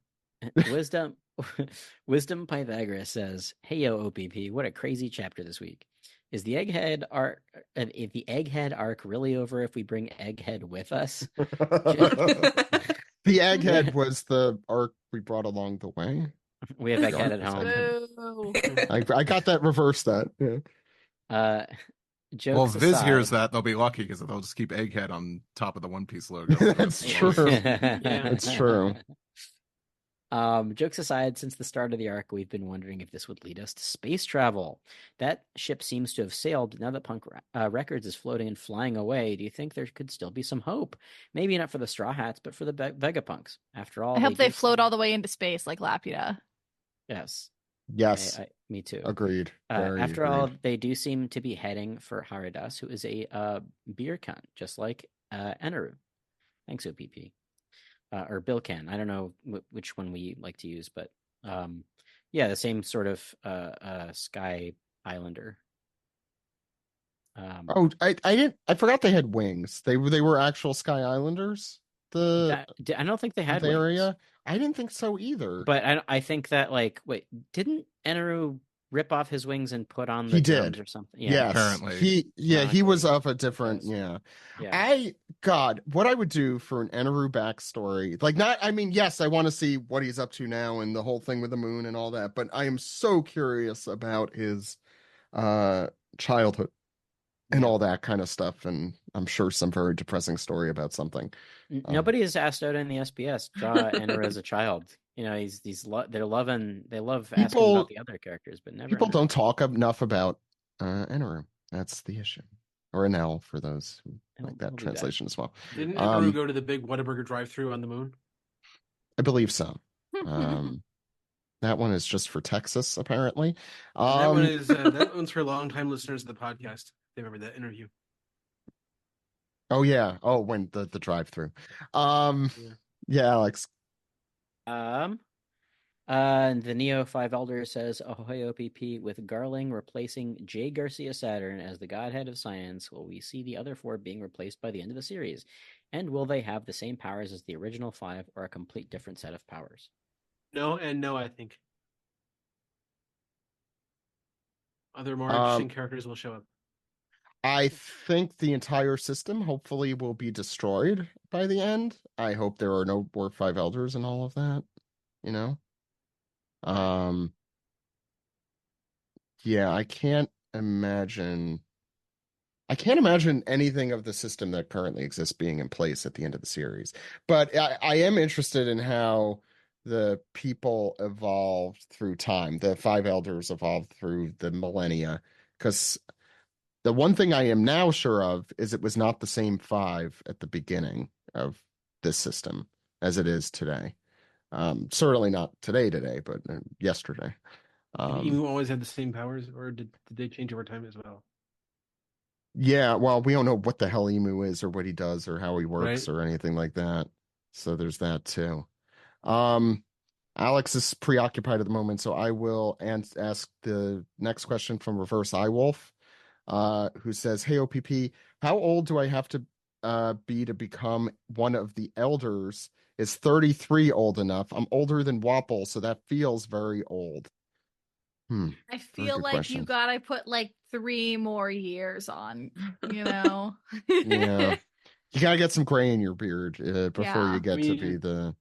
Wisdom Pythagoras says, "Hey yo, OPP, what a crazy chapter this week. Is the Egghead arc? If the Egghead arc really over if we bring Egghead with us?" The Egghead was the arc we brought along the way. We have Egghead at home. I got that reversed. That. Yeah. Well, if Viz hears that, they'll be lucky because they'll just keep Egghead on top of the One Piece logo. That's true. That's true. Jokes aside, since the start of the arc, we've been wondering if this would lead us to space travel. That ship seems to have sailed. Now that Punk Records is floating and flying away, do you think there could still be some hope? Maybe not for the Straw Hats, but for the Vegapunks. After all, I hope they float all the way into space like Laputa. Yes. Yes. Me too. Agreed. After all, they do seem to be heading for Haradas, who is a beer cunt, just like Eneru. Thanks, OPP. Or Bilkan. I don't know which one we like to use, but yeah, the same sort of Sky Islander. I forgot they had wings. They were actual Sky Islanders. I don't think they had wings. Area. I didn't think so either. But I think that didn't Eneru rip off his wings and put on the drums or something? Yeah, apparently. He was of a different. Yeah. What I would do for an Eneru backstory, yes, I want to see what he's up to now and the whole thing with the moon and all that, but I am so curious about his childhood and all that kind of stuff, and I'm sure some very depressing story about something. Nobody has asked Oda in the SBS draw Eneru as a child. You know, they love asking about the other characters, but never. People don't talk enough about Eneru. That's the issue. Or Enel for those who like that translation as well. Didn't Eneru go to the big Whataburger drive-thru on the moon? I believe so. That one is just for Texas, apparently. That one's for longtime listeners of the podcast. They remember that interview. Oh yeah. Oh, when the drive-through. Yeah, Alex. The Neo 5 Elder says, "Ahoy OPP, with Garling replacing J. Garcia Saturn as the godhead of science, will we see the other 4 being replaced by the end of the series? And will they have the same powers as the original 5 or a complete different set of powers?" No and no, I think. Other more interesting characters will show up. I think the entire system hopefully will be destroyed by the end. I hope there are no more 5 elders and all of that, you know? Um, yeah, I can't imagine anything of the system that currently exists being in place at the end of the series. But I am interested in how the people evolved through time. The five elders evolved through the millennia. Because the one thing I am now sure of is it was not the same five at the beginning of this system as it is today. Certainly not today, but yesterday. Did Emu always had the same powers, or did they change over time as well? Yeah, well, we don't know what the hell Emu is or what he does or how he works Right. or anything like that. So there's that too. Alex is preoccupied at the moment, so I will ask the next question from Reverse Eyewolf, who says, "Hey OPP, how old do I have to be to become one of the elders? Is 33 old enough? I'm older than Wapple, so that feels very old." I Very feel good like question. you gotta put like 3 more years on, you know? Yeah. You gotta get some gray in your beard before Yeah. you get I to mean, be the.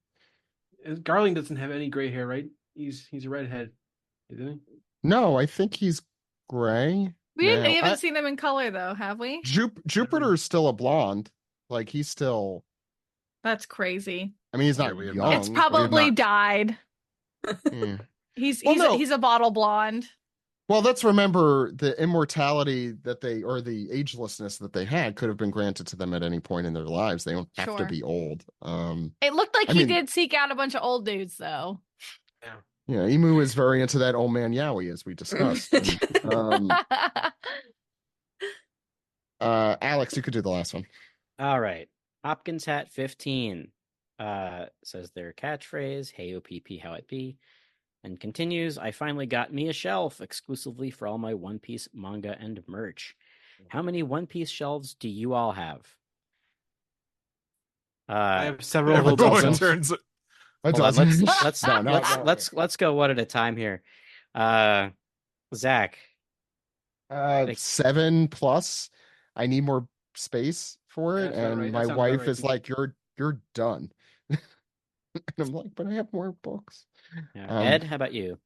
Garling doesn't have any gray hair, right? He's a redhead, isn't he? No, I think he's gray. We now. haven't seen him in color though, have we? Jupiter's still a blonde. Like he's still. That's crazy. I mean, he's Yeah, not we have young. It's We have probably not- dyed. Yeah. He's Well, no. he's a bottle blonde. Well, let's remember the immortality that they, or the agelessness that they had, could have been granted to them at any point in their lives. They don't have to Sure. be old. It looked like I he mean- did seek out a bunch of old dudes though. Yeah, Emu is very into that old man Yaoi, as we discussed. Alex, you could do the last one. All right. Hopkins Hat 15 says their catchphrase, "Hey OPP, how it be?" And continues, "I finally got me a shelf exclusively for all my One Piece manga and merch. How many One Piece shelves do you all have?" I have several Everyone hotel shelves. turns. That's Hold on, awesome. let's go one at a time here. Zach. 7 plus. I need more space for it, Yeah, that's about and right. That my sounds about wife right is to me. like, "You're done." And I'm like, "But I have more books." Ed, how about you?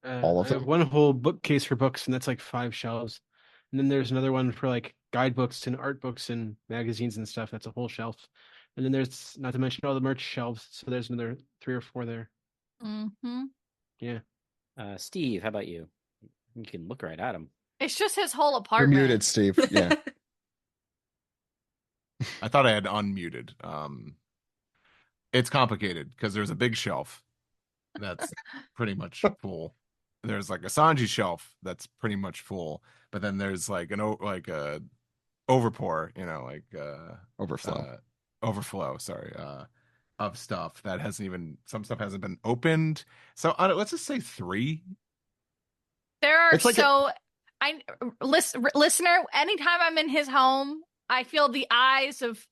All of I have them? one whole bookcase for books, and that's like 5 shelves. And then there's another one for like guidebooks and art books and magazines and stuff. That's a whole shelf. And then there's, not to mention all the merch shelves. So there's another 3 or 4 there. Mm-hmm. Yeah. Steve, how about you? You can look right at him. It's just his whole You're apartment. muted, Steve. Yeah. I thought I had unmuted. It's complicated because there's a big shelf that's pretty much full. There's like a Sanji shelf that's pretty much full, but then there's like a overpour, overflow. Sorry, of stuff that some stuff hasn't been opened. So let's just say 3. There are It's like listener, anytime I'm in his home, I feel the eyes of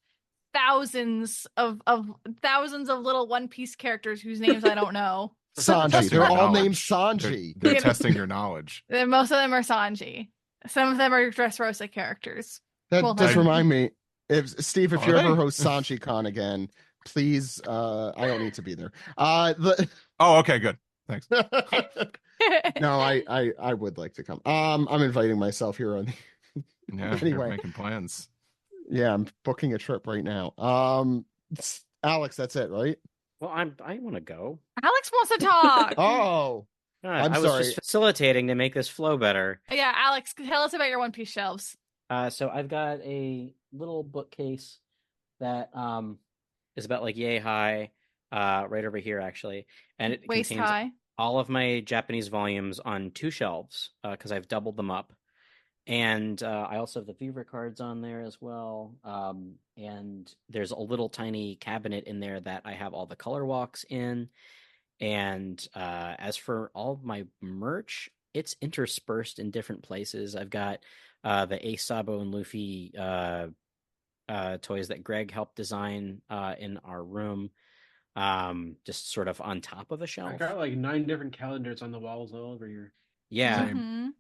thousands of little One Piece characters whose names I don't know. Sanji. Testing They're your all knowledge. named Sanji. They're testing your knowledge. Most of them are Sanji. Some of them are Dressrosa characters. That Well, does I- remind me. If Steve, if Are you ever they? host Sanji Con again, please. I don't need to be there. Oh, okay, good. Thanks. No, I would like to come. I'm inviting myself here on. Yeah, Anyway. you're making plans. Yeah, I'm booking a trip right now. Alex, that's it, right? Well, I want to go. Alex wants to talk. Oh, God, I'm I was sorry. just facilitating to make this flow better. Yeah, Alex, tell us about your One Piece shelves. So I've got a little bookcase that is about like yay high, right over here actually, and it Waist contains high. all of my Japanese volumes on 2 shelves because I've doubled them up, and I also have the favorite cards on there as well. And there's a little tiny cabinet in there that I have all the color walks in. And as for all of my merch, it's interspersed in different places. I've got the Ace, Sabo, and Luffy toys that Greg helped design in our room, just sort of on top of a I shelf. got like 9 different calendars on the walls all over here. Yeah. Mhm.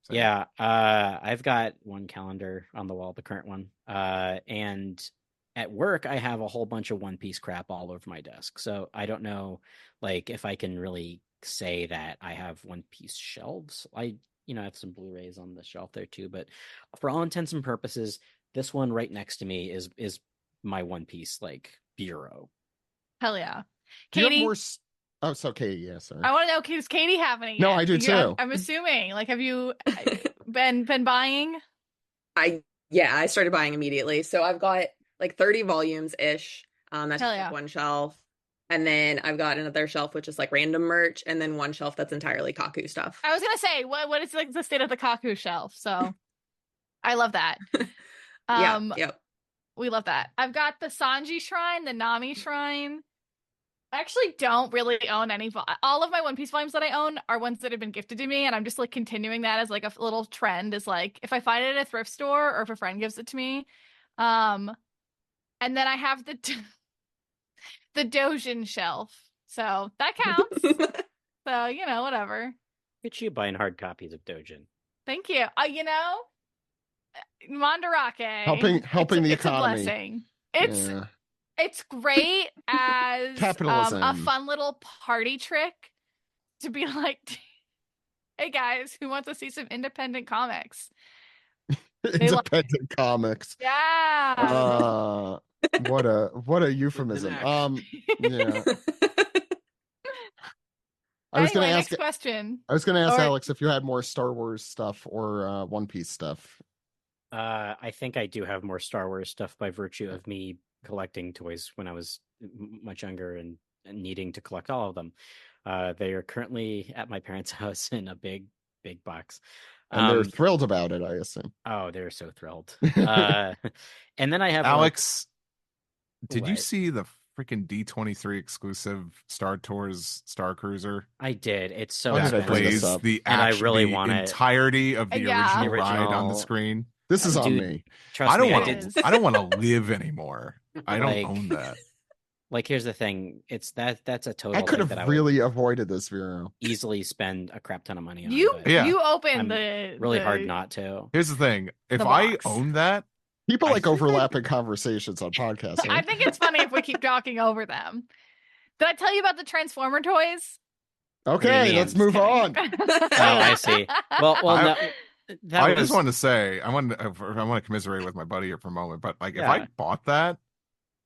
Yeah, I've got one calendar on the wall, the current one, and at work, I have a whole bunch of One Piece crap all over my desk. So I don't know, like, if I can really say that I have One Piece shelves. I have some Blu-rays on the shelf there too. But for all intents and purposes, this one right next to me is my One Piece like bureau. Hell yeah, Do you have Katie. more? Oh, so Katie, yeah, sorry. I want to know, does Katie have any? No, yet? I do too. I'm assuming. Like, have you been buying? I started buying immediately. So I've got like 30 volumes ish. That's Hell just yeah. like one shelf. And then I've got another shelf which is like random merch, and then one shelf that's entirely Kaku stuff. I was gonna say, what is like the state of the Kaku shelf? So I love that. Yep. We love that. I've got the Sanji Shrine, the Nami Shrine. I actually don't really own any. All of my One Piece volumes that I own are ones that have been gifted to me, and I'm just like continuing that as like a little trend. Is like if I find it at a thrift store or if a friend gives it to me. And then I have the Dojin shelf, so that counts. So whatever. Look at you buying hard copies of Dojin. Thank you. Mandarake helping the economy. It's a blessing. It's great as capitalism. A fun little party trick to be like, hey guys, who wants to see some independent comics? Independent comics. Yeah. What a euphemism. Yeah. I was going to ask. Next question. I was going to ask Alex if you had more Star Wars stuff or One Piece stuff. I think I do have more Star Wars stuff by virtue of me collecting toys when I was much younger and needing to collect all of them. They are currently at my parents' house in a big box. And they're thrilled about it, I assume. Oh, they're so thrilled. And then I have Alex. Did you see the freaking D23 exclusive Star Tours Star Cruiser? I did. It's so expensive. Plays the entirety of the original ride on the screen. This is on me. I don't want to live anymore. I don't own that. Like, here's the thing. It's that's a total. I could have really avoided this, Vero. Easily spend a crap ton of money on. You opened really hard not to. Here's the thing. If I own that, people like overlapping conversations on podcasts. Right? I think it's funny if we keep talking over them. Did I tell you about the Transformer toys? Okay, let's move on. Oh, I see. Well, no. I just want to say, I want to commiserate with my buddy here for a moment, but like, if I bought that,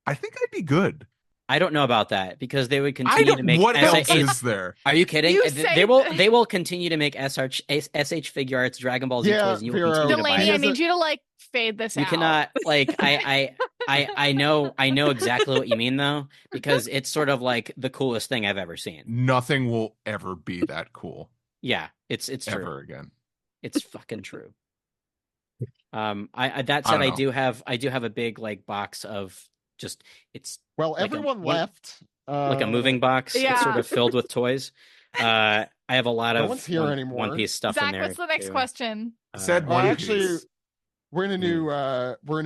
I think I'd be good. I don't know about that because they would continue to make. What else is there? Are you kidding? They will continue to make SH figure arts, Dragon Ball Z toys, and you will continue to buy Delaney, I need you to like fade this out. You cannot like. I know exactly what you mean though, because it's sort of like the coolest thing I've ever seen. Nothing will ever be that cool. Yeah, it's true. Ever again. It's fucking true. That said, I do have a big like box of just like everyone left like a moving box. Yeah. It's sort of filled with toys. I have a lot of One Piece stuff Zach, in there. what's the next question? Said One Piece. Actually, we're in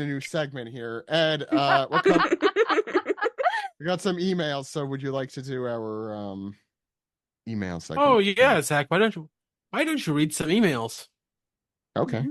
a new segment here. Ed, we got some emails, so would you like to do our email segment? Oh yeah, Zach, why don't you read some emails? Okay.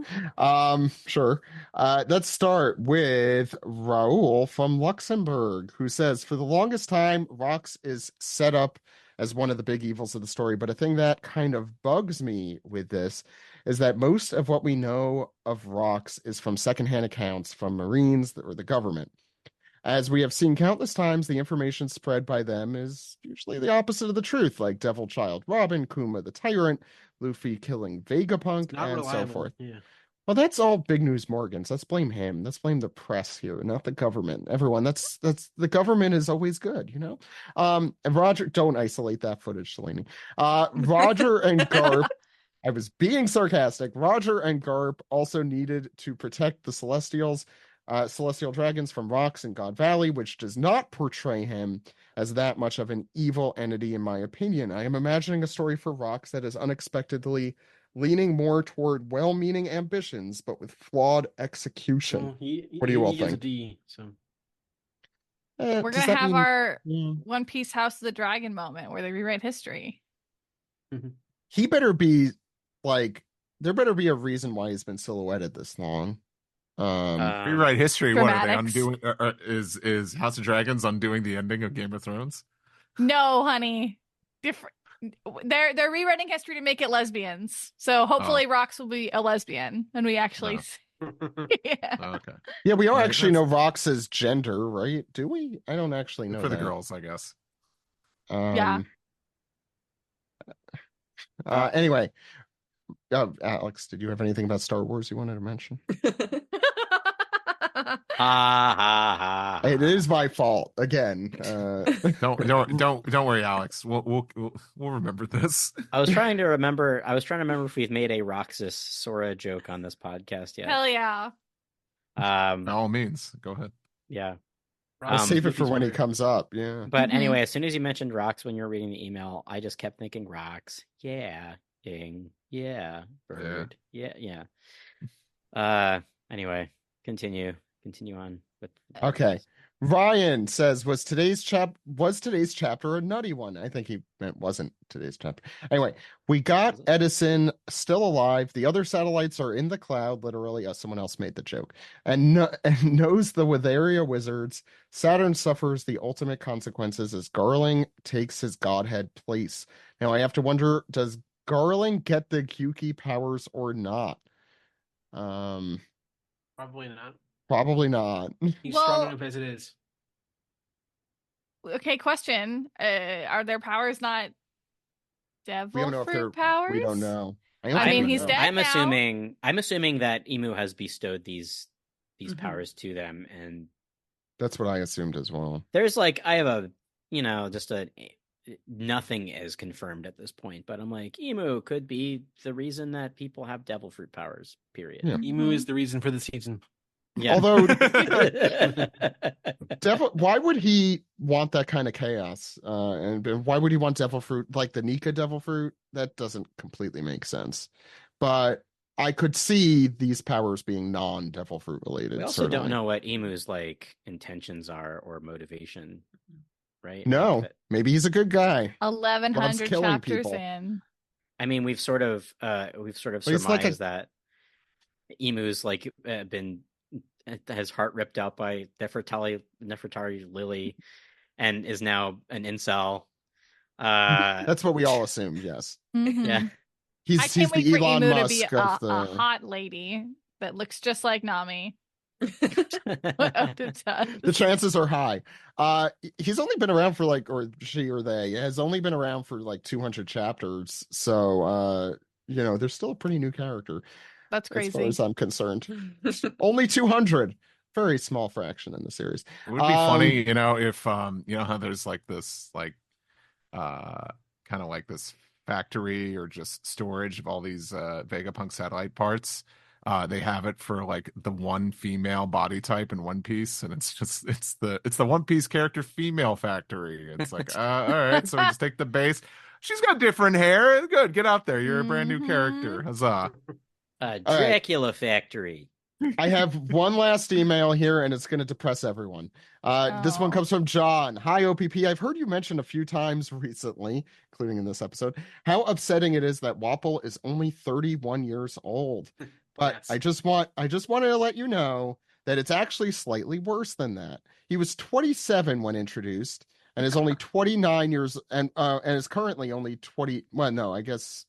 Sure. Let's start with Raul from Luxembourg, who says, for the longest time, Rox is set up as one of the big evils of the story, but a thing that kind of bugs me with this is that most of what we know of Rox is from secondhand accounts from Marines or the government. As we have seen countless times, the information spread by them is usually the opposite of the truth, like Devil Child Robin, Kuma the Tyrant, Luffy killing Vegapunk, and so forth. Yeah. Well, that's all Big News Morgans. Let's blame him. Let's blame the press here, not the government. Everyone, that's the government is always good, you know? And Roger, don't isolate that footage, Delaney. Roger and Garp, I was being sarcastic. Roger and Garp also needed to protect the Celestial dragons from Rox in God Valley, which does not portray him as that much of an evil entity, in my opinion. I am imagining a story for Rox that is unexpectedly leaning more toward well-meaning ambitions, but with flawed execution. What do you all think? We're going to have our One Piece House of the Dragon moment where they rewrite history. He better be, like, there better be a reason why he's been silhouetted this long. Rewrite history. What are they dramatics. undoing? Is House of Dragons undoing the ending of Game of Thrones? No, honey. Different. They're rewriting history to make it lesbians. So hopefully Rox will be a lesbian, and we actually. Yeah. Okay. Yeah, we don't actually know Rox's gender, right? Do we? I don't actually know for the that. girls, I guess. Yeah. Anyway, Alex, did you have anything about Star Wars you wanted to mention? It is my fault again. Don't worry, Alex. We'll remember this. I was trying to remember if we've made a Roxas Sora joke on this podcast yet. Hell yeah. By all means, go ahead. Yeah. I'll save it for when he comes up. Yeah. But anyway, as soon as you mentioned Rox when you were reading the email, I just kept thinking Rox. Yeah. Ding. Yeah. Bird. Yeah. Anyway, continue on with. Okay. Ryan says, was today's chapter a nutty one? I think he meant wasn't today's chapter. Anyway, we got Edison still alive. The other satellites are in the cloud, literally. Someone else made the joke. And knows the Witheria wizards. Saturn suffers the ultimate consequences as Garling takes his godhead place. Now I have to wonder, does Garling get the Kyuki powers or not? Probably not. Probably not. He's strong enough as it is. Okay, question. Are their powers not devil fruit We powers? don't know. I mean, he's dead I'm now. assuming that Emu has bestowed these powers to them, and that's what I assumed as well. There's I have nothing is confirmed at this point, but I'm like, Emu could be the reason that people have devil fruit powers, period. Yeah. Emu is the reason for the season. Yeah. Although, why would he want that kind of chaos? And why would he want devil fruit, like the Nika devil fruit? That doesn't completely make sense. But I could see these powers being non-devil fruit related. We also don't know what Emu's intentions are or motivation, right? No, maybe he's a good guy. 1,100 chapters in. I mean, we've sort of surmised that Emu's been his heart ripped out by Nefertari Lily, and is now an incel. That's what we all assumed. Yes. Mm-hmm. Yeah. I can't wait for Elon Emu Musk to be a hot lady that looks just like Nami. The chances are high. He's only been around for or she or they has only been around for 200 chapters. So they're still a pretty new character. That's crazy. As far as I'm concerned. Only 200. Very small fraction in the series. It would be funny, if how there's this kind of this factory or just storage of all these Vegapunk satellite parts. They have it for the one female body type in One Piece, and it's the One Piece character female factory. It's all right, so we just take the base. She's got different hair. Good, get out there. You're a brand new character. Huzzah. Dracula factory. I have one last email here, and it's going to depress everyone. This one comes from John. Hi, OPP. I've heard you mention a few times recently, including in this episode, how upsetting it is that Wapple is only 31 years old. But yes. I just wanted to let you know that it's actually slightly worse than that. He was 27 when introduced, and is only 29 years, and is currently only 20. Well, no, I guess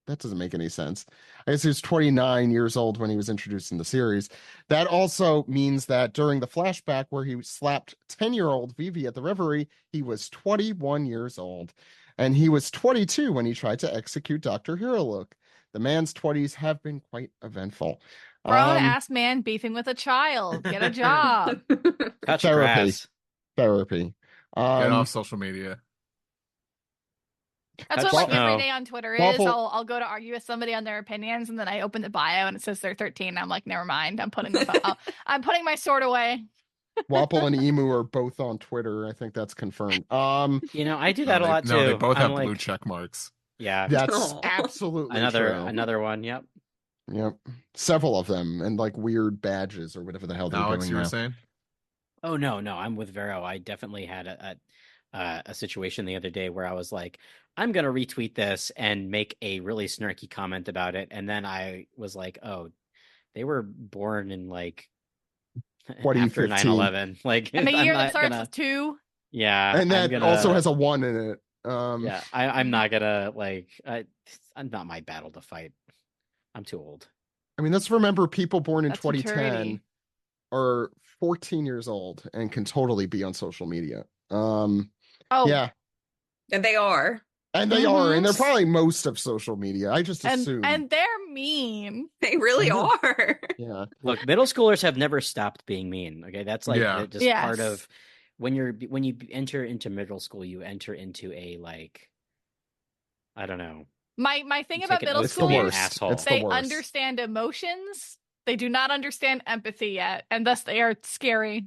that doesn't make any sense. I guess he was 29 years old when he was introduced in the series. That also means that during the flashback where he slapped 10-year-old Vivi at the Reverie, he was 21 years old. And he was 22 when he tried to execute Dr. Hiroluk. The man's 20s have been quite eventful. Grown-ass man beefing with a child. Get a job. Therapy. Get off social media. That's what every day on Twitter is. I'll go to argue with somebody on their opinions, and then I open the bio and it says they're 13. I'm like, never mind. I'm putting my sword away. Wapple and Emu are both on Twitter. I think that's confirmed. I do that a lot too. No, they both have blue check marks. Yeah, that's absolutely true. Another one. Yep. Several of them, and weird badges or whatever the hell they're doing. Alex, you were saying? Oh no, I'm with Vero. I definitely had a situation the other day where I was like, I'm going to retweet this and make a really snarky comment about it. And then I was like, oh, They were born in like after 2015. 9/11. Like, And the I'm year not that starts gonna. with 2. Yeah, And that also has a 1 in it. Yeah, I'm not gonna like. I'm not my battle to fight. I'm too old. I mean, let's remember people born in That's 2010 maturity. are 14 years old and can totally be on social media. Oh, Yeah. And they are. And they are, and they're probably most of social media. I just assume. and they're mean. They really are. Yeah. Look, middle schoolers have never stopped being mean. Okay, that's like just part of when you enter into middle school, you enter into a like, I don't know. My thing about middle it's schoolers, they worst. understand emotions. They do not understand empathy yet, and thus they are scary.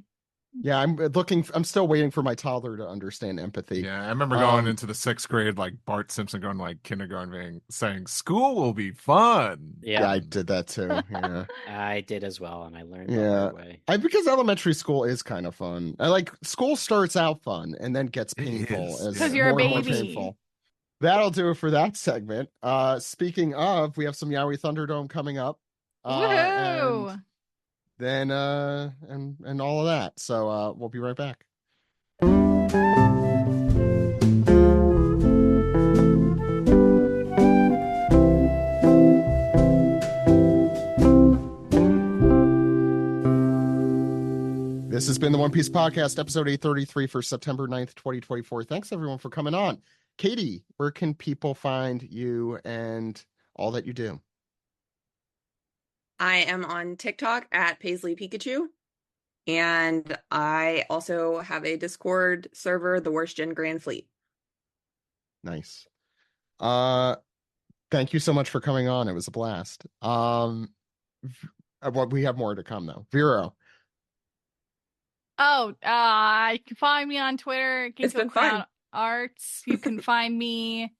Yeah, I'm still waiting for my toddler to understand empathy. Yeah, I remember going into the 6th grade, like Bart Simpson going like kindergarten, saying school will be fun. Yeah, I did that too. Yeah, I did as well, and I learned the hard way. Because elementary school is kind of fun. I like school starts out fun and then gets painful because you're a baby. Painful. That'll do it for that segment. Speaking of, we have some Yaoi Thunderdome coming up. Woohoo! And then and all of that. So we'll be right back. This has been the One Piece Podcast, episode 833 for September 9th, 2024. Thanks everyone for coming on. Katie, where can people find you and all that you do? I am on TikTok at Paisleypikachu. And I also have a Discord server, The Worst Gen Grand Fleet. Nice. Thank you so much for coming on. It was a blast. We have more to come though. Vero. You can find me on Twitter. It's been fun. Arts. You can find me.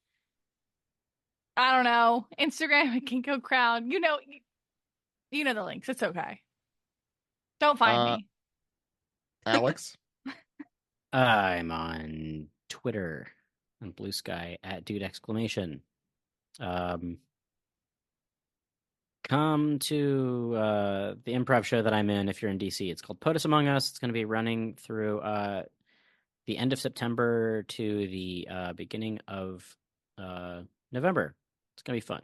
I don't know, Instagram at Kinko Crowd. You know the links. It's okay. Don't find me. Alex? I'm on Twitter and Blue Sky at Dude! Come to the improv show that I'm in if you're in DC. It's called POTUS Among Us. It's going to be running through the end of September to the beginning of November. It's going to be fun.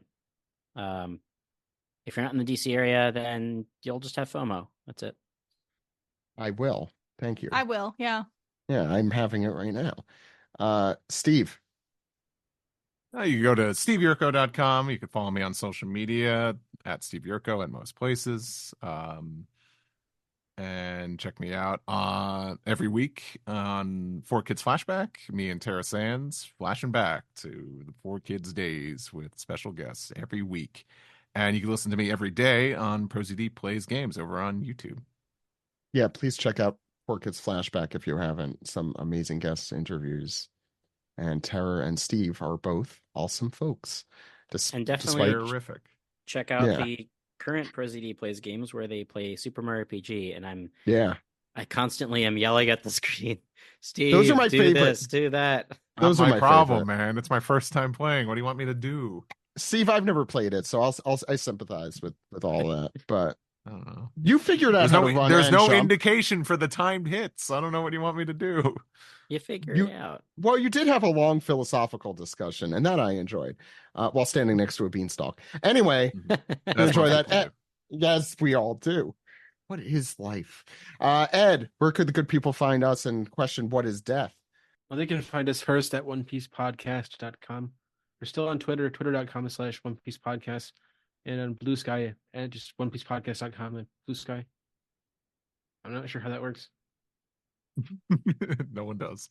If you're not in the DC area, then you'll just have FOMO. That's it. I will. Thank you. I will. Yeah. Yeah, I'm having it right now. Steve. You can go to steveyurko.com. You can follow me on social media at Steve Yurko at most places. And check me out every week on 4Kids Flashback. Me and Tara Sands flashing back to the 4Kids days with special guests every week. And you can listen to me every day on ProZD Plays Games over on YouTube. Yeah, please check out 4Kids Flashback if you haven't. Some amazing guest interviews. And Tara and Steve are both awesome folks. And definitely terrific. Check out the current ProZD Plays Games where they play Super Mario RPG, and I constantly am yelling at the screen. Steve, those are my favorite. This, do that. Those are my problem, man. It's my first time playing. What do you want me to do? Steve, I've never played it, so I sympathize with all that. But I don't know. You figured out how to run. There's no indication for the timed hits. I don't know what you want me to do. You figure it out. Well, you did have a long philosophical discussion, and that I enjoyed while standing next to a beanstalk. Anyway, enjoy that. Yes, we all do. What is life? Ed, where could the good people find us and question what is death? Well, they can find us first at onepiecepodcast.com. We're still on Twitter, twitter.com/onepiecepodcast, and on Blue Sky at just onepiecepodcast.com and Blue Sky. I'm not sure how that works. No one does.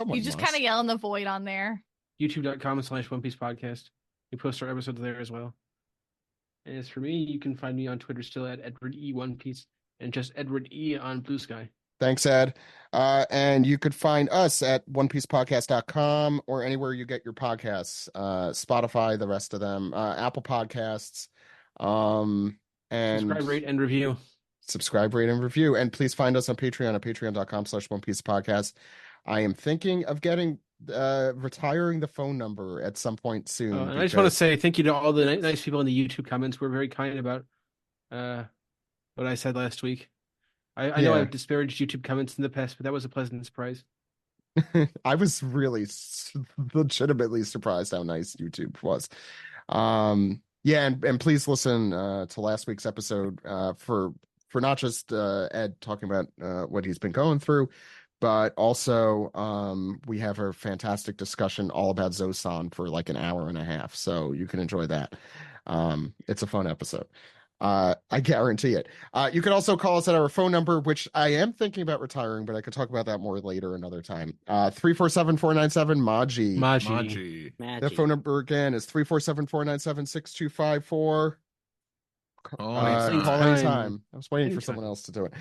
You just kind of yell in the void on there. youtube.com/onepiecepodcast. We post our episodes there as well. And as for me, you can find me on Twitter still at Edward E. One Piece and just Edward E. on Blue Sky. Thanks, Ed. And you could find us at onepiecepodcast.com or anywhere you get your podcasts. Spotify, the rest of them, Apple Podcasts. And subscribe, rate, and review. Subscribe, rate, and review. And please find us on Patreon at patreon.com/onepiecepodcast. I am thinking of retiring the phone number at some point soon. And I just want to say thank you to all the nice people in the YouTube comments. We're very kind about what I said last week. I know I've disparaged YouTube comments in the past, but that was a pleasant surprise. I was really legitimately surprised how nice YouTube was. Yeah, and please listen to last week's episode for not just Ed talking about what he's been going through, but also we have a fantastic discussion all about Zosan for like an hour and a half, so you can enjoy that. It's a fun episode. I guarantee it. You can also call us at our phone number, which I am thinking about retiring, but I could talk about that more later another time. 347-497 Maji. That phone number again is 347-497-6254. Call anytime. I was waiting for someone else to do it.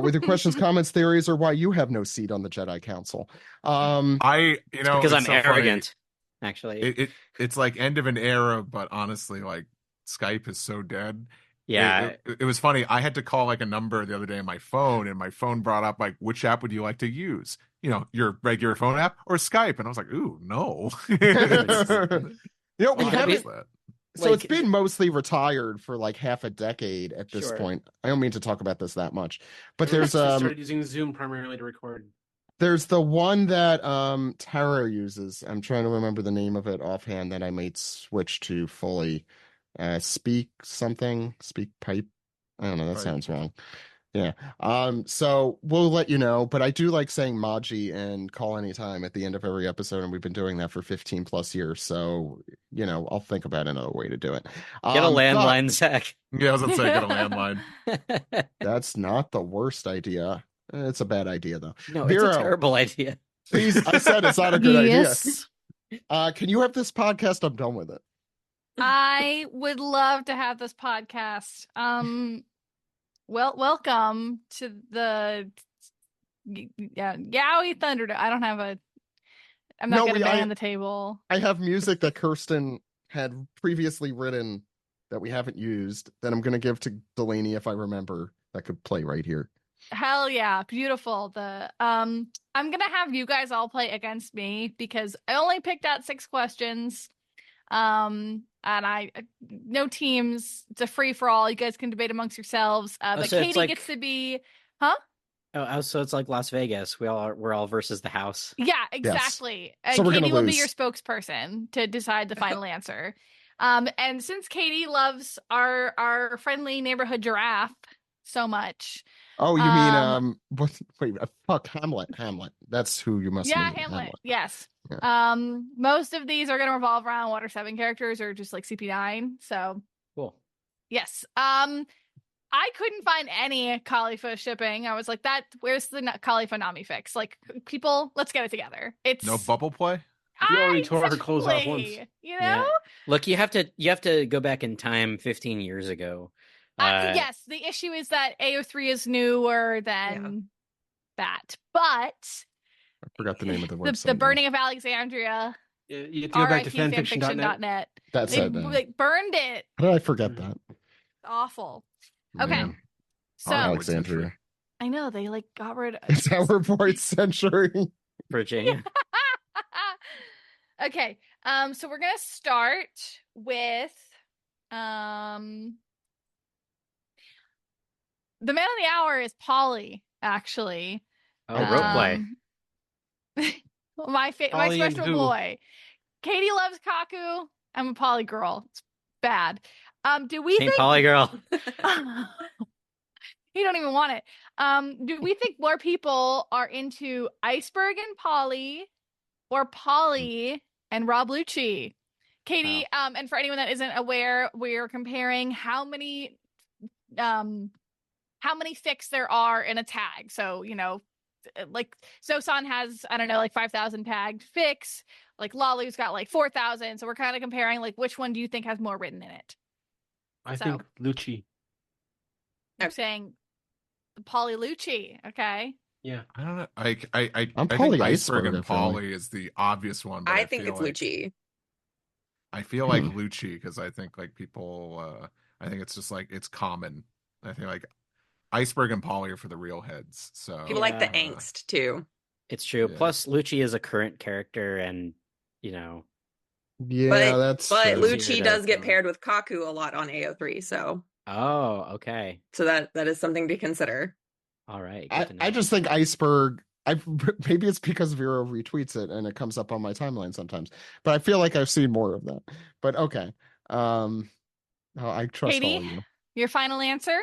With your questions, comments, theories, or why you have no seat on the Jedi Council. Because I'm so arrogant. Funny. Actually, it's like end of an era, but honestly, like Skype is so dead. Yeah, it was funny. I had to call like a number the other day on my phone, and my phone brought up like, which app would you like to use? Your regular phone app or Skype? And I was like, ooh, no. We have that. So it's been mostly retired for like half a decade at this point. I don't mean to talk about this that much, but there's started using Zoom primarily to record. There's the one that Tara uses. I'm trying to remember the name of it offhand that I might switch to fully. Speak pipe. I don't know. That sounds wrong. Yeah. So we'll let you know, but I do like saying Maji and call anytime at the end of every episode, and we've been doing that for 15 plus years. So, I'll think about another way to do it. Get a landline, Zach. Yeah, I was gonna say get a landline. That's not the worst idea. It's a bad idea though. No, Vero, it's a terrible idea. Please, I said it's not a good idea. Can you have this podcast? I'm done with it. I would love to have this podcast. Welcome to the Yaoi Thunderdome. I don't have I'm not going to bang on the table. I have music that Kirsten had previously written that we haven't used that I'm going to give to Delaney if I remember. That could play right here. Hell yeah, beautiful. I'm going to have you guys all play against me because I only picked out 6 questions. And no teams. It's a free for all. You guys can debate amongst yourselves. But so Katie gets to be, huh? Oh, so it's like Las Vegas. We're all versus the house. Yeah, exactly. Yes. So Katie will be your spokesperson to decide the final answer. And since Katie loves our friendly neighborhood giraffe so much. Oh, you mean Hamlet. That's who you must mean. Yeah, Hamlet. Yes. Yeah. Most of these are going to revolve around Water 7 characters or just like CP9. So cool. Yes. I couldn't find any Khalifa shipping. I was like, where's the Khalifa Nami fix? Like, people, let's get it together. It's no bubble play. You already tore her clothes off once. Yeah. Look, you have to go back in time 15 years ago. Yes, the issue is that AO3 is newer than that, but I forgot the name of the website. The Burning of Alexandria. You have to go back to fanfiction.net. That's it. They burned it. How did I forget that? Awful. Okay. Man. So Alexandria. I know they got rid of it's our 4th century. Virginia. Okay. So we're gonna start with the man of the hour is Polly, actually. Oh, rope play. my special boy. Katie loves Kaku. I'm a Polly girl. It's bad. Do we think Polly girl? You don't even want it. Do we think more people are into Iceberg and Polly, or Polly and Rob Lucci? Katie, and for anyone that isn't aware, we're comparing how many fics there are in a tag. So, like Zosan has, I don't know, like 5,000 tagged fics. Like Lalu's got like 4,000. So we're kind of comparing like which one do you think has more written in it? I think Lucci. I'm saying Polly Lucci. Okay. Yeah. I don't know. I I'm think Iceberg and Polly is the obvious one. But I think it's Lucci. I feel like Lucci because I think like people. I think it's just like it's common. I think like Iceberg and Polly are for the real heads. So people like the angst too. It's true. Yeah. Plus, Lucci is a current character, and Yeah, that's. But Lucci does get paired with Kaku a lot on AO3, so Oh, okay. So that is something to consider. All right. I just think iceberg. Maybe it's because Vero retweets it and it comes up on my timeline sometimes. But I feel like I've seen more of that. But okay. I trust Katie, all of you. Your final answer?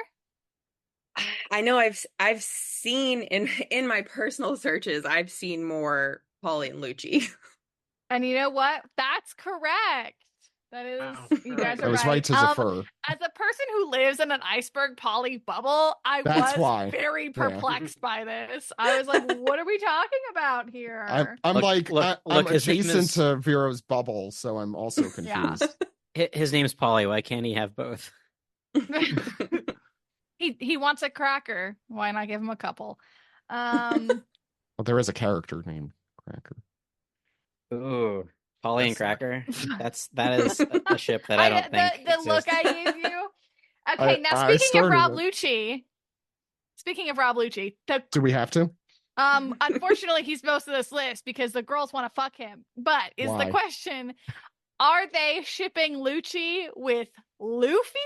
I know I've seen in my personal searches, I've seen more Polly and Lucci. And you know what? That's correct. That is, Wow. you guys I are was right to defer. As a person who lives in an iceberg poly bubble, I That's was why. very perplexed by this. I was like, what are we talking about here? I'm Look, his name adjacent is- to Vero's bubble, so I'm also confused. His name's Polly. Why can't he have both? He wants a cracker. Why not give him a couple? Well, there is a character named Cracker. Ooh, Polly and Cracker. That is a ship that I don't think the look exists. I gave you. Okay, now I speaking of Rob started Lucci. Speaking of Rob Lucci, Do we have to? unfortunately he's most of this list because the girls want to fuck him. But is Why? the question, are they shipping Lucci with Luffy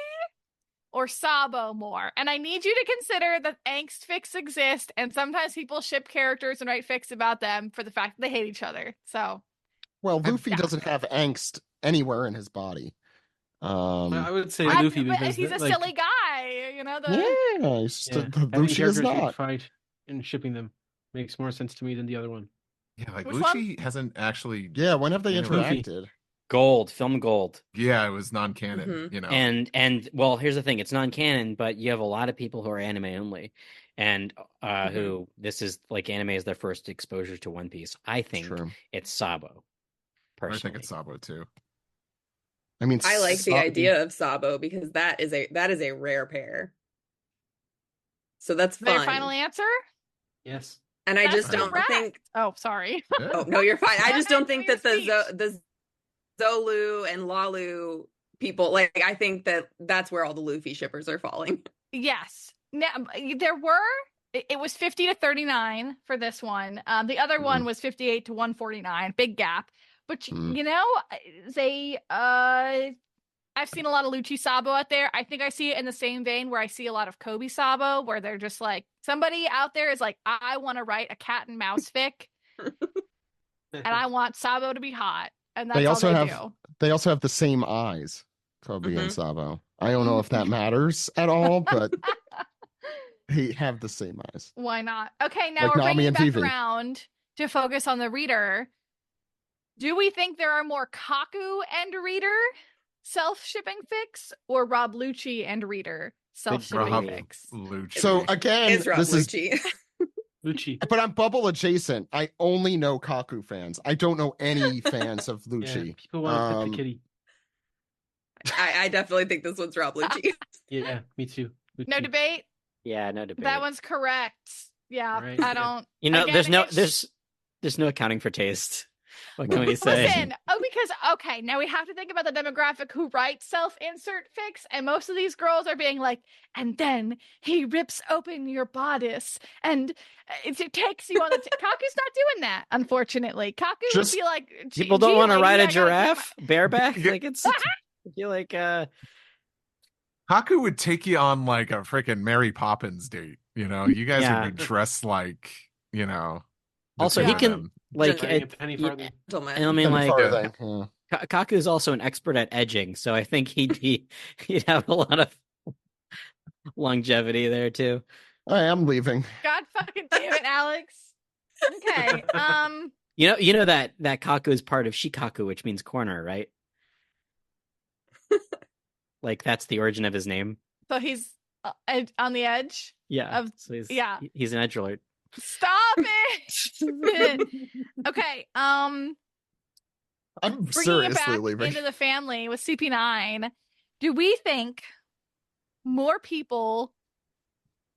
or Sabo more? And I need you to consider that angst fics exist, and sometimes people ship characters and write fics about them for the fact that they hate each other. So Well, Luffy yeah. doesn't have angst anywhere in his body. I would say but Luffy because he's a like, silly guy, you know. Yeah, he's just, having Lucci is characters who not. fight and shipping them makes more sense to me than the other one. Yeah, like Which Lucci hasn't actually. Yeah, when have they Yeah, Luffy. interacted? Gold, film gold. Yeah, it was non-canon. Mhm. You know, And well, here's the thing: it's non-canon, but you have a lot of people who are anime only, and who this is like anime is their first exposure to One Piece. I think True. it's Sabo. I Personally, think it's Sabo too. I mean, I like the idea of Sabo because that is a rare pair. So that's Their fun. final answer? Yes. And I That's just don't correct. think. Oh, sorry. Oh no, you're fine. I just don't think that Speech. the Zolu and Lalu people, like, I think that that's where all the Luffy shippers are falling. Yes. Now, there were, it was 50 to 39 for this one. The other one was 58 to 149. Big gap. But, you know, they, I've seen a lot of Lucci Sabo out there. I think I see it in the same vein where I see a lot of Kobe Sabo, where they're just like, somebody out there is like, I want to write a cat and mouse fic, and I want Sabo to be hot. And that's all they do. They also have the same eyes, Kobe and Sabo. I don't know if that matters at all, but they have the same eyes. Why not? Okay, now Like we're Nami bringing it and back Vivi. around to focus on the reader. Do we think there are more Kaku and reader self-shipping fics, or Rob Lucci and reader self-shipping Rob fics? Lucci. So again, It's Rob this Lucci. Lucci. but I'm bubble adjacent. I only know Kaku fans. I don't know any fans of Yeah, Lucci. people want to pet the kitty. I definitely think this one's Rob Lucci. Yeah, me too. No Lucci. debate. Yeah, no debate. That one's correct. Yeah, Right, I yeah. don't. You know, again, there's no it's- there's no accounting for taste. What can we say? Listen, because okay, now we have to think about the demographic who writes self-insert fics, and most of these girls are being like, and then he rips open your bodice, and it takes you on the. Kaku's not doing that, unfortunately. Kaku Just- would be like, People don't "Gee, want to lady, ride I a gotta get giraffe bareback. Yeah. Like it's. I feel like Haku would take you on like a freaking Mary Poppins date. You know, you guys Yeah. would be dressed like, you know. the Also, two he of can them. like. Gentleman. A penny farthing. I mean, And like farthing, yeah. Kaku is also an expert at edging, so I think he'd have a lot of longevity there too. I am leaving. God fucking damn it, Alex. Okay. You know that Kaku is part of Shikaku, which means corner, right? Like that's the origin of his name. So he's on the edge. Yeah. So he's an edgelord. Stop it. Okay. I'm Bringing it seriously back leaving. into the family with CP9, do we think more people?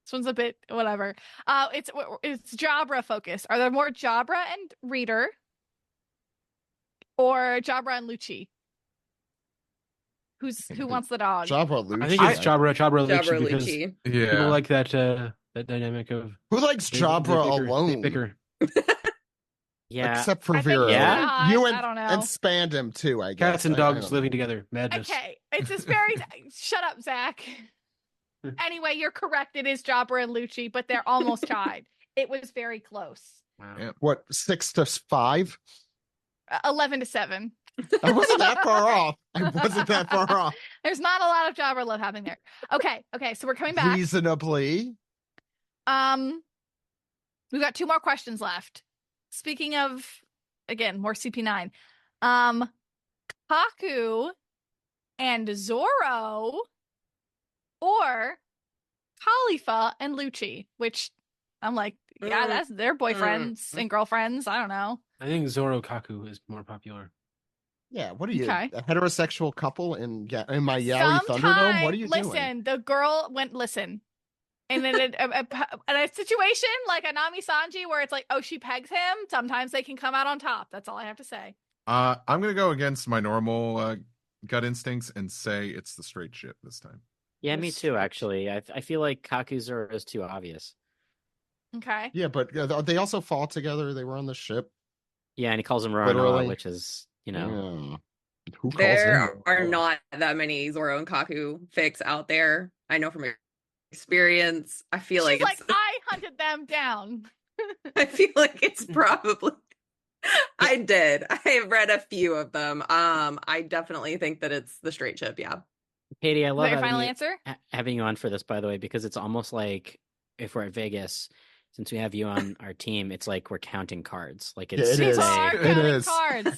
This one's a bit whatever. It's Jabra focused. Are there more Jabra and Reader, or Jabra and Lucci? Who wants the dog? Jabra Lucci. I think it's Jabra Lucci Jabra because Lucci. Yeah. people like that dynamic of Who likes they Jabra bicker- they alone? bicker. Yeah. Except for I think Vero. he's Yeah. hot. You I don't know. and Spandam too, I guess. Cats and I dogs don't living together. Madness. Okay, it's just very. Shut up, Zach. Anyway, you're correct. It is Jabra and Lucci, but they're almost tied. It was very close. Wow. Yeah. What, 6-5? 11-7. I wasn't that far off. There's not a lot of Jabra love happening there. Okay, so we're coming back. Reasonably. We've got 2 more questions left. Speaking of, again, more CP9. Kaku and Zoro, or Khalifa and Lucci, which I'm like, yeah, that's their boyfriends and girlfriends. I don't know. I think Zoro Kaku is more popular. Yeah, what are you, Okay. a heterosexual couple in my Yaoi Thunderdome? What are you doing? Listen, the girl went, listen. And in a situation like a Nami Sanji where it's like, oh, she pegs him, sometimes they can come out on top. That's all I have to say. I'm going to go against my normal gut instincts and say it's the straight ship this time. Yeah, me too, actually. I feel like Kaku Zoro is too obvious. Okay. Yeah, but they also fought together. They were on the ship. Yeah, and he calls him Literally. Roronoa, which is, you know. Yeah. Who calls There him? are not that many Zoro and Kaku fics out there. I know from experience. I feel She's like like, I hunted them down. I feel like it's probably I did. I have read a few of them. I definitely think that it's the straight ship, yeah. Katie, I love your final answer? having you on for this, by the way, because it's almost like if we're at Vegas, since we have you on our team, it's like we're counting cards. Like it's It is. It is.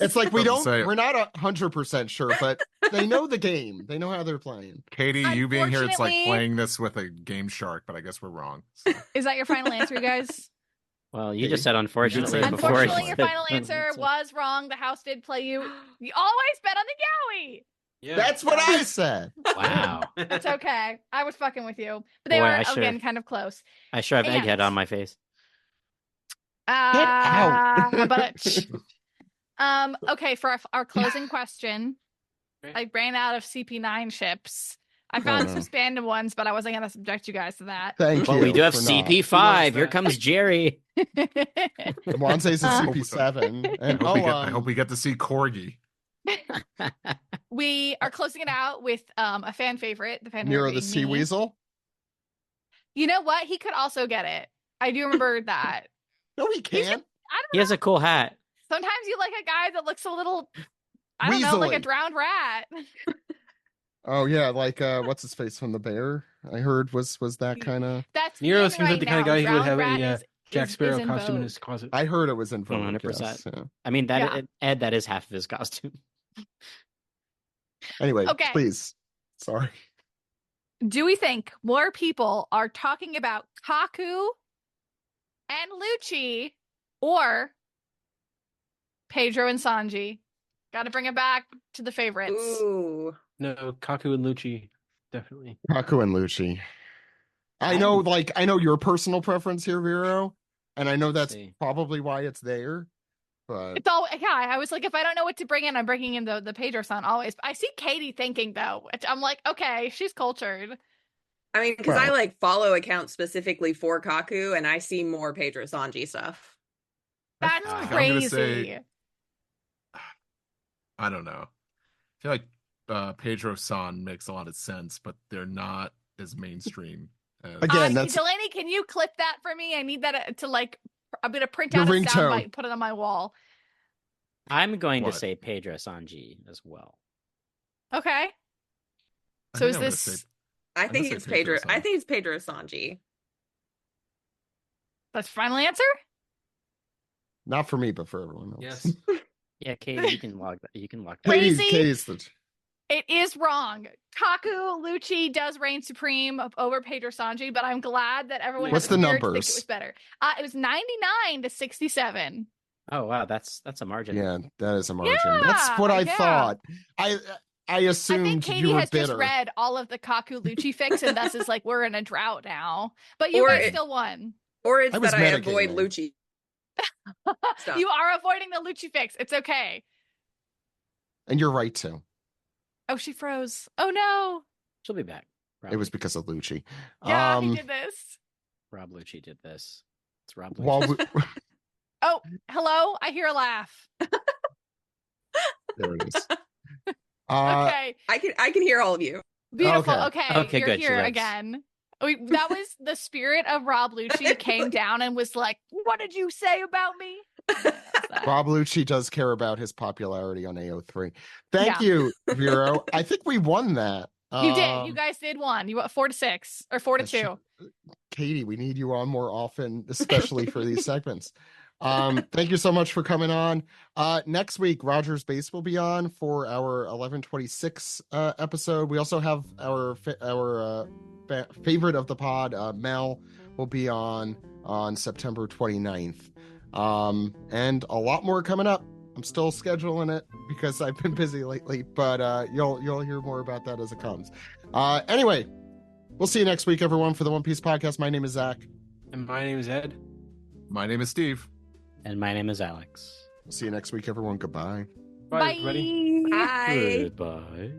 It's like we're Say it. not 100% sure, but they know the game. They know how they're playing. Katie, you being here, it's like Unfortunately- playing this with a game shark, but I guess we're wrong. So. Is that your final answer, you guys? Well, you just said unfortunately say before. Unfortunately, you your said- final answer was wrong. The house did play you. You always bet on the Yaoi. Yeah. That's what I said. Wow. It's okay. I was fucking with you. But they Boy, were, I should- again, kind of close. I sure have And- egghead on my face. out. Okay, for our closing question, Okay. I ran out of CP9 ships. I found Oh. some spandom ones, but I wasn't going to subject you guys to that. Thank Well, you. we do have for not. CP5. Here that? comes Jerry. Wanse's a Uh, CP7. And I hope we get to see Corgi. We are closing it out with a fan favorite. The fan Nero favorite the being Sea me. Weasel. You know what? He could also get it. I do remember that. No, he can't. I don't He has a cool hat. Sometimes you like a guy that looks a little, I don't know, like a Weaselly. drowned rat. Oh yeah, like what's his face from the Bear? I heard was that kind of. That's Nero in seems right like the kind of now. guy who would Drowned have rat a is- Jack is Sparrow in costume in vogue. his closet. I heard it was in vogue. 100%. Yes, yeah. I mean, that Yeah. Ed, that is half of his costume. Anyway, Okay. please. Sorry. Do we think more people are talking about Kaku and Lucci or Pedro and Sanji? Got to bring it back to the favorites. Ooh. No, Kaku and Lucci, definitely. Kaku and Lucci. I know your personal preference here, Vero, and I know that's See. probably why it's there. But It's all, yeah. I was like, if I don't know what to bring in, I'm bringing in the Pedro son always. I see Katie thinking though, which I'm like, okay, she's cultured. I mean, because I Well. like follow accounts specifically for Kaku, and I see more Pedro Sanji stuff. That's I'm gonna crazy. say- I don't know. I feel like Pedro San makes a lot of sense, but they're not as mainstream. As... Again, that's Delaney, can you clip that for me? I need that to like. I'm gonna print Your out a ringtone. soundbite and put it on my wall. I'm going What? to say Pedro Sanji as well. Okay. I So think is I'm gonna this? say- I I'm think gonna it's say Pedro Pedro. I San. think it's Pedro Sanji. That's your final answer? not for me, but for everyone else. Yes. Yeah, Katie, you can log that. You can log that. Crazy. Katie's the. It is wrong. Kaku Lucci does reign supreme over Pedro Sanji, but I'm glad that everyone What's has a the spirit to think numbers? it was better. It was 99-67. Oh wow, that's a margin. Yeah, that is a margin. Yeah, That's what I yeah. thought. I I assumed think Katie you were has bitter. just read all of the Kaku Lucci fics, and thus is like, we're in a drought now. But you Or guys it- still won. Or it's I was that I avoid metagaming. Lucci. Stuff. You are avoiding the Lucci fix. It's okay. And you're right too. Oh, she froze. Oh no. She'll be back. It was because of Lucci. Yeah, he did this. Rob Lucci did this. It's Rob Lucci. While we, Oh, hello. I hear a laugh. there it is. Okay. I can hear all of you. Beautiful. okay. Okay. Okay, You're good. She here lives. again. That was the spirit of Rob Lucci came down and was like, "What did you say about me?" Rob Lucci does care about his popularity on AO3. Thank Yeah. you, Vero. I think we won that. You did. You guys did one. You went 4-6 or 4-2. Katie, we need you on more often, especially for these segments. Thank you so much for coming on. Next week, Roger's Base will be on for our 1126 episode. We also have our favorite of the pod, Mel, will be on September 29th. And a lot more coming up. I'm still scheduling it because I've been busy lately, but you'll hear more about that as it comes. Anyway, we'll see you next week, everyone, for the One Piece podcast. My name is Zach. And my name is Ed. My name is Steve. And my name is Alex. We'll see you next week, everyone. Goodbye. Bye, everybody. Bye. Goodbye.